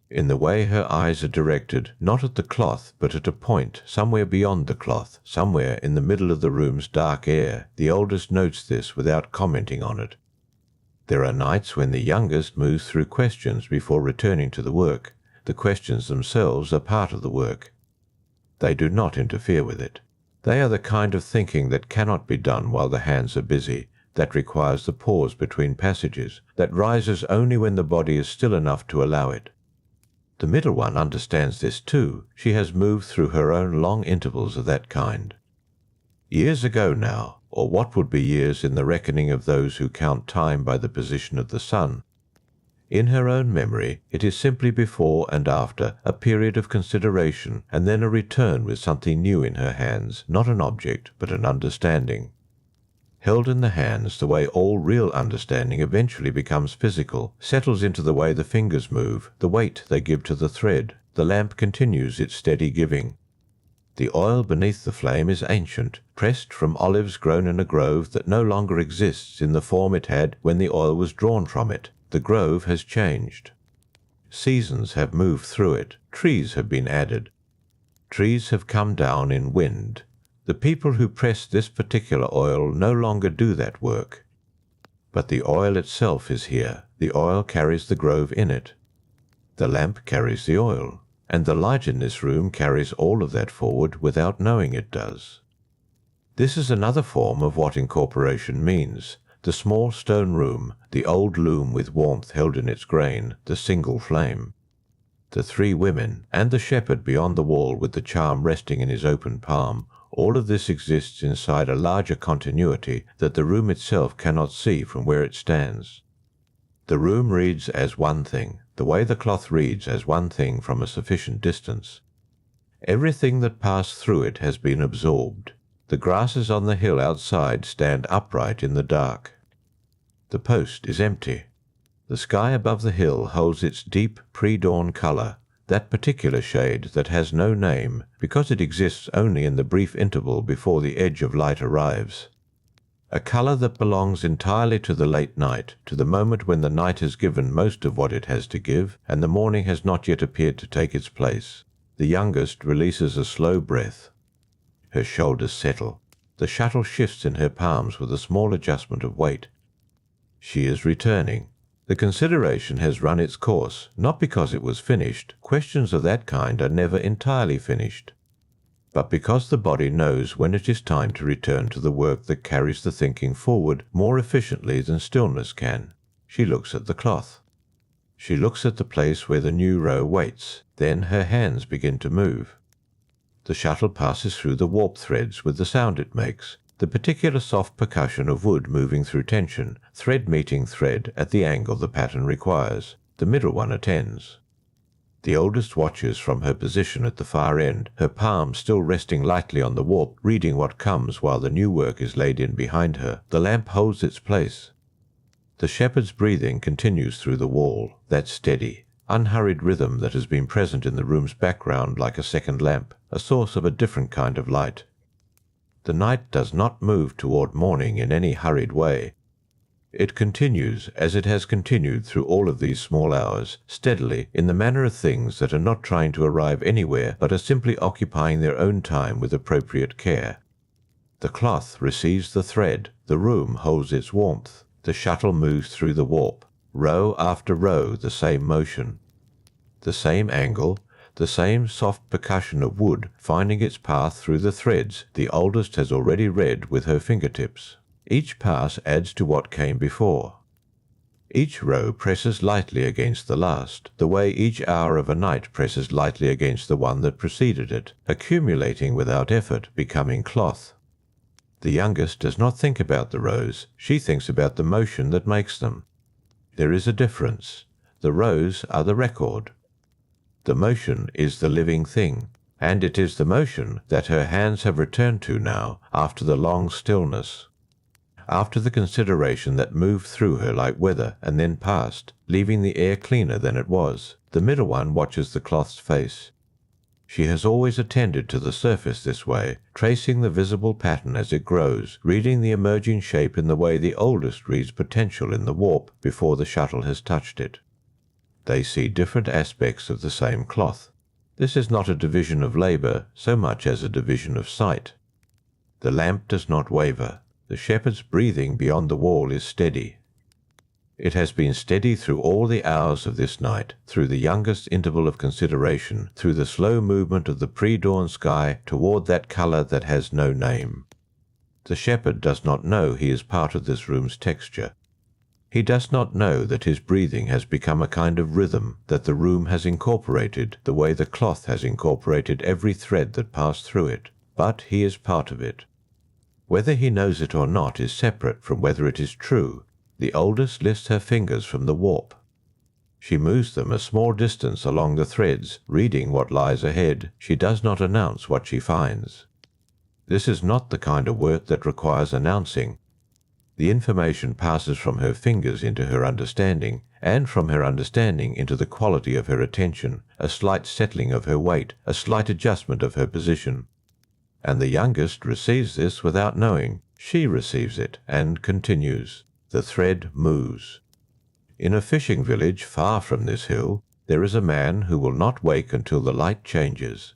in the way her eyes are directed, not at the cloth, but at a point somewhere beyond the cloth, somewhere in the middle of the room's dark air. The oldest notes this without commenting on it. There are nights when the youngest moves through questions before returning to the work. The questions themselves are part of the work. They do not interfere with it. They are the kind of thinking that cannot be done while the hands are busy, that requires the pause between passages, that rises only when the body is still enough to allow it. The middle one understands this too. She has moved through her own long intervals of that kind. Years ago now, or what would be years in the reckoning of those who count time by the position of the sun, in her own memory it is simply before and after, a period of consideration, and then a return with something new in her hands, not an object, but an understanding. Held in the hands the way all real understanding eventually becomes physical, settles into the way the fingers move, the weight they give to the thread. The lamp continues its steady giving. The oil beneath the flame is ancient, pressed from olives grown in a grove that no longer exists in the form it had when the oil was drawn from it. The grove has changed. Seasons have moved through it. Trees have been added. Trees have come down in wind. The people who press this particular oil no longer do that work. But the oil itself is here. The oil carries the grove in it. The lamp carries the oil. And the light in this room carries all of that forward without knowing it does. This is another form of what incorporation means. The small stone room, the old loom with warmth held in its grain, the single flame. The three women, and the shepherd beyond the wall with the charm resting in his open palm, all of this exists inside a larger continuity that the room itself cannot see from where it stands. The room reads as one thing, the way the cloth reads as one thing from a sufficient distance. Everything that passed through it has been absorbed. The grasses on the hill outside stand upright in the dark. The post is empty. The sky above the hill holds its deep pre-dawn colour, that particular shade that has no name because it exists only in the brief interval before the edge of light arrives. A colour that belongs entirely to the late night, to the moment when the night has given most of what it has to give, and the morning has not yet appeared to take its place. The youngest releases a slow breath. Her shoulders settle. The shuttle shifts in her palms with a small adjustment of weight. She is returning. The consideration has run its course, not because it was finished. Questions of that kind are never entirely finished. But because the body knows when it is time to return to the work that carries the thinking forward more efficiently than stillness can. She looks at the cloth. She looks at the place where the new row waits. Then her hands begin to move. The shuttle passes through the warp threads with the sound it makes, the particular soft percussion of wood moving through tension, thread meeting thread at the angle the pattern requires. The middle one attends. The oldest watches from her position at the far end, her palm still resting lightly on the warp, reading what comes while the new work is laid in behind her. The lamp holds its place. The shepherd's breathing continues through the wall, that steady, unhurried rhythm that has been present in the room's background like a second lamp, a source of a different kind of light. The night does not move toward morning in any hurried way. It continues, as it has continued through all of these small hours, steadily, in the manner of things that are not trying to arrive anywhere but are simply occupying their own time with appropriate care. The cloth receives the thread, the room holds its warmth, the shuttle moves through the warp, row after row the same motion. The same angle, the same soft percussion of wood finding its path through the threads the oldest has already read with her fingertips. Each pass adds to what came before. Each row presses lightly against the last, the way each hour of a night presses lightly against the one that preceded it, accumulating without effort, becoming cloth. The youngest does not think about the rows, she thinks about the motion that makes them. There is a difference. The rows are the record. The motion is the living thing, and it is the motion that her hands have returned to now after the long stillness. After the consideration that moved through her like weather and then passed, leaving the air cleaner than it was, the middle one watches the cloth's face. She has always attended to the surface this way, tracing the visible pattern as it grows, reading the emerging shape in the way the oldest reads potential in the warp before the shuttle has touched it. They see different aspects of the same cloth. This is not a division of labour so much as a division of sight. The lamp does not waver. The shepherd's breathing beyond the wall is steady. It has been steady through all the hours of this night, through the youngest interval of consideration, through the slow movement of the pre-dawn sky toward that colour that has no name. The shepherd does not know he is part of this room's texture. He does not know that his breathing has become a kind of rhythm that the room has incorporated the way the cloth has incorporated every thread that passed through it, but he is part of it. Whether he knows it or not is separate from whether it is true. The oldest lifts her fingers from the warp. She moves them a small distance along the threads, reading what lies ahead. She does not announce what she finds. This is not the kind of work that requires announcing. The information passes from her fingers into her understanding, and from her understanding into the quality of her attention, a slight settling of her weight, a slight adjustment of her position. And the youngest receives this without knowing. She receives it and continues. The thread moves. In a fishing village far from this hill, there is a man who will not wake until the light changes.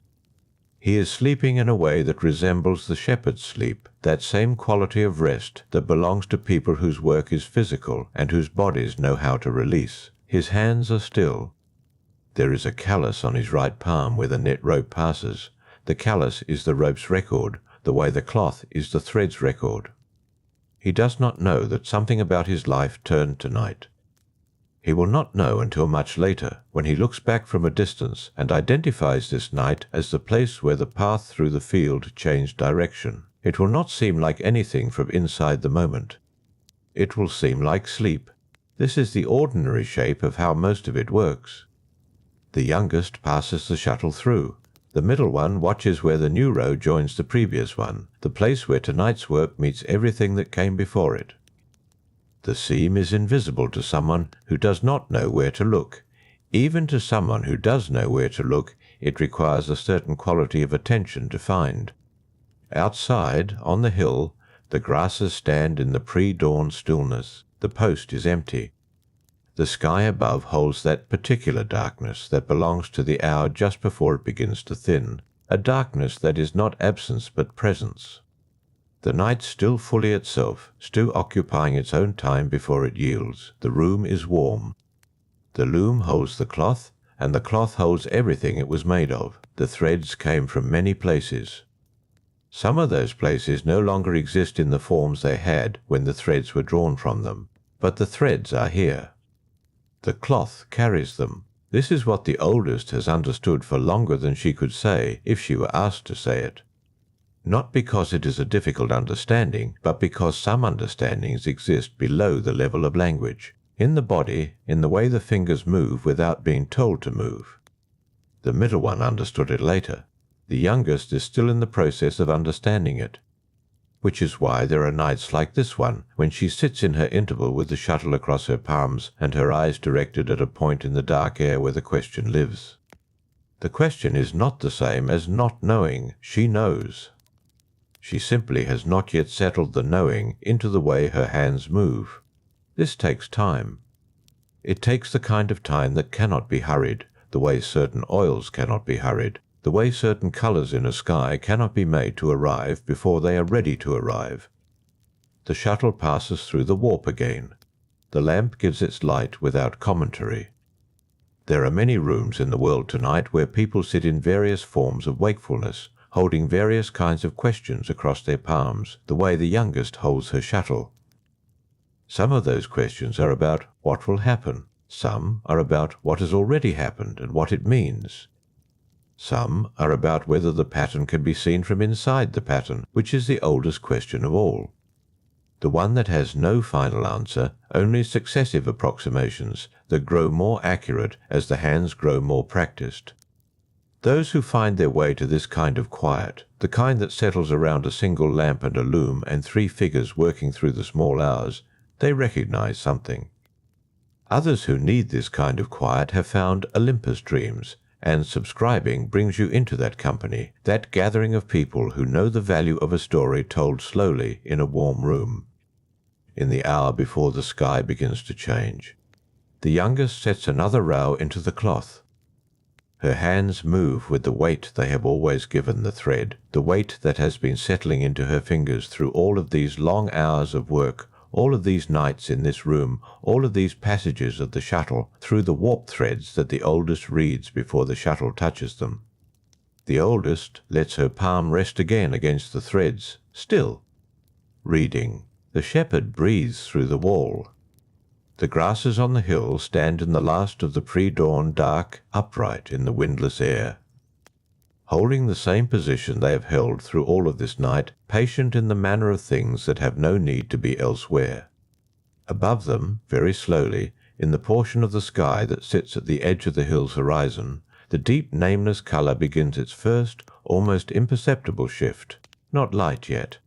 He is sleeping in a way that resembles the shepherd's sleep, that same quality of rest that belongs to people whose work is physical and whose bodies know how to release. His hands are still. There is a callus on his right palm where the net rope passes. The callus is the rope's record, the way the cloth is the thread's record. He does not know that something about his life turned tonight. He will not know until much later, when he looks back from a distance and identifies this night as the place where the path through the field changed direction. It will not seem like anything from inside the moment. It will seem like sleep. This is the ordinary shape of how most of it works. The youngest passes the shuttle through. The middle one watches where the new row joins the previous one, the place where tonight's work meets everything that came before it. The seam is invisible to someone who does not know where to look. Even to someone who does know where to look, it requires a certain quality of attention to find. Outside, on the hill, the grasses stand in the pre-dawn stillness. The post is empty. The sky above holds that particular darkness that belongs to the hour just before it begins to thin, a darkness that is not absence but presence. The night still fully itself, still occupying its own time before it yields. The room is warm. The loom holds the cloth, and the cloth holds everything it was made of. The threads came from many places. Some of those places no longer exist in the forms they had when the threads were drawn from them, but the threads are here. The cloth carries them. This is what the oldest has understood for longer than she could say if she were asked to say it. Not because it is a difficult understanding, but because some understandings exist below the level of language, in the body, in the way the fingers move without being told to move. The middle one understood it later. The youngest is still in the process of understanding it, which is why there are nights like this one, when she sits in her interval with the shuttle across her palms and her eyes directed at a point in the dark air where the question lives. The question is not the same as not knowing. She knows. She simply has not yet settled the knowing into the way her hands move. This takes time. It takes the kind of time that cannot be hurried, the way certain oils cannot be hurried, the way certain colors in a sky cannot be made to arrive before they are ready to arrive. The shuttle passes through the warp again. The lamp gives its light without commentary. There are many rooms in the world tonight where people sit in various forms of wakefulness, holding various kinds of questions across their palms, the way the youngest holds her shuttle. Some of those questions are about what will happen. Some are about what has already happened and what it means. Some are about whether the pattern can be seen from inside the pattern, which is the oldest question of all. The one that has no final answer, only successive approximations that grow more accurate as the hands grow more practiced. Those who find their way to this kind of quiet, the kind that settles around a single lamp and a loom and 3 figures working through the small hours, they recognize something. Others who need this kind of quiet have found Olympus dreams, and subscribing brings you into that company, that gathering of people who know the value of a story told slowly in a warm room, in the hour before the sky begins to change. The youngest sets another row into the cloth. Her hands move with the weight they have always given the thread, the weight that has been settling into her fingers through all of these long hours of work, all of these nights in this room, all of these passages of the shuttle, through the warp threads that the oldest reads before the shuttle touches them. The oldest lets her palm rest again against the threads, still. Reading. The shepherd breathes through the wall. The grasses on the hill stand in the last of the pre-dawn dark, upright in the windless air, holding the same position they have held through all of this night, patient in the manner of things that have no need to be elsewhere. Above them, very slowly, in the portion of the sky that sits at the edge of the hill's horizon, the deep nameless colour begins its first, almost imperceptible shift. Not light yet.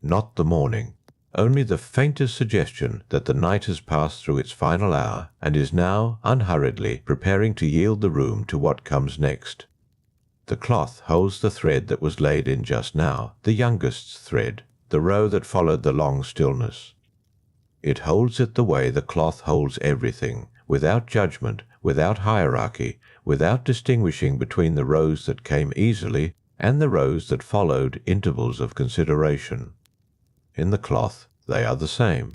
Not the morning. Only the faintest suggestion that the night has passed through its final hour and is now, unhurriedly, preparing to yield the room to what comes next. The cloth holds the thread that was laid in just now, the youngest's thread, the row that followed the long stillness. It holds it the way the cloth holds everything, without judgment, without hierarchy, without distinguishing between the rows that came easily and the rows that followed intervals of consideration. In the cloth they are the same.